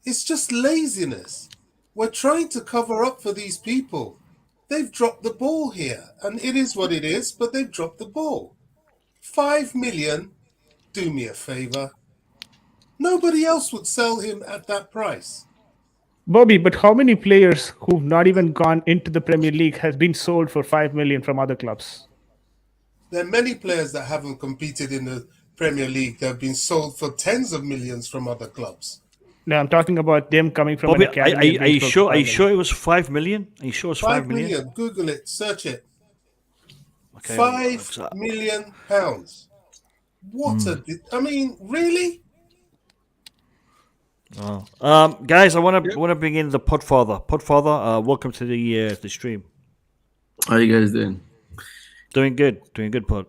It's just laziness. We're trying to cover up for these people. They've dropped the ball here, and it is what it is, but they've dropped the ball. 5 million, do me a favor. Nobody else would sell him at that price. Bobby, but how many players who've not even gone into the Premier League has been sold for 5 million from other clubs? There are many players that haven't competed in the Premier League that have been sold for tens of millions from other clubs. No, I'm talking about them coming from Bobby, an academy. are you sure? Are you sure it was 5 million? Are you sure it was 5 million? Google it, search it. Okay, £5 million. What I mean, really? Oh. Guys, I want to bring in the Podfather. Podfather, welcome to the stream. How you guys doing? Doing good, Pod.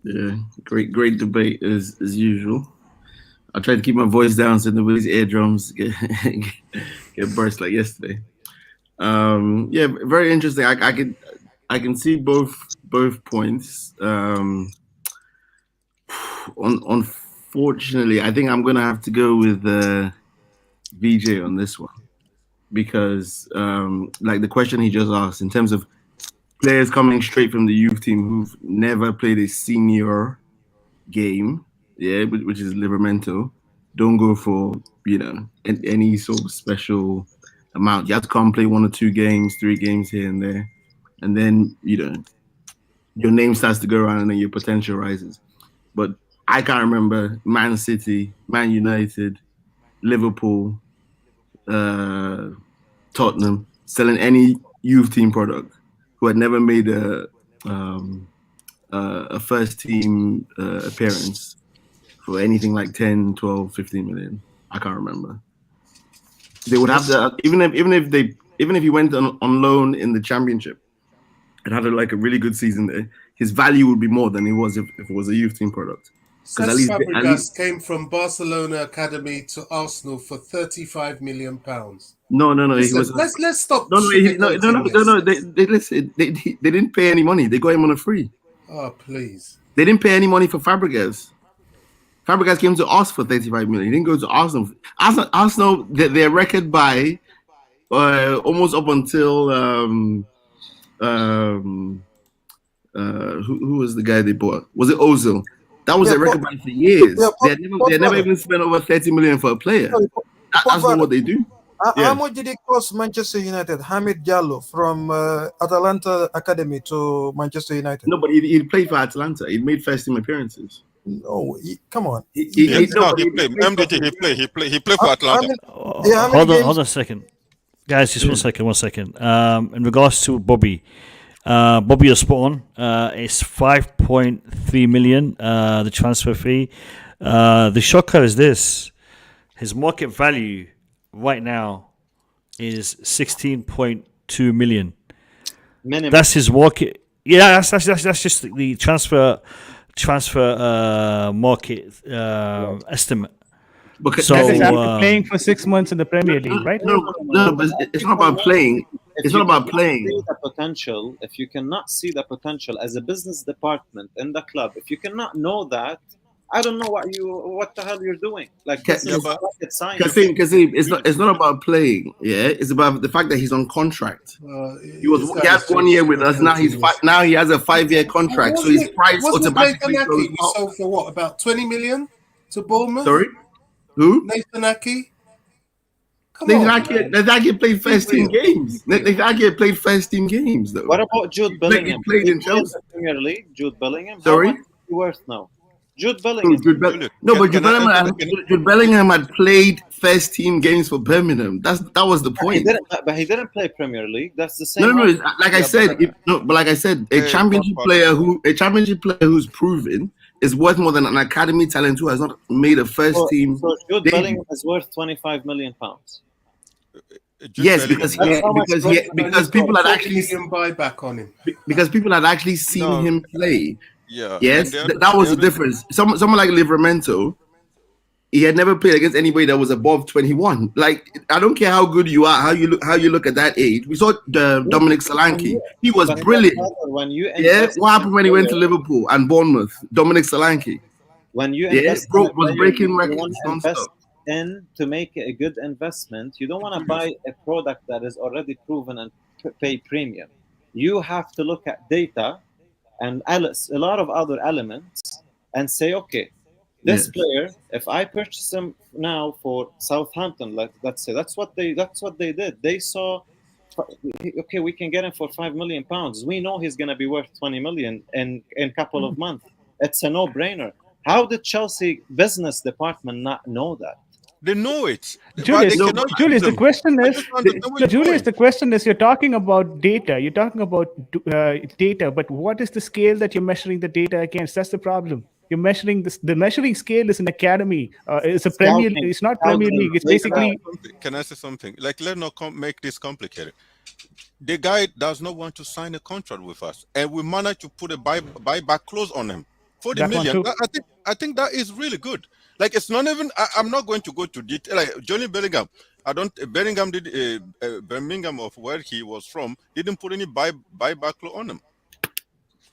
Yeah, great debate as usual. I tried to keep my voice down so nobody's eardrums get burst like yesterday. Yeah, very interesting. I can see both points. Unfortunately, I think I'm gonna have to go with VJ on this one because, like the question he just asked, in terms of players coming straight from the youth team who've never played a senior game, yeah, which is Livramento, don't go for any sort of special amount. You have to come play 1 or 2 games, 3 games here and there, and then your name starts to go around and then your potential rises. But I can't remember Man City, Man United, Liverpool, Tottenham selling any youth team product who had never made a first team appearance for anything like 10, 12, 15 million. I can't remember. They would have to, even if he went on loan in the Championship and had a really good season there, his value would be more than it was if it was a youth team product. Cesc Fabregas came from Barcelona Academy to Arsenal for £35 million. No. Listen, let's stop. No. They didn't pay any money. They got him on a free. Oh, please. They didn't pay any money for Fabregas. Fabregas came to us for 35 million. He didn't go to Arsenal. Arsenal, their record by almost up until who was the guy they bought? Was it Ozil? That was their record by for years. They had never even spent over 30 million for a player. That's not what they do. How much did it cost Manchester United? Hamid Diallo from Atalanta Academy to Manchester United. No, but he played for Atalanta. He made first team appearances. No, come on. He played for Atlanta. Hold on a second. Guys, just 1 second. In regards to Bobby, you're spot on. It's 5.3 million, the transfer fee. The shocker is this. His market value right now is 16.2 million. Minimum. That's his market. Yeah, that's just the transfer market estimate. So after playing for 6 months in the Premier League, right? No, but it's not about playing. It's not about playing. The potential. If you cannot see the potential as a business department in the club, if you cannot know that, I don't know what the hell you're doing. Like this is rocket science. Kasim, it's not about playing. Yeah, it's about the fact that he's on contract. He had 1 year with us. Now he has a 5-year contract, so his price automatically goes up. Sold for what? About 20 million to Bournemouth. Sorry, who? Nathan Ake. Nathan Ake played first team games. Nathan Ake played first team games though. What about Jude Bellingham? He played in Chelsea. Premier League. Jude Bellingham. Sorry. How much is he worth now? Jude Bellingham. Jude Bellingham had played first team games for Birmingham. That was the point. But he didn't play Premier League. That's the same. No. Like I said, a championship player who's proven is worth more than an academy talent who has not made a first team. So Jude Bellingham is worth £25 million. Yes, because people had actually buyback on him. Because people had actually seen him play. Yeah. Yes, that was the difference. Someone like Livramento, he had never played against anybody that was above 21. Like, I don't care how good you are, how you look at that age. We saw Dominic Solanke. He was brilliant. What happened when he went to Liverpool and Bournemouth? Dominic Solanke. When you was breaking records. in to make a good investment, you don't want to buy a product that is already proven and pay premium. You have to look at data and a lot of other elements and say, okay, this player, if I purchase him now for Southampton, let's say, that's what they did. They saw, okay, we can get him for £5 million. We know he's going to be worth 20 million in a couple of months. It's a no-brainer. How did Chelsea business department not know that? They know it. Julius, the question is, you're talking about data. You're talking about data, but what is the scale that you're measuring the data against? That's the problem. You're measuring this. The measuring scale is an academy. It's a Premier. It's not Premier League. It's basically. Can I say something? Like, let's not make this complicated. The guy does not want to sign a contract with us, and we managed to put a buyback clause on him. 40 million. I think that is really good. Like, it's not even. I'm not going to go to detail. Like Johnny Bellingham, Bellingham did Birmingham, of where he was from, didn't put any buyback clause on him.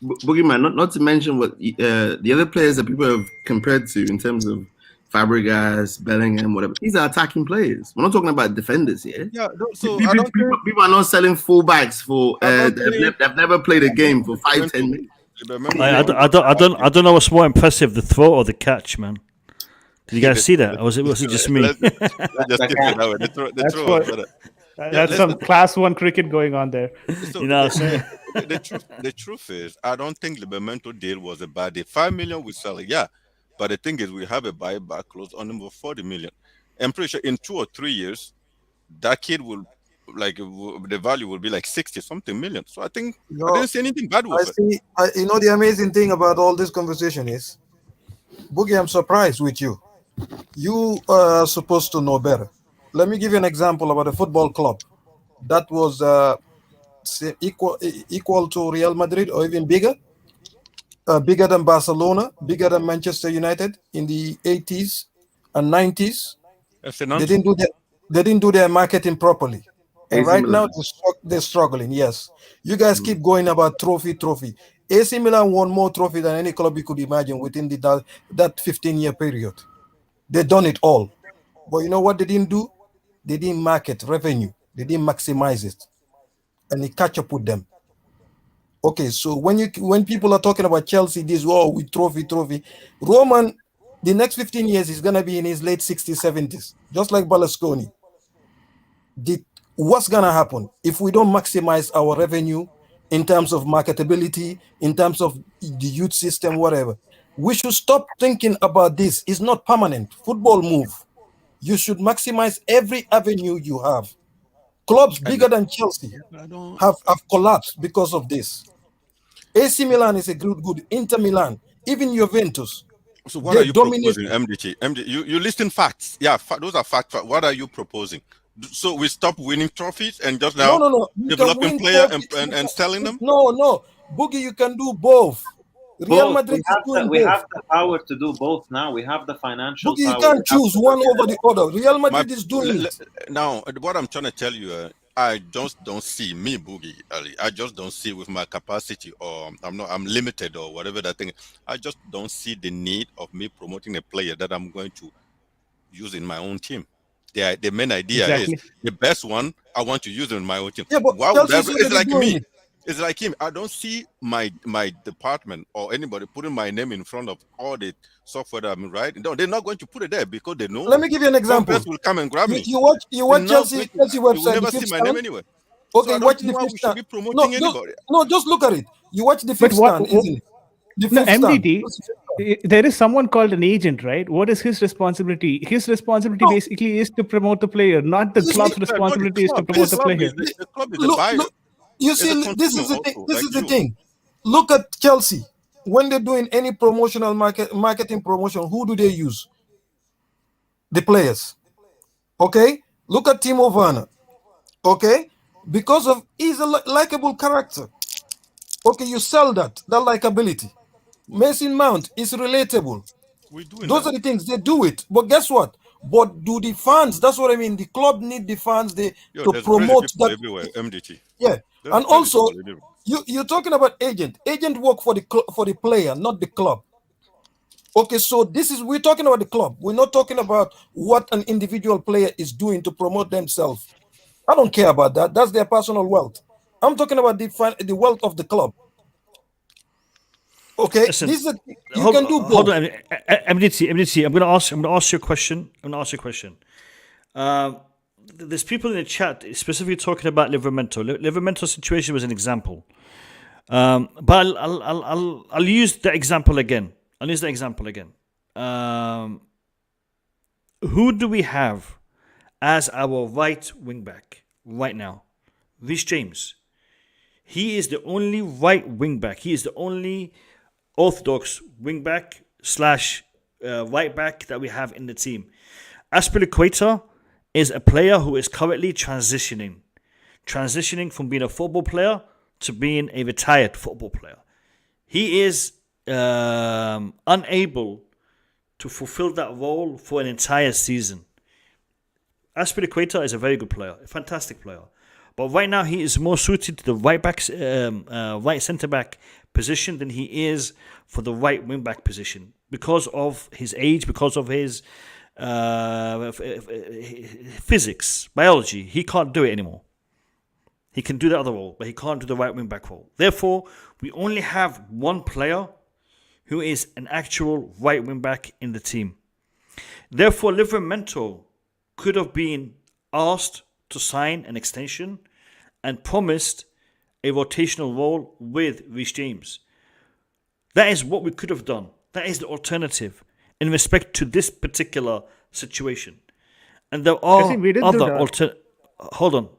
Boogeyman, not to mention what the other players that people have compared to in terms of Fabregas, Bellingham, whatever. These are attacking players. We're not talking about defenders here. Yeah, so people are not selling fullbacks for they've never played a game for 5-10 minutes. I don't know what's more impressive, the throw or the catch, man. Did you guys see that, or was it just me? Let's just keep it that way. That's some class 1 cricket going on there. So, you know what I'm saying? The truth is, I don't think the Memento deal was a bad deal. 5 million we sell it, yeah. But the thing is, we have a buyback clause on him for 40 million. I'm pretty sure in 2 or 3 years, that kid will, like, the value will be like 60-something million. So I think I didn't see anything bad with it. You know, the amazing thing about all this conversation is, Boogie, I'm surprised with you. You are supposed to know better. Let me give you an example about a football club that was equal to Real Madrid or even bigger. Bigger than Barcelona, bigger than Manchester United in the 80s and 90s. They didn't do their marketing properly. And right now they're struggling. Yes, you guys keep going about trophy. AC Milan won more trophy than any club you could imagine within that 15-year period. They've done it all. But you know what they didn't do? They didn't market revenue. They didn't maximize it. And they catch up with them. Okay, so when people are talking about Chelsea, with trophy, Roman, the next 15 years is gonna be in his late 60s, 70s, just like Berlusconi. What's gonna happen if we don't maximize our revenue in terms of marketability, in terms of the youth system, whatever? We should stop thinking about this. It's not permanent. Football move. You should maximize every avenue you have. Clubs bigger than Chelsea have collapsed because of this. AC Milan is a good. Inter Milan, even Juventus. So what are you proposing, MDT? You listing facts. Yeah, those are facts. What are you proposing? So we stop winning trophies and just now developing players and selling them? No. Boogie, you can do both. Real Madrid we have the power to do both now. We have the financial Boogie, power. you can't choose one over the other. Real Madrid is doing it. Now, what I'm trying to tell you, I just don't see me, Boogie, Ali. I just don't see with my capacity, or I'm limited or whatever that thing. I just don't see the need of me promoting a player that I'm going to use in my own team. The main idea is the best one I want to use in my own team. Yeah, but it's like me. It's like him. I don't see my department or anybody putting my name in front of all the software that I'm writing. No, they're not going to put it there because they know. Let me give you an example. Will come and grab me. You watch Chelsea website. You will never see my name anywhere. Okay, so watch the fifth stand. No, just look at it. You watch the fifth stand, isn't it? MDT, there is someone called an agent, right? What is his responsibility? His responsibility basically is to promote the player, not the club's responsibility is to promote the player. The club is a buyer. You see, this is the thing. This is the thing. Look at Chelsea. When they're doing any promotional marketing promotion, who do they use? The players. Okay? Look at Timo Werner. Okay? Because of he's a likable character. Okay, you sell that likability. Mason Mount is relatable. Those are the things they do it. But guess what? But do the fans? That's what I mean. The club need the fans to promote that. Everywhere, MDT. Yeah, and also you're talking about agent. Agent work for the player, not the club. Okay, so we're talking about the club. We're not talking about what an individual player is doing to promote themselves. I don't care about that. That's their personal wealth. I'm talking about the wealth of the club. Okay, Listen, you hold, can do both. hold on, MDT. I'm going to ask you a question. There's people in the chat specifically talking about Livramento. Livramento's situation was an example, but I'll use the example again. Who do we have as our right wing back right now? Reece James. He is the only right wing back. He is the only orthodox wing back / right back that we have in the team. Azpilicueta is a player who is currently transitioning from being a football player to being a retired football player. He is unable to fulfill that role for an entire season. Azpilicueta is a very good player, a fantastic player. But right now he is more suited to the right centre back position than he is for the right wing back position because of his age, because of his physics, biology. He can't do it anymore. He can do the other role, but he can't do the right wing back role. Therefore, we only have one player who is an actual right wing back in the team. Therefore, Livramento could have been asked to sign an extension and promised a rotational role with Reece James. That is what we could have done. That is the alternative in respect to this particular situation. And there are other Hold on.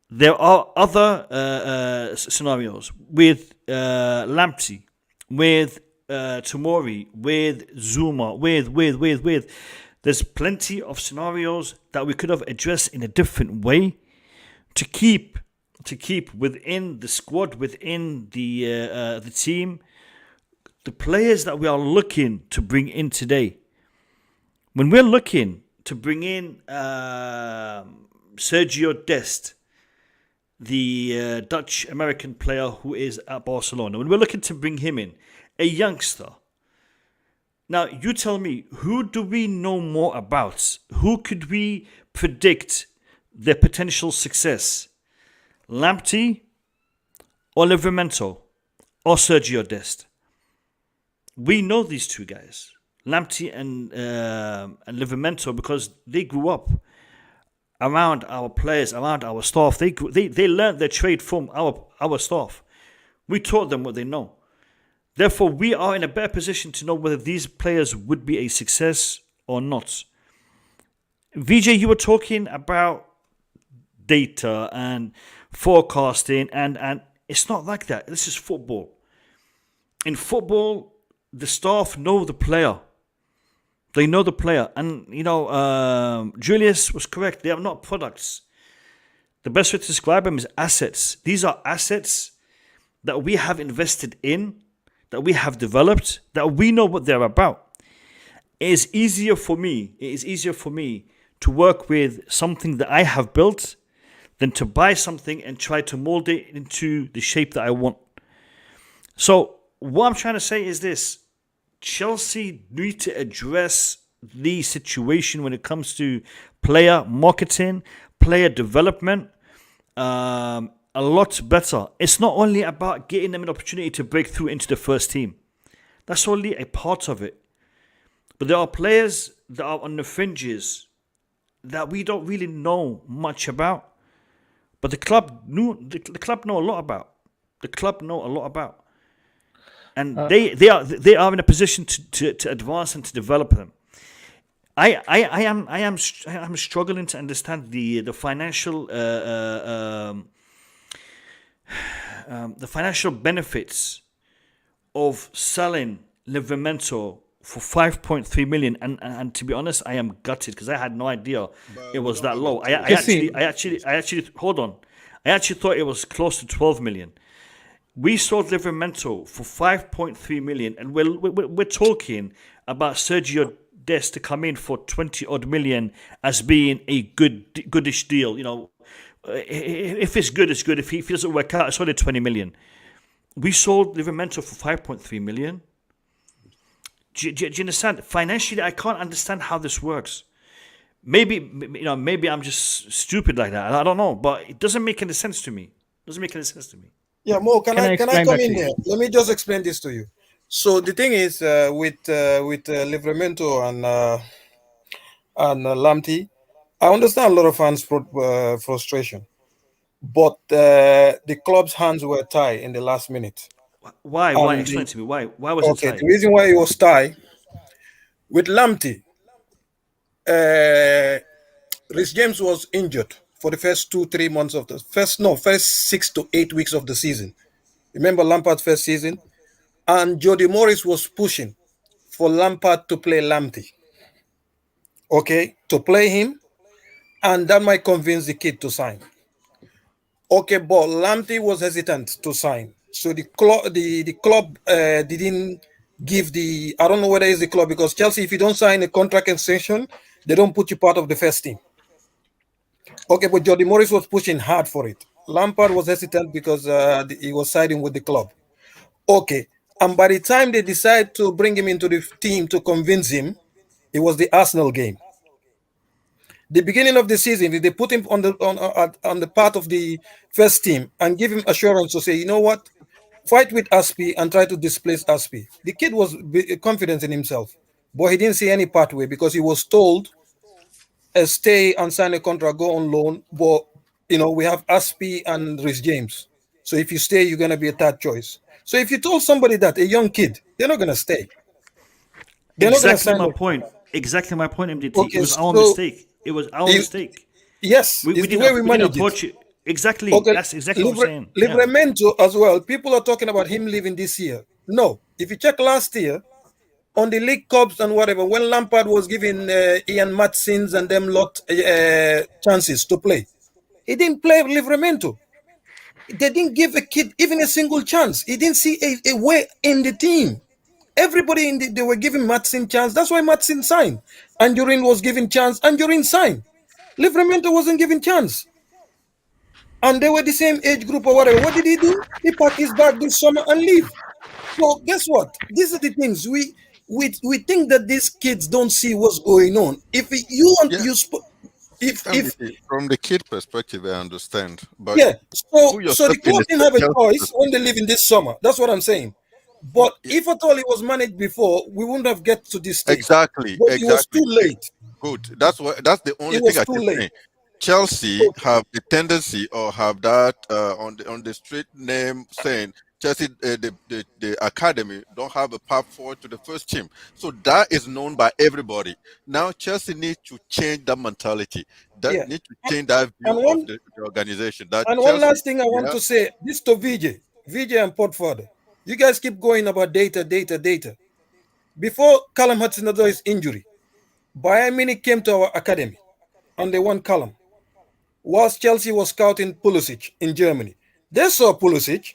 There are other scenarios with Lamptey, with Tomori, with Zouma, with. There's plenty of scenarios that we could have addressed in a different way to keep within the squad, within the team, the players that we are looking to bring in today. When we're looking to bring in Sergio Dest, the Dutch-American player who is at Barcelona, when we're looking to bring him in, a youngster. Now, you tell me, who do we know more about? Who could we predict their potential success? Lamptey or Livramento or Sergio Dest? We know these two guys, Lamptey and Livramento, because they grew up around our players, around our staff. They learned their trade from our staff. We taught them what they know. Therefore, we are in a better position to know whether these players would be a success or not. VJ, you were talking about data and forecasting, and it's not like that. This is football. In football, the staff know the player. They know the player. And, Julius was correct. They are not products. The best way to describe them is assets. These are assets that we have invested in, that we have developed, that we know what they're about. It is easier for me to work with something that I have built than to buy something and try to mold it into the shape that I want. So what I'm trying to say is this: Chelsea need to address the situation when it comes to player marketing, player development, a lot better. It's not only about getting them an opportunity to break through into the first team. That's only a part of it. But there are players that are on the fringes that we don't really know much about. But the club know a lot about. And they are in a position to advance and to develop them. I am struggling to understand the financial benefits of selling Livramento for 5.3 million, and to be honest, I am gutted because I had no idea it was that low. I actually hold on. I actually thought it was close to 12 million. We sold Livramento for 5.3 million, and we're talking about Sergio Dest to come in for 20 odd million as being a goodish deal. If it's good, it's good. If it doesn't work out, it's only 20 million. We sold Livramento for 5.3 million. Do you understand? Financially, I can't understand how this works. Maybe I'm just stupid like that. I don't know, but it doesn't make any sense to me. Yeah, Mo, can I come in here? Let me just explain this to you. So the thing is, with Livramento and Lamptey, I understand a lot of fans' frustration, but the club's hands were tied in the last minute. Why? Why? Explain to me. Why? Why was it tied? The reason why it was tied with Lamptey, Reece James was injured for the first 2-3 months of the first 6 to 8 weeks of the season. Remember Lampard's first season? And Jody Morris was pushing for Lampard to play Lamptey. Okay, to play him, and that might convince the kid to sign. Okay, but Lamptey was hesitant to sign. So the club didn't give the, I don't know whether it's the club, because Chelsea, if you don't sign a contract extension, they don't put you part of the first team. Okay, but Jody Morris was pushing hard for it. Lampard was hesitant because he was siding with the club. Okay, and by the time they decide to bring him into the team to convince him, it was the Arsenal game. The beginning of the season, they put him on the part of the first team and give him assurance to say, you know what, fight with Aspi and try to displace Aspi. The kid was confident in himself, but he didn't see any pathway because he was told, stay and sign a contract, go on loan. But we have Aspi and Reece James. So if you stay, you're gonna be a third choice. So if you told somebody that, a young kid, they're not gonna stay. Exactly my point, MDT. Okay, it was our mistake. It was our mistake. Yes, it's the way we manage it. Exactly. Okay. That's exactly what I'm saying. Livramento as well. People are talking about him leaving this year. No. If you check last year, on the League Cups and whatever, when Lampard was giving Ian Matsins and them lot chances to play, he didn't play Livramento. They didn't give a kid even a single chance. He didn't see a way in the team. Everybody they were giving Matsin chance. That's why Matsin signed. Anjurin was given chance. Anjurin signed. Livramento wasn't given chance. And they were the same age group or whatever. What did he do? He packed his bag this summer and leave. So guess what? These are the things we think that these kids don't see what's going on. If you want from the kid perspective, I understand. But so the club didn't have a choice when they leave in this summer. That's what I'm saying. But if at all it was managed before, we wouldn't have get to this stage. Exactly. But it was too late. Good. That's the only thing I can say. Chelsea have the tendency or have that on the street name saying Chelsea the academy don't have a path forward to the first team. So that is known by everybody. Now Chelsea needs to change that mentality. Need to change that view of the organization. One last thing I want to say, this to VJ and Podfather. You guys keep going about data. Before Callum Hudson-Odoi's injury, Bayern Munich came to our academy and they won Callum. Whilst Chelsea was scouting Pulisic in Germany, they saw Pulisic.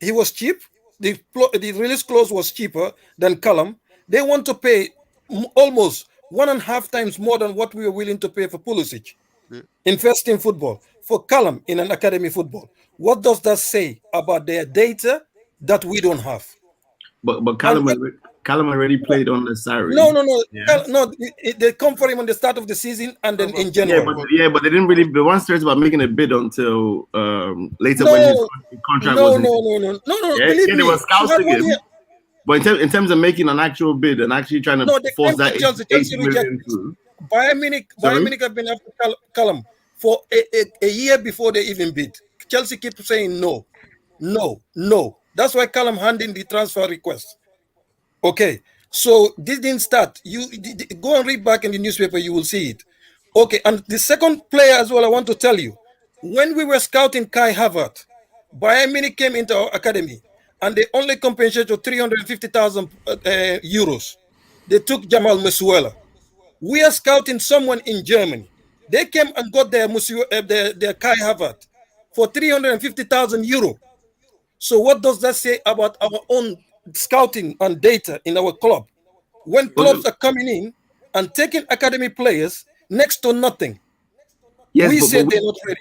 He was cheap. The release clause was cheaper than Callum. They want to pay almost 1.5 times more than what we were willing to pay for Pulisic in first team football, for Callum in an academy football. What does that say about their data that we don't have? But Callum already played on the salary. No. They come for him on the start of the season and then in January. But they didn't really. They weren't serious about making a bid until later when his contract was. No. They were scouting him. But in terms of making an actual bid and actually trying to force that Chelsea million through. Bayern Munich have been after Callum for a year before they even bid. Chelsea keep saying no. That's why Callum handed in the transfer request. Okay, so this didn't start. You go and read back in the newspaper, you will see it. Okay, and the second player as well, I want to tell you, when we were scouting Kai Havertz, Bayern Munich came into our academy and they only compensated 350,000 euros. They took Jamal Musiala. We are scouting someone in Germany. They came and got their Kai Havertz for 350,000 euro. So what does that say about our own scouting and data in our club? When clubs are coming in and taking academy players next to nothing. Yes, we but said we, they're not ready.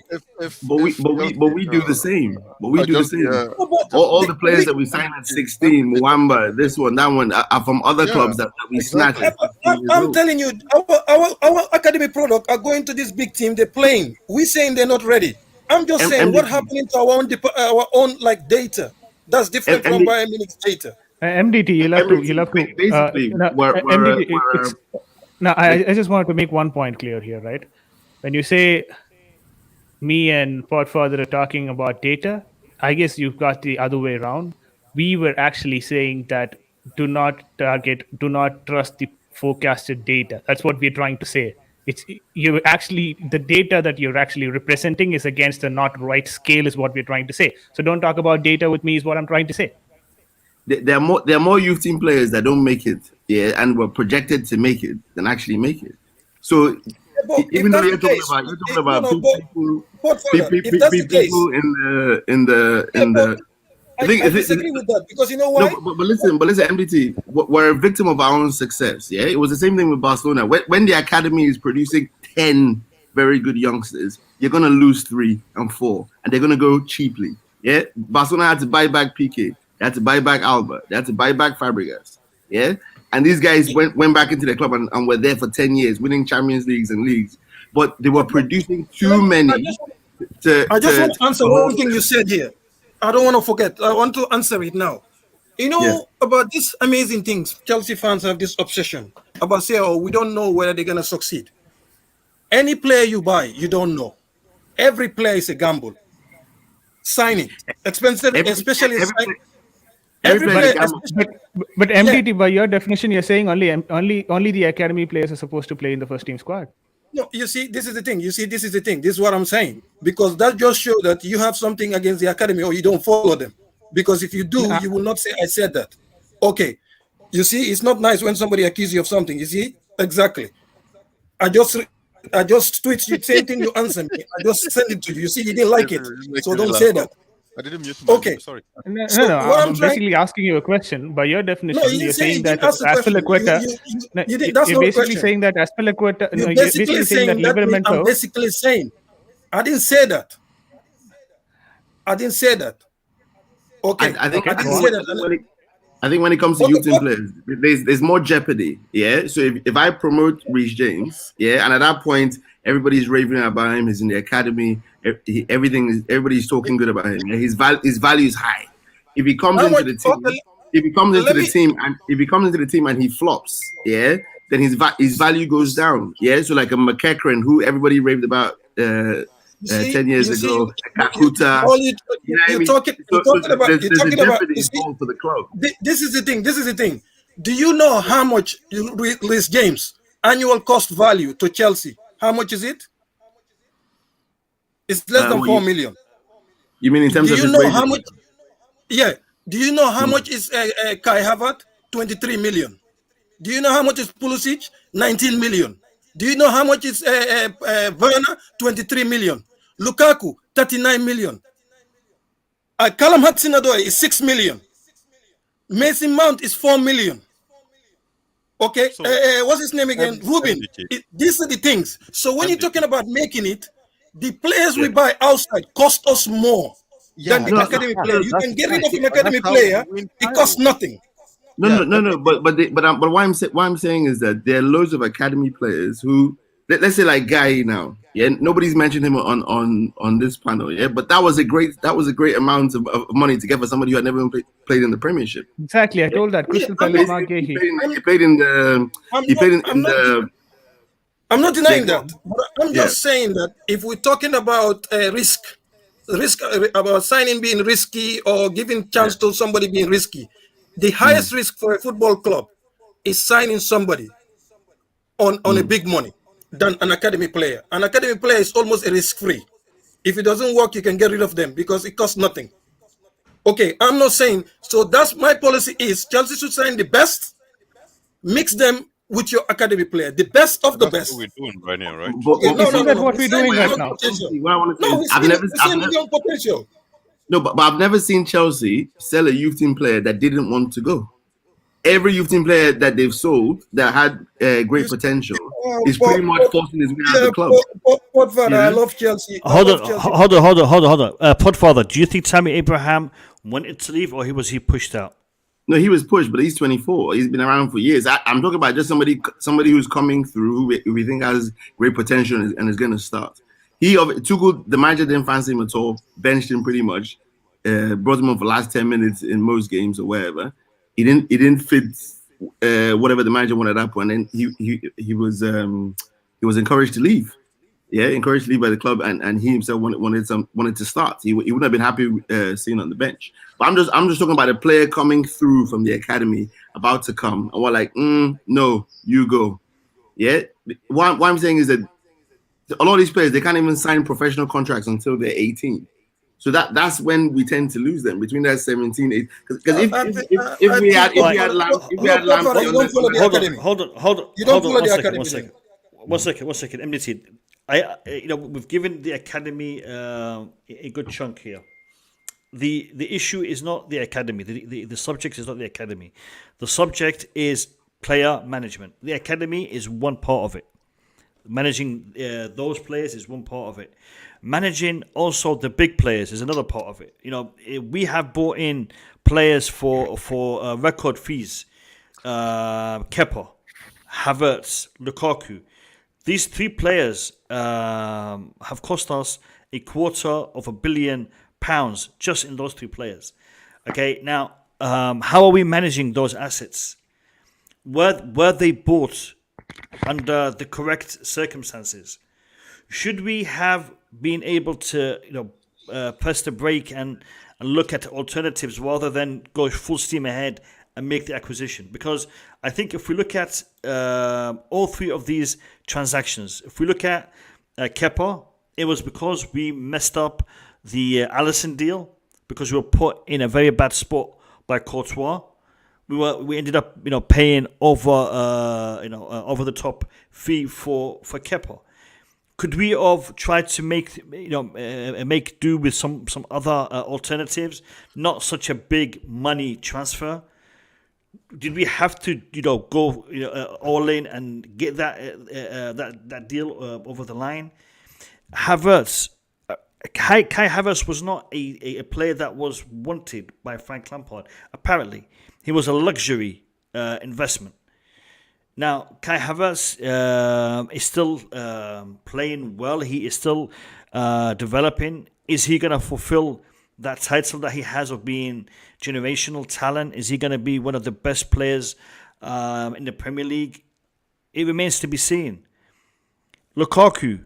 but we do the same. But we do the same. No, but All the players that we signed at 16, Mwamba, this one, that one, are from other clubs that we snatched. I'm telling you, our academy product are going to this big team. They're playing. We're saying they're not ready. I'm just saying what happening to our own like data. That's different from Bayern Munich's data. MDT, you'll have to. Basically, MDT. Now, I just wanted to make one point clear here, right? When you say me and Podfather are talking about data, I guess you've got the other way around. We were actually saying that do not trust the forecasted data. That's what we're trying to say. It's the data that you're actually representing is against the not right scale is what we're trying to say. So don't talk about data with me is what I'm trying to say. There are more youth team players that don't make it, and were projected to make it than actually make it. So even though you're talking about people in the I disagree with that because you know why? No, but listen, MDT, we're a victim of our own success. Yeah, it was the same thing with Barcelona. When the academy is producing 10 very good youngsters, you're gonna lose 3 and 4, and they're gonna go cheaply. Yeah, Barcelona had to buy back Piqué, they had to buy back Alba, they had to buy back Fabregas. Yeah, and these guys went back into the club and were there for 10 years, winning Champions Leagues and leagues, but they were producing too many. I just want to answer one thing you said here. I don't want to forget. I want to answer it now. You know about these amazing things. Chelsea fans have this obsession about saying, "Oh, we don't know whether they're gonna succeed." Any player you buy, you don't know. Every player is a gamble. Sign it, expensive, especially every player. But MDT, by your definition, you're saying only the academy players are supposed to play in the first team squad. No, you see, this is the thing. This is what I'm saying. Because that just shows that you have something against the academy or you don't follow them. Because if you do, you will not say, I said that. Okay. You see, it's not nice when somebody accuses you of something. You see? Exactly. I just tweet you, same thing you answer me. I just send it to you. You see, you didn't like it. So don't say that. I didn't mute okay. Sorry. No. I'm basically asking you a question. By your definition, you're saying that Azpilicueta. You're basically saying that Azpilicueta. You're basically saying that I'm basically saying. I didn't say that. Okay. I think when it comes to youth team players, there's more jeopardy. Yeah. So if I promote Reece James, and at that point everybody's raving about him, he's in the academy. Everybody's talking good about him. Yeah? His value is high. If he comes into the team, and he flops, then his value goes down. Yeah, so like a McEachran, who everybody raved about 10 years ago, Kakuta. You're talking about for the club. This is the thing. Do you know how much Reece James annual cost value to Chelsea? How much is it? It's less than 4 million. You mean in terms of? Do you know how much? Yeah. Do you know how much is Kai Havertz? 23 million. Do you know how much is Pulisic? 19 million. Do you know how much is Werner? 23 million. Lukaku 39 million. Callum Hudson-Odoi is 6 million. Mason Mount is 4 million. Okay. So, what's his name again? Ruben. These are the things. So when you're talking about making it, the players we buy outside cost us more than the academy player. You can get rid of an academy player; it costs nothing. No. But why I'm saying is that there are loads of academy players who, let's say like Guy now. Yeah, nobody's mentioned him on this panel. Yeah, but that was a great amount of money to get for somebody who had never played in the Premiership. Exactly, I told that. Crystal Palace, Mark Gahey. He played in the. I'm not denying that. But I'm just saying that if we're talking about risk about signing being risky or giving chance to somebody being risky, the highest risk for a football club is signing somebody on a big money than an academy player. An academy player is almost a risk-free. If it doesn't work, you can get rid of them because it costs nothing. Okay, I'm not saying so. That's my policy. Is Chelsea should sign the best, mix them with your academy player, the best of the best. That's what we're doing right now, right? Isn't that what we're doing right now? No, but I've never seen Chelsea sell a youth team player that didn't want to go. every youth team player that they've sold that had great potential is pretty much forcing his way out of the club. Podfather, I love Chelsea. Hold on. Podfather, do you think Tammy Abraham wanted to leave, or was he pushed out? No, he was pushed, but he's 24. He's been around for years. I'm talking about just somebody who's coming through who we think has great potential and is going to start. Tuchel, the manager, didn't fancy him at all. Benched him pretty much. Brought him on for the last 10 minutes in most games or wherever. He didn't fit whatever the manager wanted at that point, and he was encouraged to leave. Yeah, encouraged to leave by the club, and he himself wanted to start. He wouldn't have been happy seeing on the bench. But I'm just talking about a player coming through from the academy, about to come, and we're like, no, you go. Yeah. What I'm saying is that a lot of these players, they can't even sign professional contracts until they're 18. So that's when we tend to lose them, between that 17, 18. Because if we had hold on. You don't follow the academy. One second. MDT. We've given the academy a good chunk here. The issue is not the academy. The subject is not the academy. The subject is player management. The academy is one part of it. Managing those players is one part of it. Managing also the big players is another part of it. We have brought in players for record fees. Kepa, Havertz, Lukaku. These three players have cost us £250 million just in those three players. Okay, now how are we managing those assets? Were they bought under the correct circumstances? Should we have been able to press the brake and look at alternatives rather than go full steam ahead and make the acquisition? Because I think if we look at all three of these transactions, if we look at Kepa, it was because we messed up the Alisson deal, because we were put in a very bad spot by Courtois. We ended up paying over the top fee for Kepa. Could we have tried to make do with some other alternatives? Not such a big money transfer. Did we have to go all in and get that deal over the line? Havertz, Kai Havertz was not a player that was wanted by Frank Lampard. Apparently, he was a luxury investment. Now, Kai Havertz is still playing well. He is still developing. Is he going to fulfill that title that he has of being generational talent? Is he going to be one of the best players in the Premier League? It remains to be seen. Lukaku,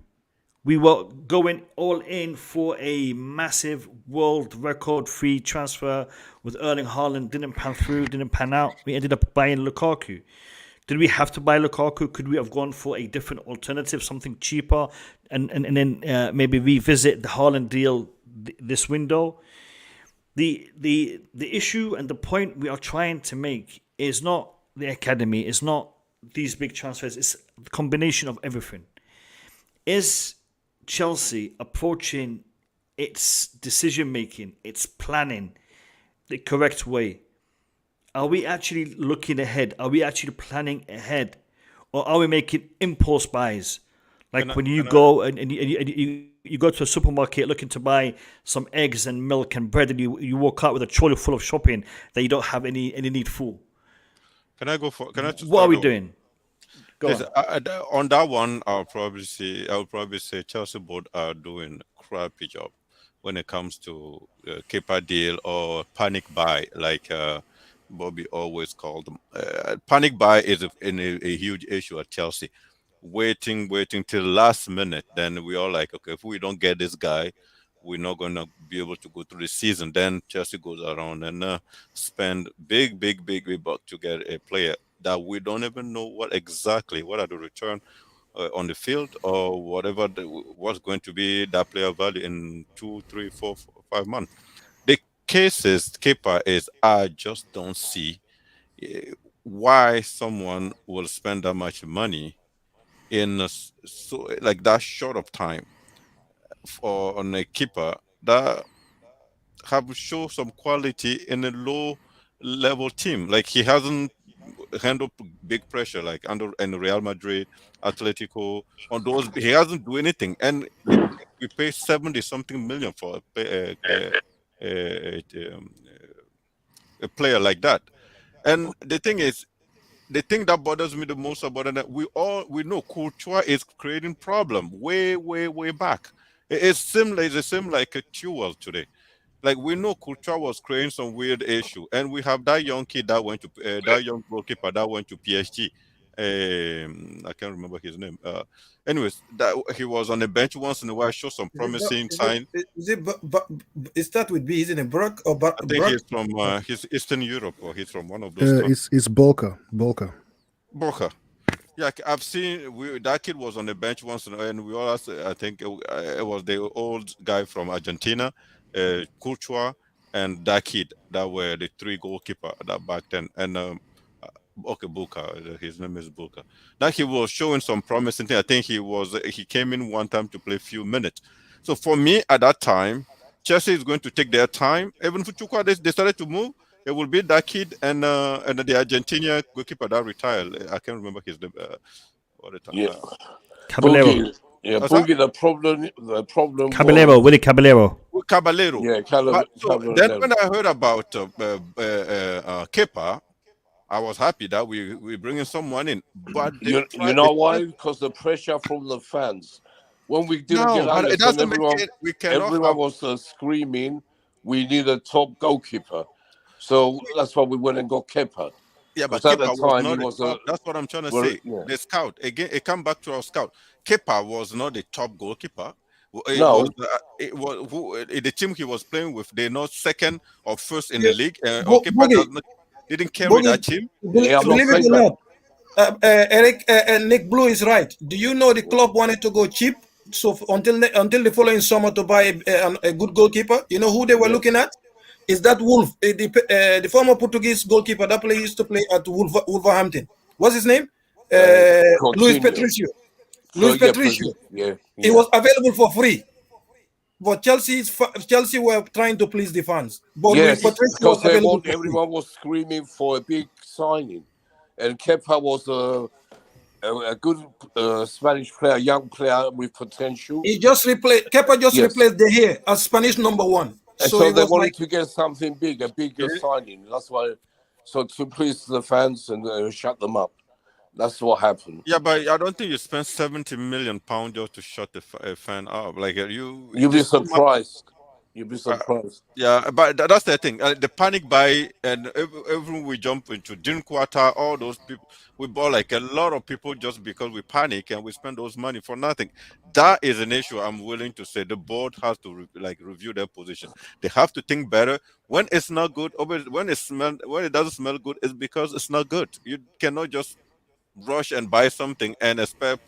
we were going all in for a massive world record free transfer with Erling Haaland. Didn't pan out. We ended up buying Lukaku. Did we have to buy Lukaku? Could we have gone for a different alternative, something cheaper, and then maybe revisit the Haaland deal this window? The issue and the point we are trying to make is not the academy, it's not these big transfers, it's the combination of everything. Is Chelsea approaching its decision making, its planning, the correct way? Are we actually looking ahead? Are we actually planning ahead? Or are we making impulse buys? Like when you go and you go to a supermarket looking to buy some eggs and milk and bread, and you walk out with a trolley full of shopping that you don't have any need for. What are we doing? Go on that one, I would probably say Chelsea board are doing a crappy job when it comes to Kepa deal or panic buy, like Bobby always called them. Panic buy is a huge issue at Chelsea. Waiting till the last minute. Then we are like, okay, if we don't get this guy, we're not going to be able to go through the season. Then Chelsea goes around and spend big buck to get a player that we don't even know what are the return on the field or whatever what's going to be that player value in 2, 3, 4, 5 months. The case is Kepa is I just don't see why someone will spend that much money in like that short of time on a keeper that have shown some quality in a low level team. Like he hasn't handle big pressure like under in Real Madrid, Atletico. On those, he hasn't do anything, and we pay 70-something million for a player like that. And the thing is, the thing that bothers me the most about it, we know Courtois is creating problem way back. It's the same like a Tuchel today. Like we know Courtois was creating some weird issue, and we have that young kid that went to that young goalkeeper that went to PSG. I can't remember his name. Anyways, that he was on the bench once in a while, show some promising sign. It start with B, isn't it? Brock or I think he's from he's Eastern Europe, or he's from one of those. It's Bolka. Yeah, I've seen that kid was on the bench once, and we all asked, I think it was the old guy from Argentina, Courtois, and that kid that were the three goalkeeper that back then. And Bulka, his name is Bulka. That he was showing some promising thing. I think he came in one time to play a few minutes. So for me at that time, Chelsea is going to take their time. Even for Chukwa, they started to move. It will be that kid and the Argentina goalkeeper that retired. I can't remember his name. All the time. Yeah, Caballero. Boogie, the problem. Caballero, Willy Caballero. Caballero. Yeah, Caballero. Then when I heard about Kepa, I was happy that we bringing someone in. But you know why? Because the pressure from the fans. When we didn't get Alisson, everyone was screaming, we need a top goalkeeper. So that's why we went and got Kepa. Yeah, but at Kepa the time was not that's what I'm trying to say. Yeah. The scout, again, it come back to our scout. Kepa was not the top goalkeeper. The team he was playing with, they're not second or first in the league. Kepa didn't carry that team. Believe it or not, Eric and Nick Blue is right. Do you know the club wanted to go cheap? So until the following summer to buy a good goalkeeper, you know who they were looking at? Is that Wolf, the former Portuguese goalkeeper that used to play at Wolverhampton? What's his name? Luis Patricio. Luis Patricio. Yeah. He was available for free. But Chelsea were trying to please the fans. But yes, because everyone was screaming for a big signing. And Kepa was a good Spanish player, young player with potential. Kepa just replaced De Gea as Spanish number one. And so they wanted to get something big, a bigger signing. That's why, so to please the fans and shut them up. That's what happened. Yeah, but I don't think you spent 70 million pounds just to shut the fan up. Like you'll be surprised. You'll be surprised. Yeah, but that's the thing. The panic buy, and everyone we jump into Drinkwater, all those people, we bought like a lot of people just because we panic and we spend those money for nothing. That is an issue. I'm willing to say the board has to review their position. They have to think better. When it's not good, when it doesn't smell good, it's because it's not good. You cannot just rush and buy something and expect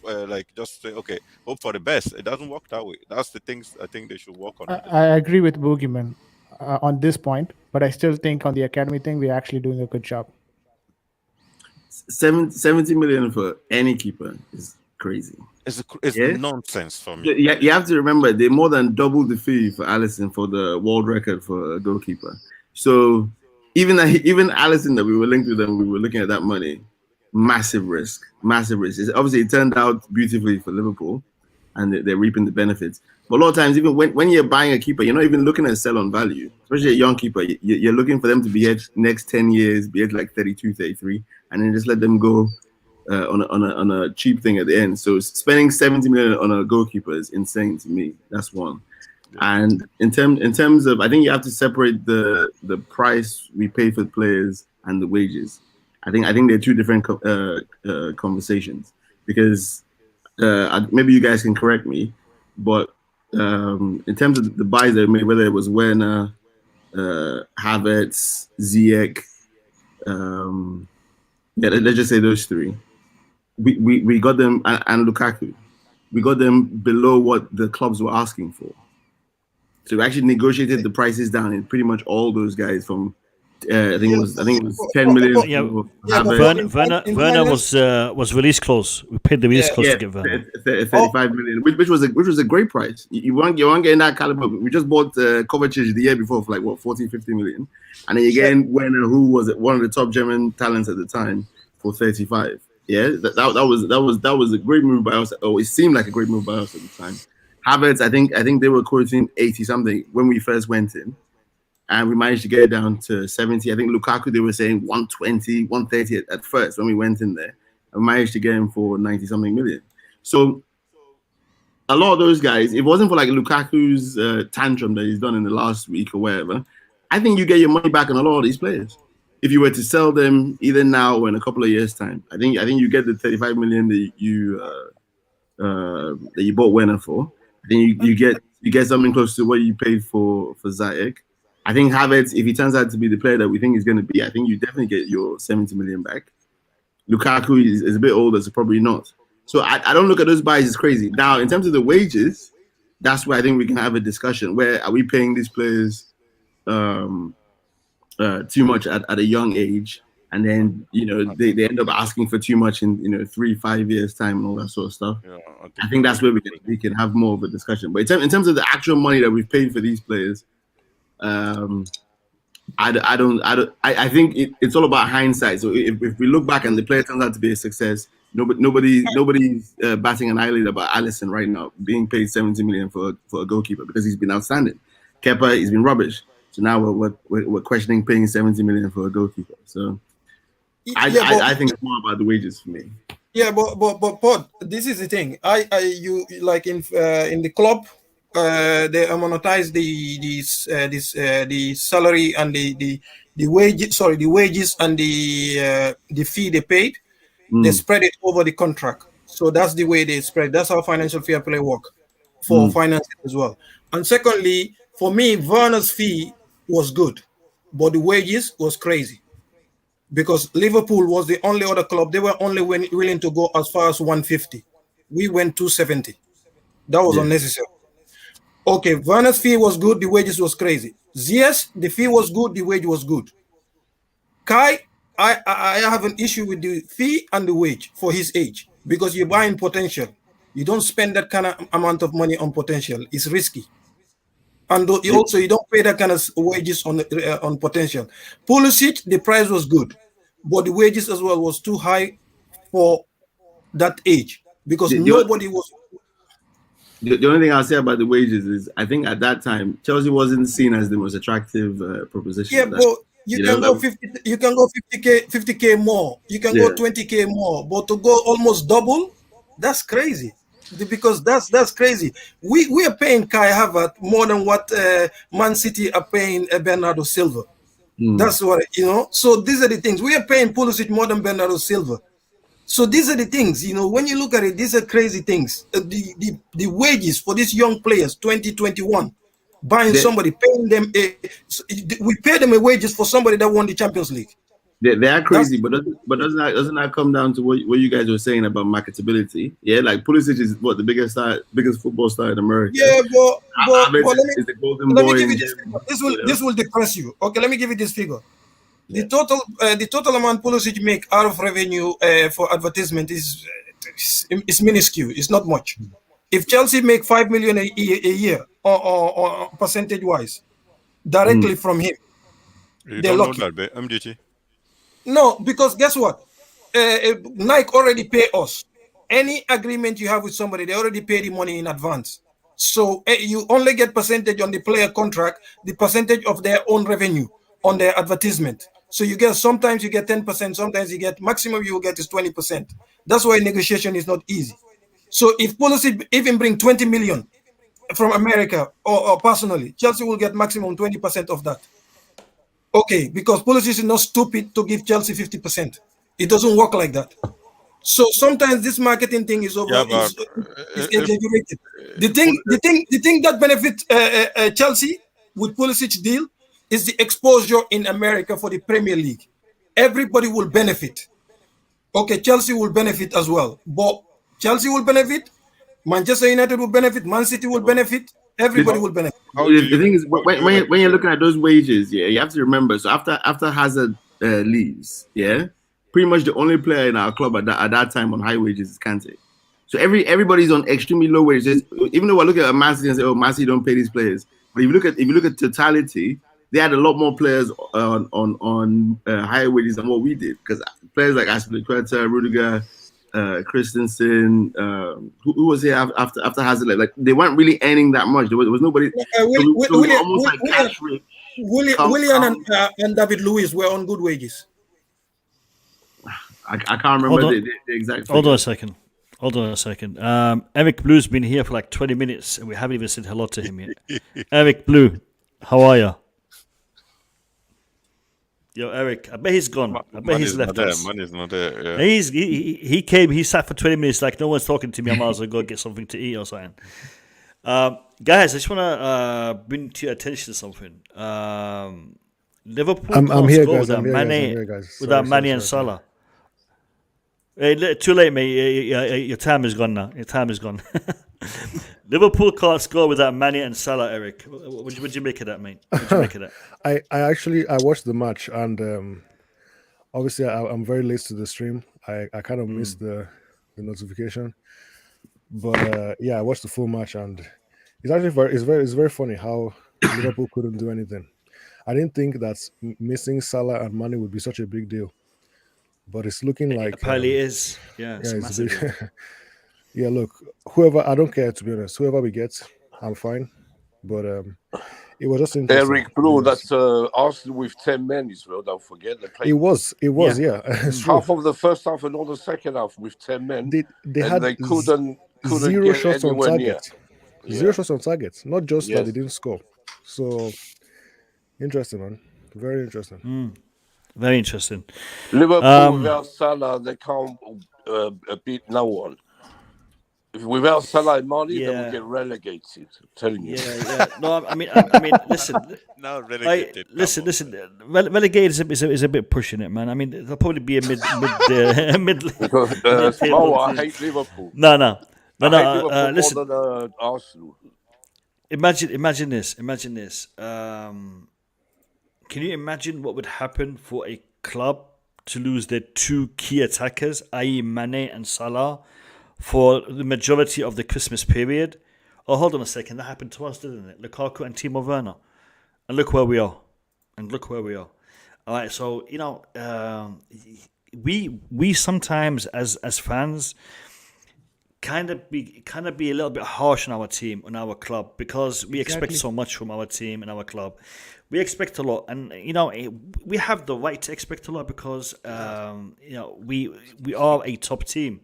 just say okay, hope for the best. It doesn't work that way. That's the things I think they should work on. I agree with Boogeyman on this point, but I still think on the academy thing we're actually doing a good job. 70 million for any keeper is crazy. It's nonsense for me. You have to remember they more than doubled the fee for Alisson for the world record for a goalkeeper. So even Alisson that we were linked with them, we were looking at that money. Massive risk. Obviously, it turned out beautifully for Liverpool, and they're reaping the benefits. But a lot of times, even when you're buying a keeper, you're not even looking at sell on value. Especially a young keeper, you're looking for them to be here next 10 years, be at like 32, 33, and then just let them go on a cheap thing at the end. So spending 70 million on a goalkeeper is insane to me. That's one. And in terms of, I think you have to separate the price we pay for players and the wages. I think they're two different conversations, because maybe you guys can correct me, but in terms of the buys they made, whether it was Werner, Havertz, Ziyech, let's just say those three, we got them, and Lukaku, we got them below what the clubs were asking for. So we actually negotiated the prices down in pretty much all those guys from. I think it was 10 million. Werner was release clause. We paid the release clause to get Werner. 35 million, which was a great price. You weren't getting that caliber. We just bought Kovačić the year before for 40, 50 million, and then again Werner, who was one of the top German talents at the time, for 35. Yeah, that was a great move by us. Oh, it seemed like a great move by us at the time. Havertz, I think they were quoting 80 something when we first went in, and we managed to get it down to 70. I think Lukaku, they were saying 120, 130 at first when we went in there, and managed to get him for 90 something million. So a lot of those guys, if it wasn't for like Lukaku's tantrum that he's done in the last week or whatever, I think you get your money back on a lot of these players. If you were to sell them either now or in a couple of years' time, I think you get the 35 million that you bought Werner for. I think you get something close to what you paid for Ziyech. I think Havertz, if he turns out to be the player that we think he's going to be, I think you definitely get your 70 million back. Lukaku is a bit older, so probably not. So I don't look at those buys as crazy. Now, in terms of the wages, that's where I think we can have a discussion. Where are we paying these players too much at a young age, and then they end up asking for too much in 3-5 years time and all that sort of stuff. Yeah, I think that's where we can have more of a discussion. But in terms of the actual money that we've paid for these players, I think it's all about hindsight. So if we look back and the player turns out to be a success, nobody's batting an eyelid about Alisson right now being paid 70 million for a goalkeeper because he's been outstanding. Kepa, he's been rubbish. So now we're questioning paying 70 million for a goalkeeper. So I think it's more about the wages for me. Yeah, but Pod, this is the thing. You like in the club, they monetize the salary and the wages. Sorry, the wages and the fee they paid. They spread it over the contract. So that's the way they spread. That's how financial fair play work for finances as well. And secondly, for me, Werner's fee was good, but the wages was crazy because Liverpool was the only other club. They were only willing to go as far as 150. We went 270. That was unnecessary. Okay, Werner's fee was good. The wages was crazy. Ziyech, the fee was good. The wage was good. Kai, I have an issue with the fee and the wage for his age because you're buying potential. You don't spend that kind of amount of money on potential. It's risky. And also, you don't pay that kind of wages on potential. Pulisic, the price was good, but the wages as well was too high for that age because nobody was. The only thing I'll say about the wages is I think at that time Chelsea wasn't seen as the most attractive proposition. Yeah, but you can go 50. You can go 50k more. You can go 20k more, but to go almost double, that's crazy. Because that's crazy. We are paying Kai Havertz more than what Man City are paying Bernardo Silva. That's what So these are the things. We are paying Pulisic more than Bernardo Silva. So these are the things. When you look at it, these are crazy things. The wages for these young players, 2021, buying somebody, paying them. We pay them a wages for somebody that won the Champions League. They are crazy, but doesn't that come down to what you guys were saying about marketability? Yeah, like Pulisic is the biggest football star in America. Yeah, but let me give you this figure. This will depress you. Okay, let me give you this figure. The total amount Pulisic make out of revenue for advertisement is minuscule. It's not much. If Chelsea make 5 million a year or percentage wise directly from him, they're lucky. MDT. No, because guess what? Nike already pay us. Any agreement you have with somebody, they already pay the money in advance. So you only get percentage on the player contract, the percentage of their own revenue on their advertisement. So sometimes you get 10%, sometimes you get maximum you will get is 20%. That's why negotiation is not easy. So if Pulisic even bring 20 million from America or personally, Chelsea will get maximum 20% of that. Okay, because Pulisic is not stupid to give Chelsea 50%. It doesn't work like that. So sometimes this marketing thing is exaggerated. The thing that benefits Chelsea with Pulisic deal is the exposure in America for the Premier League. Everybody will benefit. Okay, Chelsea will benefit as well. But Chelsea will benefit, Manchester United will benefit, Man City will benefit, everybody will benefit. The thing is, when you're looking at those wages, you have to remember. So after Hazard leaves, pretty much the only player in our club at that time on high wages is Kante. So everybody's on extremely low wages. Even though I look at Man City and say, "Oh, Man City don't pay these players," but if you look at totality, they had a lot more players on higher wages than what we did, because players like Azpilicueta, Rudiger, Christensen, who was here after Hazard left, like they weren't really earning that much. There was nobody. Almost like cash rich. Willian and David Luiz were on good wages. I can't remember the exact figure. Hold on a second. Eric Blue's been here for like 20 minutes and we haven't even said hello to him yet. Eric Blue, how are you? Yo, Eric, I bet he's gone. I bet he's left us. Money's not there. Yeah. He came, he sat for 20 minutes like no one's talking to me. I might as well go get something to eat or something. Guys, I just want to bring to your attention something. Liverpool I'm here, score guys. without Mane and Salah. Hey, too late, mate. Your time is gone now. Your time is gone. Liverpool can't score without Mane and Salah, Eric. What'd you make of that, mate? What'd you make of that? I watched the match, and obviously I'm very late to the stream. I kind of missed the notification, but yeah, I watched the full match, and it's actually very funny how Liverpool couldn't do anything. I didn't think that missing Salah and Mane would be such a big deal. But it's looking like apparently it is. Yeah, it's massive. Yeah, look, whoever, I don't care, to be honest. Whoever we get, I'm fine. But it was just interesting. Eric Blue, that's Arsenal with 10 men as well. Don't forget they played. It was, yeah. Half of the first half and all the second half with 10 men. They had they couldn't zero get shots on anywhere near. target. Zero shots on target. Not just that they didn't score. So interesting, man. Very interesting. Very interesting. Liverpool without Salah, they can't beat no one. If without Salah and Mane, they will get relegated. I'm telling you. Yeah. No, I mean, listen. No, relegated. Listen. Relegated is a bit pushing it, man. I mean, there'll probably be a mid. Because I hate Liverpool. No. Listen. More than Arsenal. Imagine this. Can you imagine what would happen for a club to lose their two key attackers, i.e. Mane and Salah, for the majority of the Christmas period? Oh, hold on a second. That happened to us, didn't it? Lukaku and Timo Werner. And look where we are. All right, so, we sometimes as fans kind of be a little bit harsh on our team, on our club, because we expect so much from our team and our club. We expect a lot, and we have the right to expect a lot because we are a top team.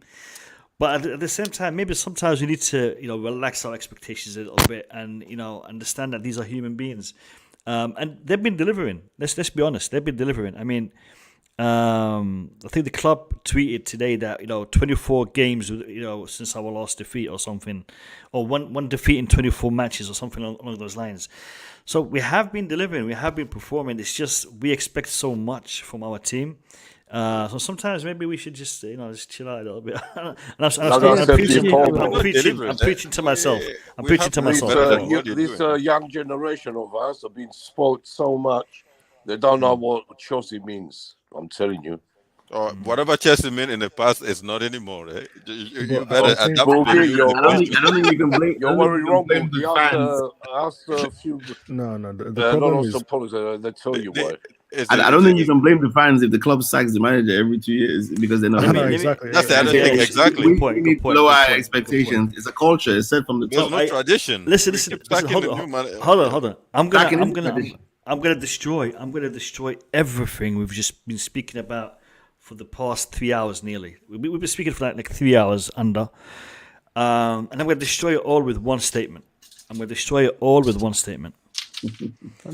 But at the same time, maybe sometimes we need to relax our expectations a little bit and understand that these are human beings, and they've been delivering. Let's be honest, they've been delivering. I mean, I think the club tweeted today that 24 games since our last defeat or something, or one defeat in 24 matches or something along those lines. So we have been delivering, we have been performing. It's just we expect so much from our team. So sometimes maybe we should just just chill out a little bit. I'm preaching to myself. This young generation of us have been spoiled so much. They don't know what Chelsea means. I'm telling you. Whatever Chelsea meant in the past is not anymore. Right? You better adapt. I don't think you can blame. You're very wrong. The problem is they tell you why. I don't think you can blame the fans if the club sacks the manager every 2 years because they're not. Exactly. That's the other thing. Exactly. We need lower expectations. It's a culture. It's set from the top. There's no tradition. Listen. Hold on. I'm gonna destroy everything we've just been speaking about for the past 3 hours nearly. We've been speaking for like 3 hours under. And I'm going to destroy it all with one statement. Don't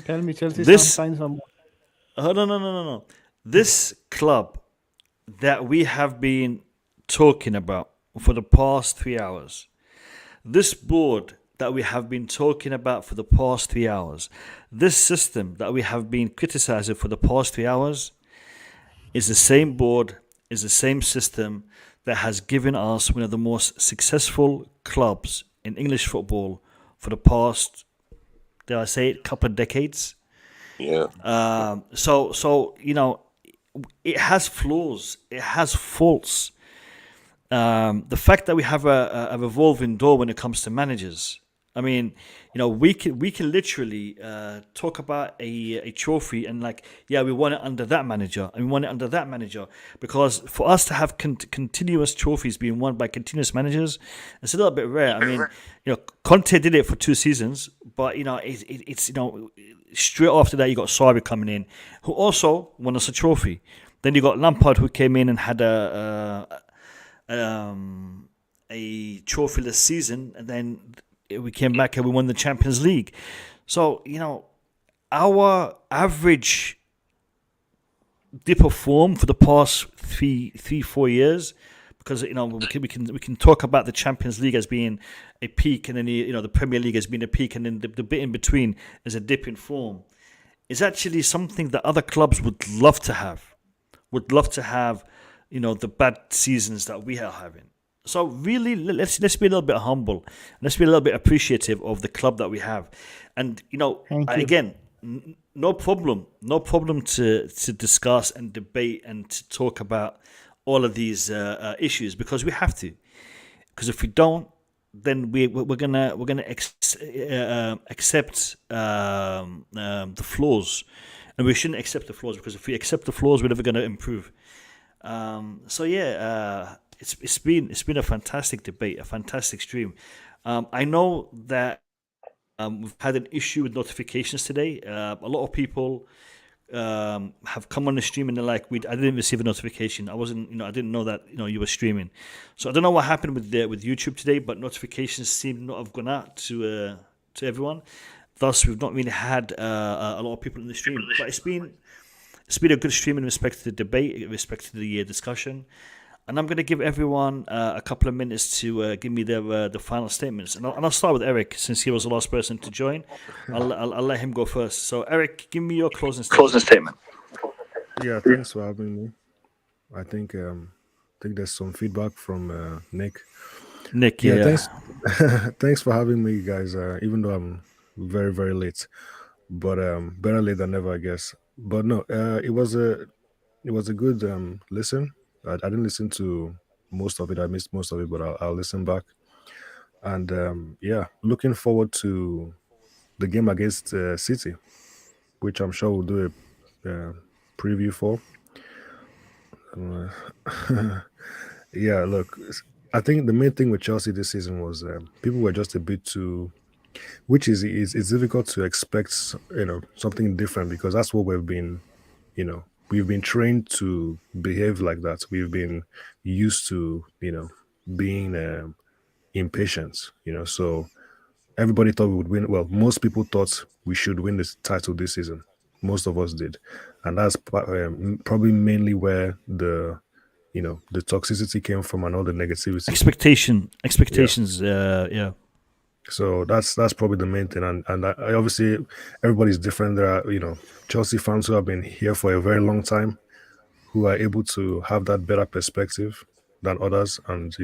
tell me Chelsea sign someone. No. This club that we have been talking about for the past 3 hours, this board that we have been talking about for the past 3 hours, this system that we have been criticizing for the past 3 hours, is the same board, is the same system that has given us one of the most successful clubs in English football for the past, dare I say it, couple of decades. Yeah. So it has flaws, it has faults. The fact that we have a revolving door when it comes to managers, I mean, we can literally talk about a trophy and like, yeah, we won it under that manager and we won it under that manager, because for us to have continuous trophies being won by continuous managers, it's a little bit rare. I mean, Conte did it for 2 seasons, but it's straight after that you got Sarri coming in, who also won us a trophy. Then you got Lampard, who came in and had a trophy-less season, and then we came back and we won the Champions League. So, our average dip of form for the past 4 years, because we can talk about the Champions League as being a peak, and then the Premier League as being a peak, and then the bit in between is a dip in form. It's actually something that other clubs would love to have. The bad seasons that we are having. So really, let's be a little bit humble. Let's be a little bit appreciative of the club that we have. And again, no problem to discuss and debate and to talk about all of these issues, because we have to. Because if we don't, then we're gonna accept the flaws, and we shouldn't accept the flaws, because if we accept the flaws, we're never gonna improve. It's been a fantastic debate, a fantastic stream. I know that we've had an issue with notifications today. A lot of people have come on the stream and they're like, I didn't receive a notification. I didn't know that you were streaming. So I don't know what happened with YouTube today, but notifications seem not have gone out to everyone. Thus, we've not really had a lot of people in the stream. But it's been a good stream in respect to the debate, in respect to the discussion. And I'm going to give everyone a couple of minutes to give me the final statements. And I'll start with Eric, since he was the last person to join. I'll let him go first. So, Eric, give me your closing statement. Yeah, thanks for having me. I think there's some feedback from Nick. Nick, yeah. Thanks, thanks for having me, guys. Even though I'm very, very late, but better late than never, I guess. But no, it was a good listen. I didn't listen to most of it. I missed most of it, but I'll listen back. And looking forward to the game against City, which I'm sure we'll do a preview for. Look, I think the main thing with Chelsea this season was people were just a bit too, which is it's difficult to expect something different, because that's what we've been, we've been trained to behave like that. We've been used to, being impatient, So everybody thought we would win. Well, most people thought we should win this title this season. Most of us did. And that's probably mainly where the toxicity came from and all the negativity. Expectations, yeah. So that's probably the main thing, and I obviously everybody's different. There are Chelsea fans who have been here for a very long time, who are able to have that better perspective than others, and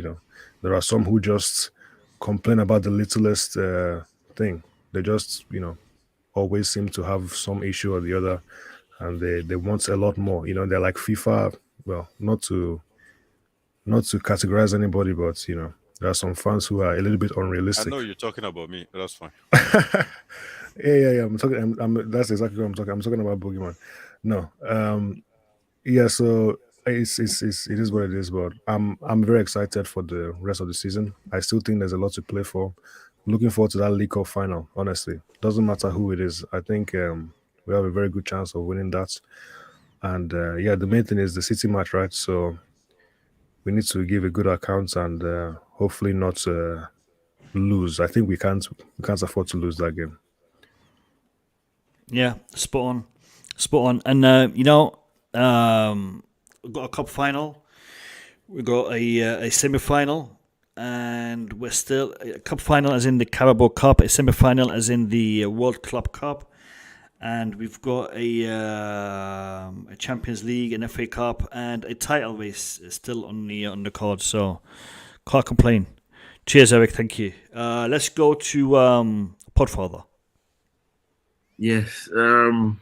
there are some who just complain about the littlest thing. They just always seem to have some issue or the other, and they want a lot more. They're like FIFA. Well, not to categorize anybody, but there are some fans who are a little bit unrealistic. I know you're talking about me, but that's fine. Yeah. I'm talking. That's exactly what I'm talking. I'm talking about Boogeyman. No. So it is what it is. But I'm very excited for the rest of the season. I still think there's a lot to play for. Looking forward to that League Cup final. Honestly, doesn't matter who it is. I think we have a very good chance of winning that. And the main thing is the City match, right? So we need to give a good account and hopefully not lose. I think we can't afford to lose that game. Yeah, spot on. And we've got a cup final, we got a semi-final, and we're still a cup final as in the Carabao Cup, a semi-final as in the World Club Cup, and we've got a Champions League, an FA Cup, and a title race still on the card. So can't complain. Cheers, Eric. Thank you. Let's go to Podfather. Yes. I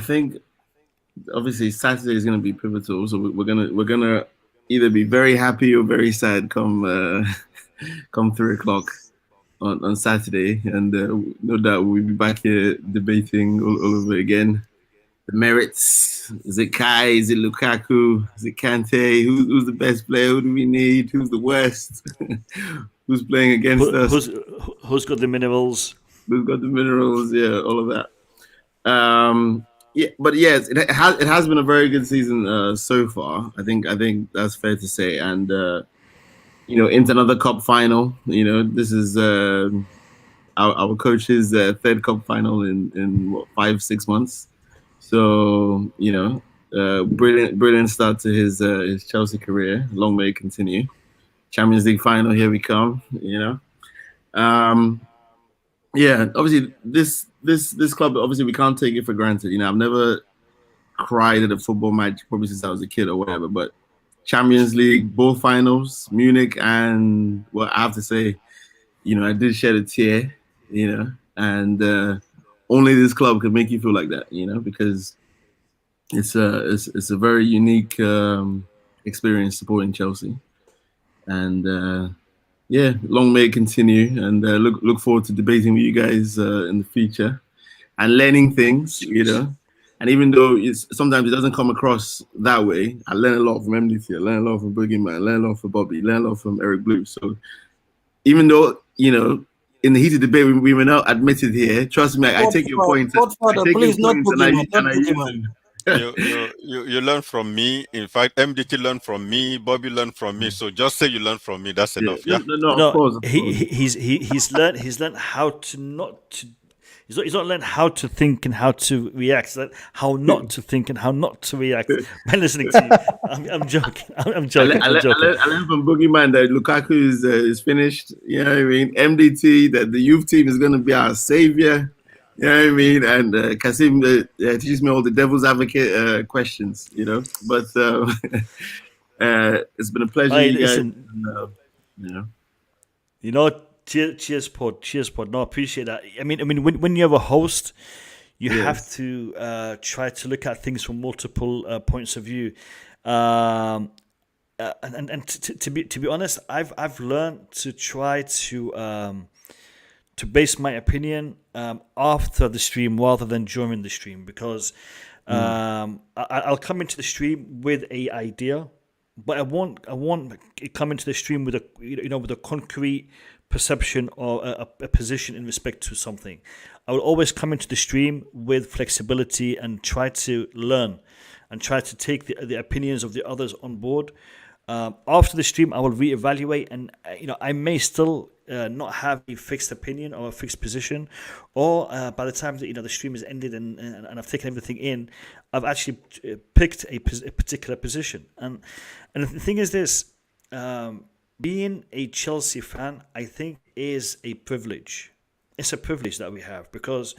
think obviously Saturday is going to be pivotal. So we're gonna either be very happy or very sad come 3:00. on Saturday, and no doubt we'll be back here debating all over again. The merits: is it Kai? Is it Lukaku? Is it Kante? Who's the best player? Who do we need? Who's the worst? Who's playing against us? Who's got the minerals? Who's got the minerals? Yeah, all of that. Yeah, but yes, it has been a very good season so far. I think that's fair to say, and into another cup final. This is our coach's third cup final in what, 5-6 months. So brilliant start to his Chelsea career. Long may it continue. Champions League final, here we come. Yeah, obviously this club, obviously we can't take it for granted. I've never cried at a football match probably since I was a kid or whatever. But Champions League, both finals, Munich, and I have to say, I did shed a tear. And only this club could make you feel like that. Because it's a very unique experience supporting Chelsea, and yeah, long may it continue, and look forward to debating with you guys in the future and learning things. And even though sometimes it doesn't come across that way, I learn a lot from MDT, I learn a lot from Boogeyman, I learn a lot from Bobby, learn a lot from Eric Blue. So even though in the heated debate we were not admitted here, trust me, I take your points. Please, not Boogeyman. You learn from me. In fact, MDT learned from me. Bobby learned from me. So just say you learned from me. That's enough. Yeah. No, of course. He's learned how to not to. He's not learned how to think and how to react. He's learned how not to think and how not to react by listening to you. I'm joking. I'm joking. I learned from Boogeyman that Lukaku is finished. You know what I mean? MDT, that the youth team is going to be our savior. You know what I mean? And Kasim teaches me all the devil's advocate questions, But it's been a pleasure, Hey, you guys. And, cheers, pod. No, I appreciate that. I mean, when you have a host, you have to try to look at things from multiple points of view. And to be honest, I've learned to try to base my opinion after the stream rather than during the stream, because I'll come into the stream with an idea, but I won't come into the stream with a concrete perception or a position in respect to something. I will always come into the stream with flexibility and try to learn and try to take the opinions of the others on board. After the stream, I will reevaluate, and I may still not have a fixed opinion or a fixed position, or by the time that the stream is ended and I've taken everything in, I've actually picked a particular position. And the thing is this: being a Chelsea fan, I think, is a privilege. It's a privilege that we have, because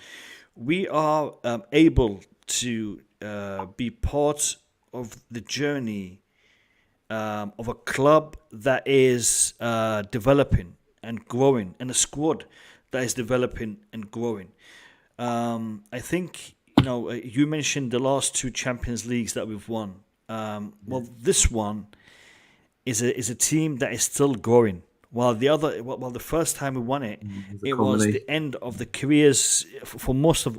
we are able to be part of the journey of a club that is developing and growing, and a squad that is developing and growing. I think you mentioned the last 2 Champions Leagues that we've won. Well, this one is a team that is still growing. While the first time we won it, it was the end of the careers for most of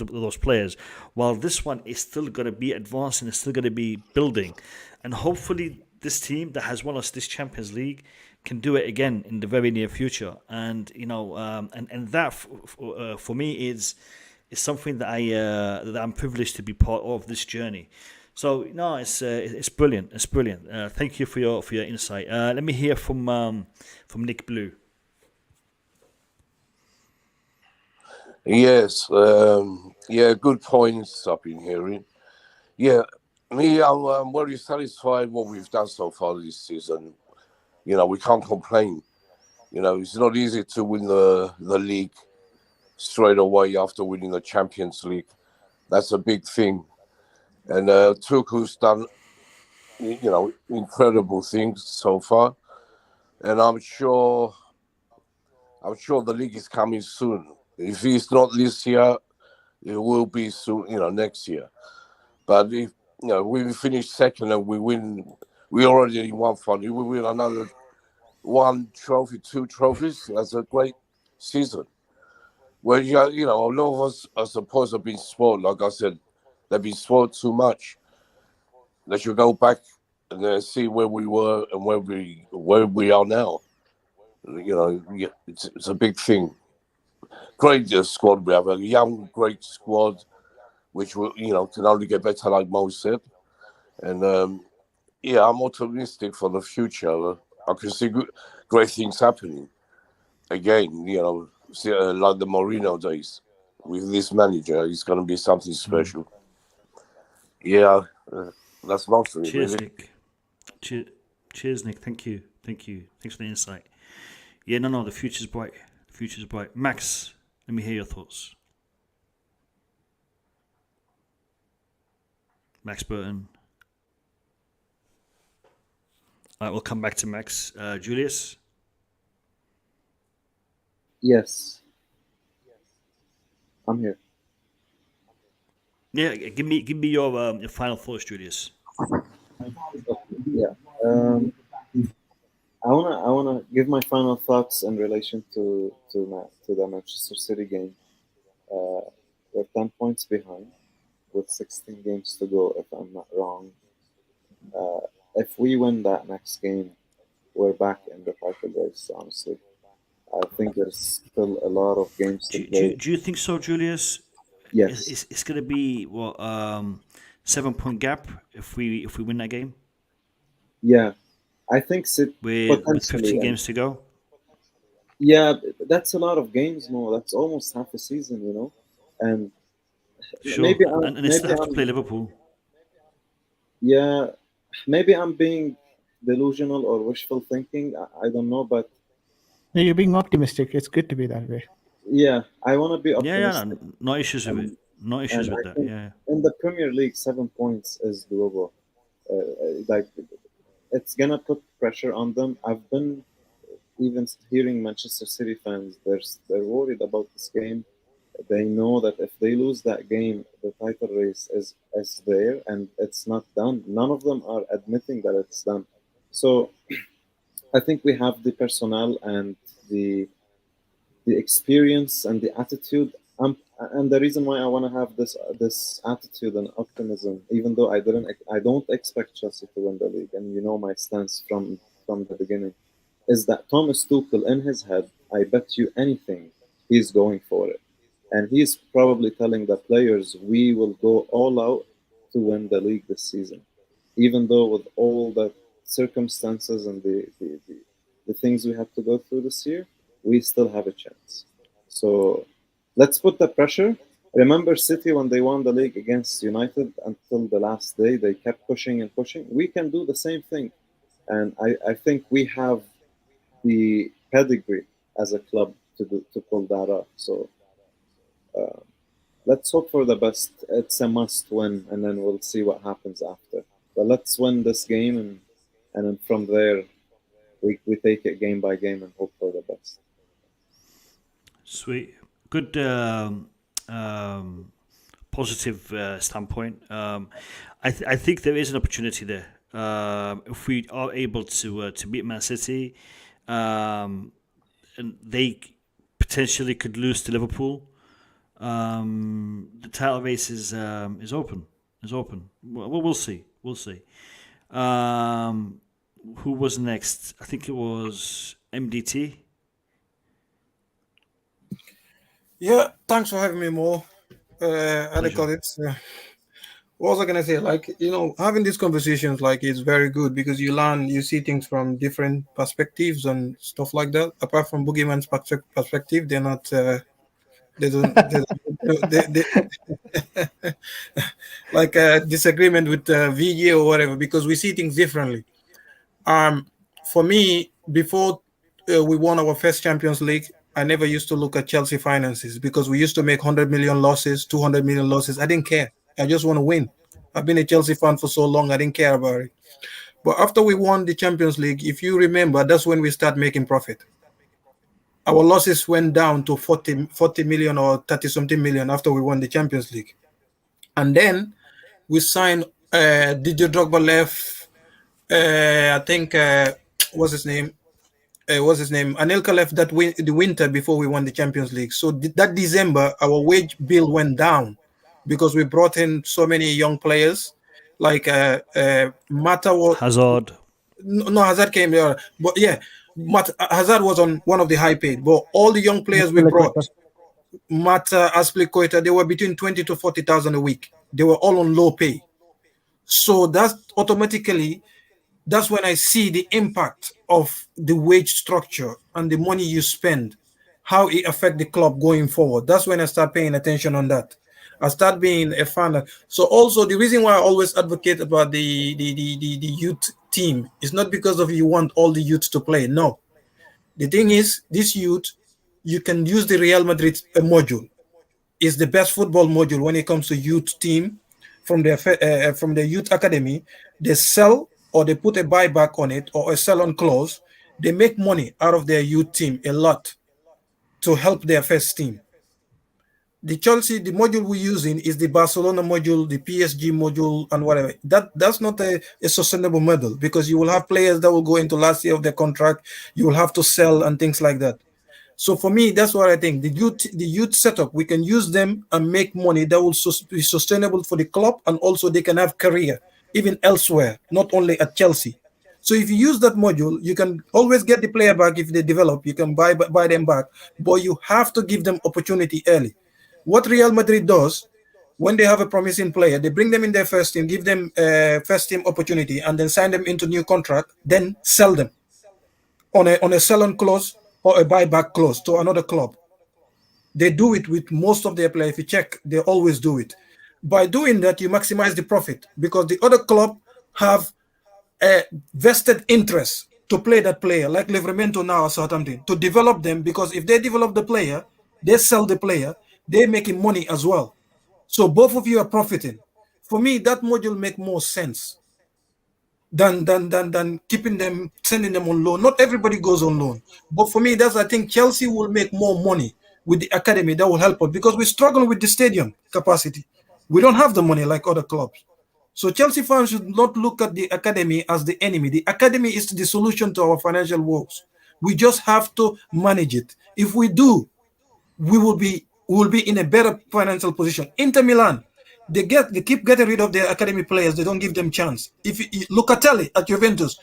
those players. While this one is still going to be advancing, it's still going to be building, and hopefully this team that has won us this Champions League can do it again in the very near future. And and that for me is something that that I'm privileged to be part of this journey. So no, it's brilliant. It's brilliant. Thank you for your insight. Let me hear from Nick Blue. Yes, good points I've been hearing. Yeah, me, I'm very satisfied what we've done so far this season. We can't complain. It's not easy to win the league straight away after winning the Champions League. That's a big thing. And Tuchel's done, incredible things so far. And I'm sure the league is coming soon. If it's not this year, it will be soon, next year. But if we finish second and we win, we already won one. If we win another 1 trophy, 2 trophies, that's a great season. Well, you know, a lot of us are supposed to have been spoiled. Like I said, they've been spoiled too much. They should go back and see where we were and where we are now. You know, it's a big thing. Great squad we have, a young, great squad, which will, you know, can only get better, like Mo said. And yeah, I'm optimistic for the future. I can see great things happening again. You know, like the Mourinho days with this manager. It's going to be something special. Yeah, that's most of it. Cheers, really. Nick. Cheers, Nick. Thank you. Thanks for the insight. Yeah, no, the future's bright. The future's bright. Max, let me hear your thoughts. Max Burton. All right, we'll come back to Max. Julius? Yes. I'm here. Yeah, give me your final thoughts, Julius. Yeah. I wanna give my final thoughts in relation to the Manchester City game. We're 10 points behind with 16 games to go, if I'm not wrong. If we win that next game, we're back in the title race, honestly. I think there's still a lot of games to play. Do you think so, Julius? Yes. It's going to be 7-point gap if we win that game. Yeah, I think with 15 games to go. Yeah, that's a lot of games, Mo. That's almost half a season, you know. And sure, and they still have to play Liverpool. Yeah, maybe I'm being delusional or wishful thinking. I don't know, but no, you're being optimistic. It's good to be that way. Yeah, I want to be optimistic. Yeah, no issues with it. No issues with that. Yeah. In the Premier League, 7 points is doable. Like, it's gonna put pressure on them. I've been even hearing Manchester City fans. They're worried about this game. They know that if they lose that game, the title race is there and it's not done. None of them are admitting that it's done. So, I think we have the personnel and the experience and the attitude, and the reason why I want to have this attitude and optimism, even though I don't expect Chelsea to win the league, and you know my stance from the beginning, is that Thomas Tuchel in his head, I bet you anything, he's going for it, and he's probably telling the players, we will go all out to win the league this season, even though with all the circumstances and the things we have to go through this year, we still have a chance. So let's put the pressure. Remember City when they won the league against United until the last day, they kept pushing and pushing. We can do the same thing. And I think we have the pedigree as a club to pull that off. So let's hope for the best. It's a must win, and then we'll see what happens after. But let's win this game, and then from there, we take it game by game and hope for the best. Sweet. Good positive standpoint. I think there is an opportunity there. If we are able to beat Man City, and they potentially could lose to Liverpool, the title race is open. Well, we'll see. Who was next? I think it was MDT. Yeah, thanks for having me, Mo. What was I gonna say? Like, you know, having these conversations, like, is very good because you see things from different perspectives and stuff like that. Apart from Boogeyman's perspective, they're not. They don't. They like a disagreement with VJ or whatever, because we see things differently. For me, before we won our first Champions League, I never used to look at Chelsea finances because we used to make 100 million losses, 200 million losses. I didn't care. I just want to win. I've been a Chelsea fan for so long, I didn't care about it. But after we won the Champions League, if you remember, that's when we start making profit. Our losses went down to 40 million or 30-something million after we won the Champions League. And then we signed Didier Drogba left. I think, what's his name? what's his name? Anelka left the winter before we won the Champions League. So that December, our wage bill went down because we brought in so many young players, like Mata Hazard. No, Hazard came there, but yeah, Hazard was on one of the high paid. But all the young players we brought, Mata, Azpilicueta, they were between 20 to 40,000 a week. They were all on low pay. So that's automatically. That's when I see the impact of the wage structure and the money you spend, how it affect the club going forward. That's when I start paying attention on that. I start being a fan. So also the reason why I always advocate about the youth team is not because of you want all the youth to play. No. The thing is, this youth, you can use the Real Madrid module. It's the best football module when it comes to youth team from the youth academy. They sell or they put a buyback on it or a sell-on clause. They make money out of their youth team a lot to help their first team. The Chelsea, the module we're using is the Barcelona module, the PSG module, and whatever. That's not a sustainable model because you will have players that will go into last year of their contract. You will have to sell and things like that. So for me, that's what I think. The youth setup, we can use them and make money that will be sustainable for the club, and also they can have career even elsewhere, not only at Chelsea. So if you use that module, you can always get the player back if they develop. You can buy them back, but you have to give them opportunity early. What Real Madrid does, when they have a promising player, they bring them in their first team, give them first team opportunity, and then sign them into new contract, then sell them on a sell-on clause or a buyback clause to another club. They do it with most of their players. If you check, they always do it. By doing that, you maximize the profit because the other club have a vested interest to play that player, like Livramento now or Southampton, to develop them, because if they develop the player, they sell the player, they're making money as well. So both of you are profiting. For me, that module make more sense than keeping them, sending them on loan. Not everybody goes on loan. But for me, I think Chelsea will make more money with the academy. That will help us because we struggle with the stadium capacity. We don't have the money like other clubs. So Chelsea fans should not look at the academy as the enemy. The academy is the solution to our financial woes. We just have to manage it. If we do, we will be in a better financial position. Inter Milan, they keep getting rid of their academy players. They don't give them chance. If you Locatelli at Juventus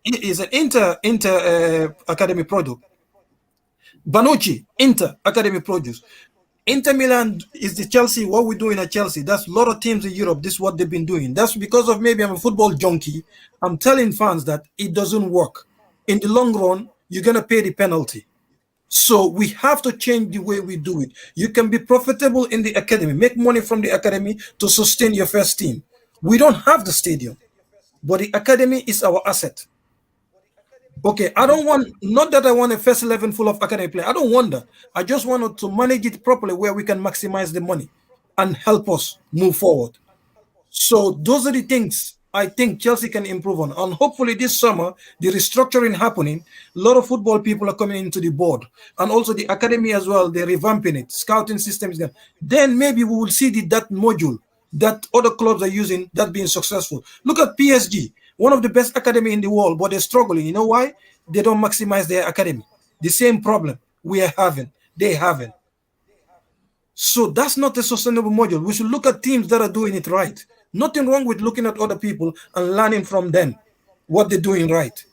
is an Inter academy product. Bonucci, Inter academy produce. Inter Milan is the Chelsea. What we're doing at Chelsea, that's a lot of teams in Europe. This is what they've been doing. That's because of maybe I'm a football junkie. I'm telling fans that it doesn't work. In the long run, you're gonna pay the penalty. So we have to change the way we do it. You can be profitable in the academy, make money from the academy to sustain your first team. We don't have the stadium, but the academy is our asset. Okay, I don't want, not that I want a first 11 full of academy players. I don't want that. I just want to manage it properly where we can maximize the money and help us move forward. So those are the things I think Chelsea can improve on. And hopefully this summer, the restructuring happening, a lot of football people are coming into the board. And also the academy as well, they're revamping it. Scouting systems. Then maybe we will see that module that other clubs are using that being successful. Look at PSG. One of the best academy in the world, but they're struggling. You know why? They don't maximize their academy. The same problem we are having, they haven't. So that's not a sustainable module. We should look at teams that are doing it right. Nothing wrong with looking at other people and learning from them what they're doing right.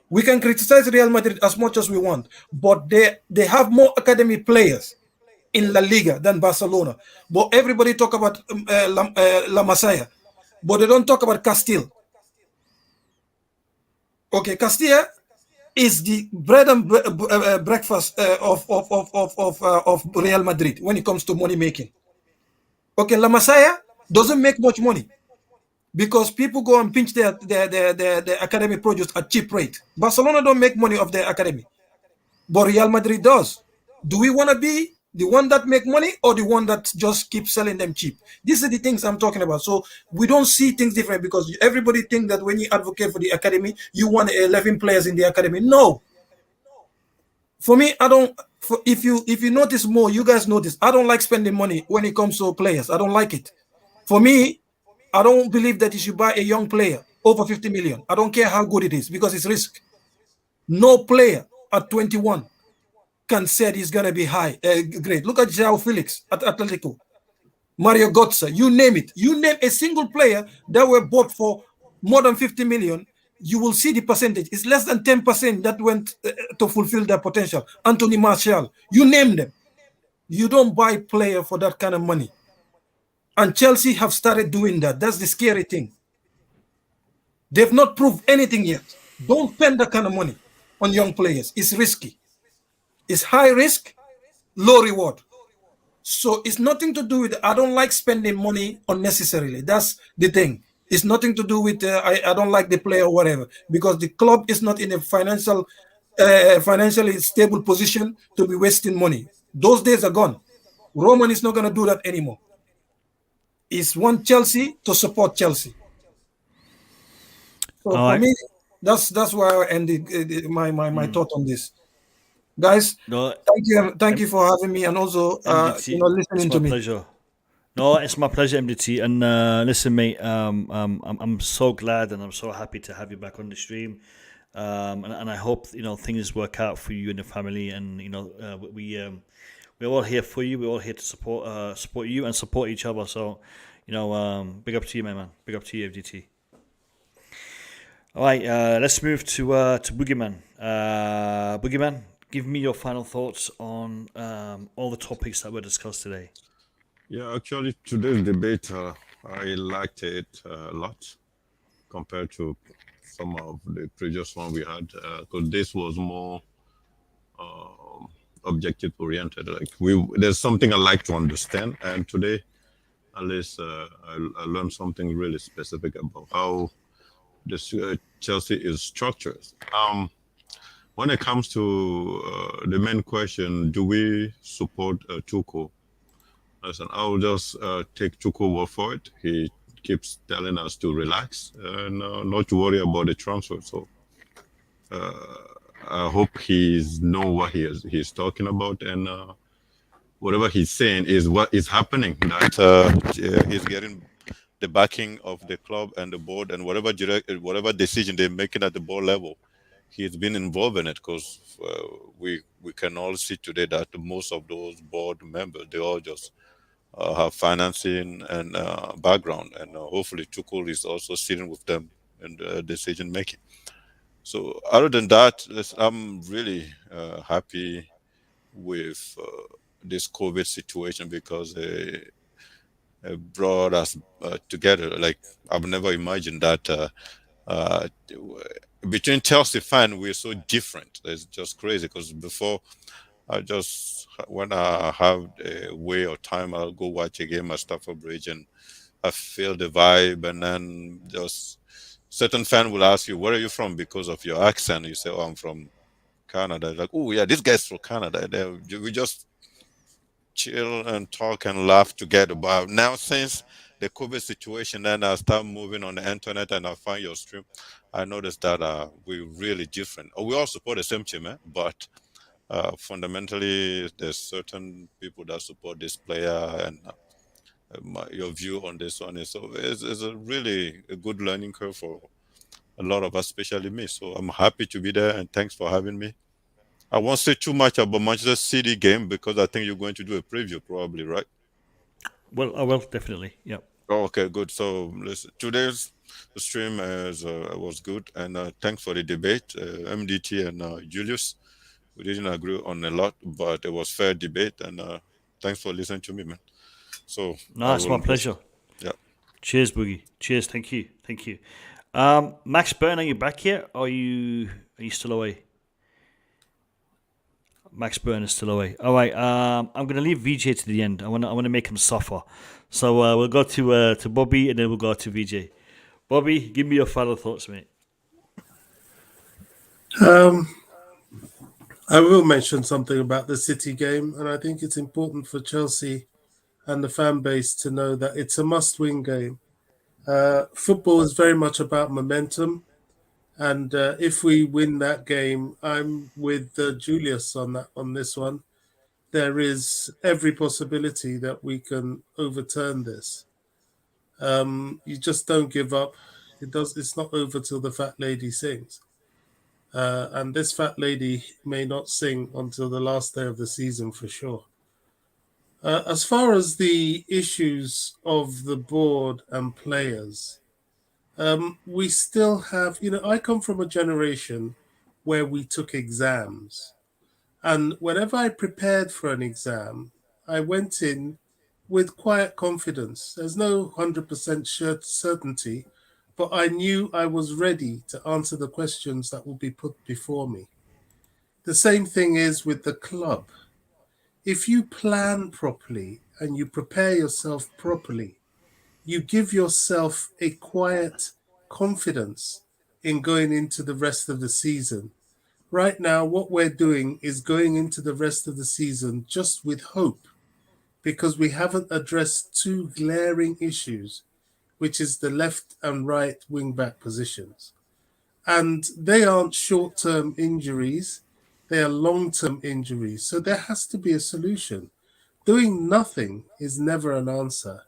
We can criticize Real Madrid as much as we want, but they have more academy players in La Liga than Barcelona. But everybody talk about La Masia, but they don't talk about Castile. Okay, Castilla is the bread and breakfast of Real Madrid when it comes to money making. Okay, La Masia doesn't make much money because people go and pinch their academy produce at cheap rate. Barcelona don't make money off their academy, but Real Madrid does. Do we want to be the one that make money or the one that just keeps selling them cheap? These are the things I'm talking about. So we don't see things different because everybody thinks that when you advocate for the academy, you want 11 players in the academy. No. For me, I don't. If you notice more, you guys notice, I don't like spending money when it comes to players. I don't like it. For me, I don't believe that you should buy a young player over 50 million. I don't care how good it is because it's risk. No player at 21 can say he's going to be high, great. Look at João Felix at Atletico, Mario Götze, you name it. You name a single player that were bought for more than 50 million, you will see the percentage. It's less than 10% that went to fulfill their potential. Anthony Martial, you name them. You don't buy player for that kind of money. And Chelsea have started doing that. That's the scary thing. They've not proved anything yet. Don't spend that kind of money on young players. It's risky. It's high risk, low reward. So it's nothing to do with, I don't like spending money unnecessarily. That's the thing. It's nothing to do with, I don't like the player or whatever, because the club is not in a financially stable position to be wasting money. Those days are gone. Roman is not going to do that anymore. He's want Chelsea to support Chelsea. So for me, that's where I ended my thought on this. Guys, thank you for having me, and also listening to me. Pleasure. No, it's my pleasure, MDT. And listen, mate, I'm so glad and I'm so happy to have you back on the stream. And I hope things work out for you and the family. And we're all here for you. We're all here to support you and support each other. So big up to you, my man. Big up to you, MDT. All right, let's move to Boogeyman. Boogeyman, give me your final thoughts on all the topics that were discussed today. Yeah, actually, today's debate, I liked it a lot compared to some of the previous one we had, because this was more objective oriented. Like there's something I like to understand, and today, at least, I learned something really specific about how this Chelsea is structured. When it comes to the main question, do we support Tuchel? Listen, I'll just take Tuchel word for it. He keeps telling us to relax and not to worry about the transfer. So I hope he's know what he's talking about, and whatever he's saying is what is happening. That he's getting the backing of the club and the board, and whatever decision they're making at the board level, he's been involved in it, because we can all see today that most of those board members, they all just have financing and background, and hopefully Tuchel is also sitting with them in the decision making. So other than that, I'm really happy with this COVID situation, because it brought us together. Like, I've never imagined that between Chelsea fans, we're so different. It's just crazy, because before, when I have a way or time, I'll go watch a game at Stamford Bridge and I feel the vibe, and then just certain fan will ask you, where are you from, because of your accent. You say, oh, I'm from Canada. Like, oh yeah, this guy's from Canada. We just chill and talk and laugh together. But now, since the COVID situation, then I start moving on the internet and I find your stream, I noticed that we're really different. We all support the same team, but fundamentally, there's certain people that support this player, and your view on this one is a really a good learning curve for a lot of us, especially me. So I'm happy to be there, and thanks for having me. I won't say too much about Manchester City game, because I think you're going to do a preview, probably, right? Well, I will, definitely. Yeah. Oh, okay, good. So listen, today's stream was good, and thanks for the debate, MDT and Julius. We didn't agree on a lot, but it was fair debate, and thanks for listening to me, man. So no, it's my pleasure. Yeah. Cheers, Boogie. Cheers. Thank you. Max Byrne, are you back here? Or are you still away? Max Byrne is still away. All right. I'm going to leave VJ to the end. I want to make him suffer. So we'll go to Bobby, and then we'll go to VJ. Bobby, give me your final thoughts, mate. I will mention something about the City game, and I think it's important for Chelsea and the fan base to know that it's a must-win game. Football is very much about momentum, and if we win that game, I'm with Julius on this one. There is every possibility that we can overturn this. You just don't give up. It's not over till the fat lady sings. And this fat lady may not sing until the last day of the season for sure. As far as the issues of the board and players, we still have, I come from a generation where we took exams. And whenever I prepared for an exam, I went in with quiet confidence. There's no 100% certainty, but I knew I was ready to answer the questions that will be put before me. The same thing is with the club. If you plan properly and you prepare yourself properly, you give yourself a quiet confidence in going into the rest of the season. Right now, what we're doing is going into the rest of the season just with hope, because we haven't addressed two glaring issues, which is the left and right wing-back positions. And they aren't short-term injuries, they are long-term injuries. So there has to be a solution. Doing nothing is never an answer.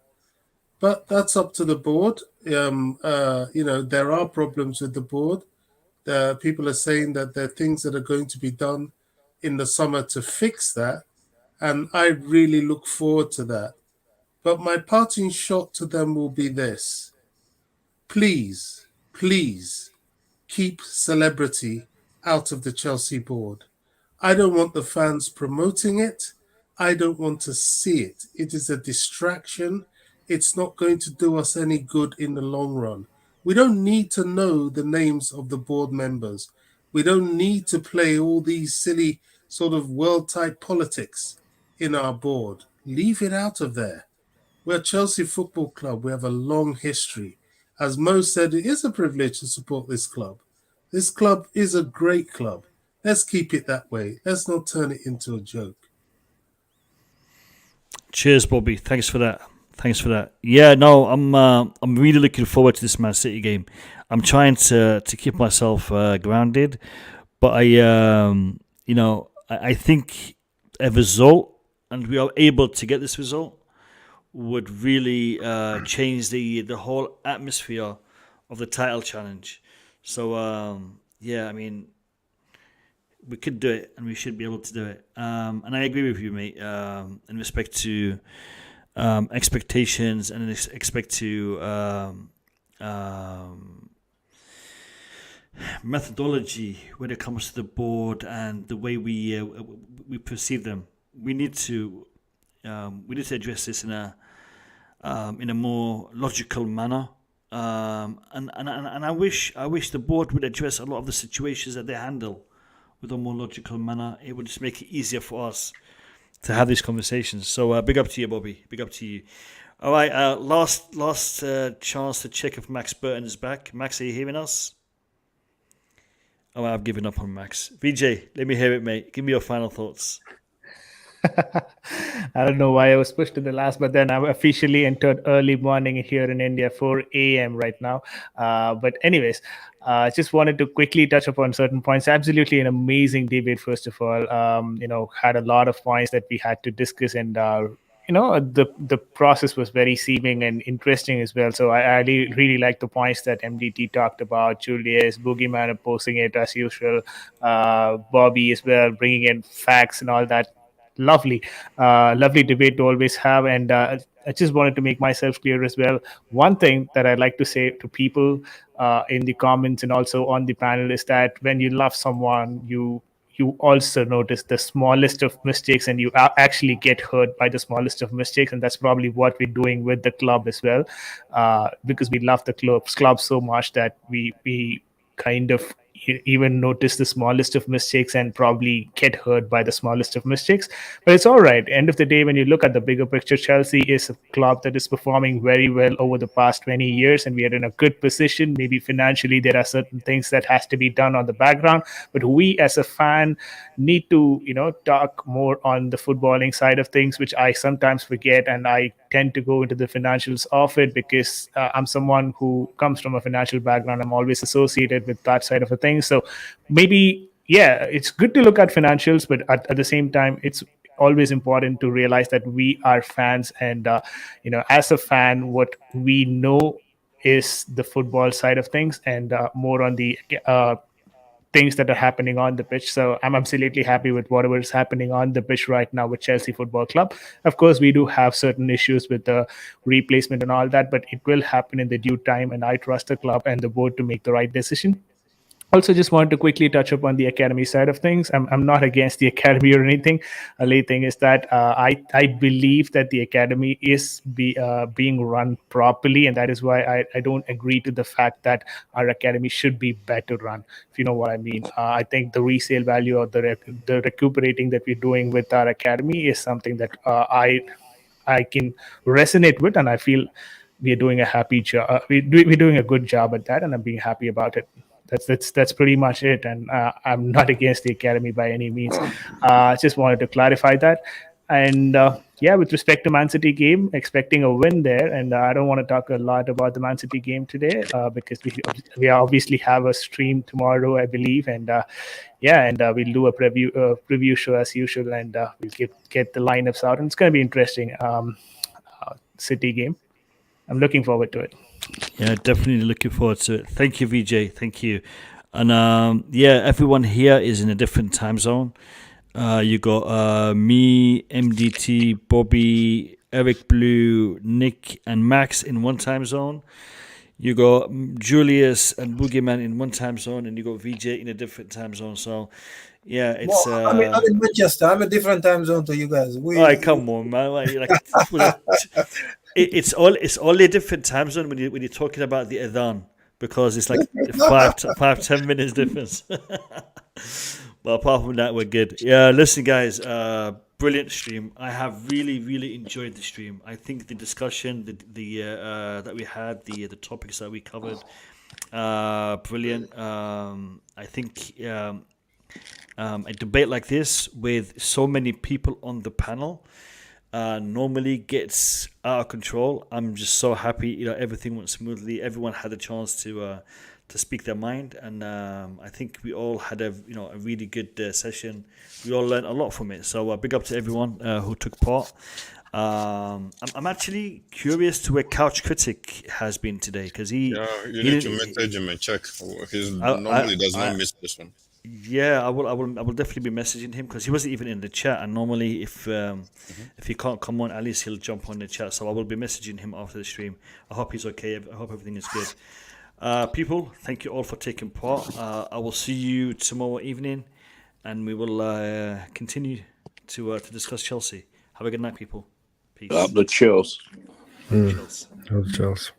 But that's up to the board. There are problems with the board. People are saying that there are things that are going to be done in the summer to fix that. And I really look forward to that. But my parting shot to them will be this. Please, please keep celebrity out of the Chelsea board. I don't want the fans promoting it. I don't want to see it. It is a distraction. It's not going to do us any good in the long run. We don't need to know the names of the board members. We don't need to play all these silly sort of world-type politics in our board. Leave it out of there. We're Chelsea Football Club. We have a long history. As Mo said, it is a privilege to support this club. This club is a great club. Let's keep it that way. Let's not turn it into a joke. Cheers, Bobby. Thanks for that. Yeah, no, I'm really looking forward to this Man City game. I'm trying to keep myself grounded, but I think a result, and we are able to get this result, would really change the whole atmosphere of the title challenge. So yeah, I mean, we could do it, and we should be able to do it. And I agree with you, mate, in respect to expectations and in respect to methodology when it comes to the board and the way we perceive them. We need to address this in a more logical manner. And I wish the board would address a lot of the situations that they handle with a more logical manner. It would just make it easier for us to have these conversations. So big up to you, Bobby. Big up to you. All right, last chance to check if Max Burton is back. Max, are you hearing us? Oh, I've given up on Max. VJ, let me hear it, mate. Give me your final thoughts. I don't know why I was pushed to the last, but then I'm officially entered early morning here in India, 4 a.m. right now. But anyways, just wanted to quickly touch upon certain points. Absolutely an amazing debate, first of all. Had a lot of points that we had to discuss, and the process was very seeming and interesting as well. So I really like the points that MDT talked about. Julius, Boogeyman opposing it as usual. Bobby as well, bringing in facts and all that. Lovely debate to always have. And I just wanted to make myself clear as well. One thing that I'd like to say to people in the comments and also on the panel is that when you love someone, you also notice the smallest of mistakes, and you actually get hurt by the smallest of mistakes. And that's probably what we're doing with the club as well, because we love the club so much that we kind of even notice the smallest of mistakes and probably get hurt by the smallest of mistakes. But it's all right. End of the day, when you look at the bigger picture, Chelsea is a club that is performing very well over the past 20 years, and we are in a good position. Maybe financially, there are certain things that has to be done on the background, but we as a fan need to, talk more on the footballing side of things, which I sometimes forget, and I tend to go into the financials of it because I'm someone who comes from a financial background. I'm always associated with that side of a thing. So maybe, yeah, it's good to look at financials, but at the same time, it's always important to realize that we are fans, and as a fan, what we know is the football side of things, and more on the things that are happening on the pitch. So I'm absolutely happy with whatever is happening on the pitch right now with Chelsea Football Club. Of course, we do have certain issues with the replacement and all that, but it will happen in the due time, and I trust the club and the board to make the right decision. Also, just wanted to quickly touch upon the academy side of things. I'm not against the academy or anything. Only thing is that I believe that the academy is being run properly, and that is why I don't agree to the fact that our academy should be better run, if you know what I mean. I think the resale value or the recuperating that we're doing with our academy is something that I can resonate with, and I feel we're doing a happy job. We're doing a good job at that, and I'm being happy about it. That's pretty much it, and I'm not against the academy by any means. Just wanted to clarify that. And with respect to Man City game, expecting a win there, and I don't want to talk a lot about the Man City game today because we obviously have a stream tomorrow, I believe, and we'll do a preview show as usual, and we'll get the lineups out, and it's going to be interesting. City game, I'm looking forward to it. Yeah, definitely looking forward to it. Thank you, VJ. Thank you. And everyone here is in a different time zone. You got me, MDT, Bobby, Eric Blue, Nick, and Max in one time zone. You got Julius and Boogeyman in one time zone, and you got VJ in a different time zone. So, yeah, it's. I'm in Manchester. I'm a different time zone to you guys. Come on, man! It's only a different time zone when you're talking about the adhan, because it's like 5-10 minutes difference. But apart from that, we're good. Yeah, listen, guys, brilliant stream. I have really enjoyed the stream. I think the discussion, that we had, the topics that we covered, brilliant. I think a debate like this with so many people on the panel normally gets out of control. I'm just so happy, everything went smoothly. Everyone had a chance to speak their mind, and I think we all had a really good session. We all learned a lot from it. So big up to everyone who took part. I'm actually curious to where Couch Critic has been today, because you need to message him and check. He normally does not miss this one. Yeah, I will definitely be messaging him, because he wasn't even in the chat, and normally if he can't come on, at least he'll jump on the chat. So I will be messaging him after the stream. I hope he's okay. I hope everything is good. People, thank you all for taking part. I will see you tomorrow evening, and we will continue to discuss Chelsea. Have a good night, people. Peace. Up the Chelsea. Chelsea.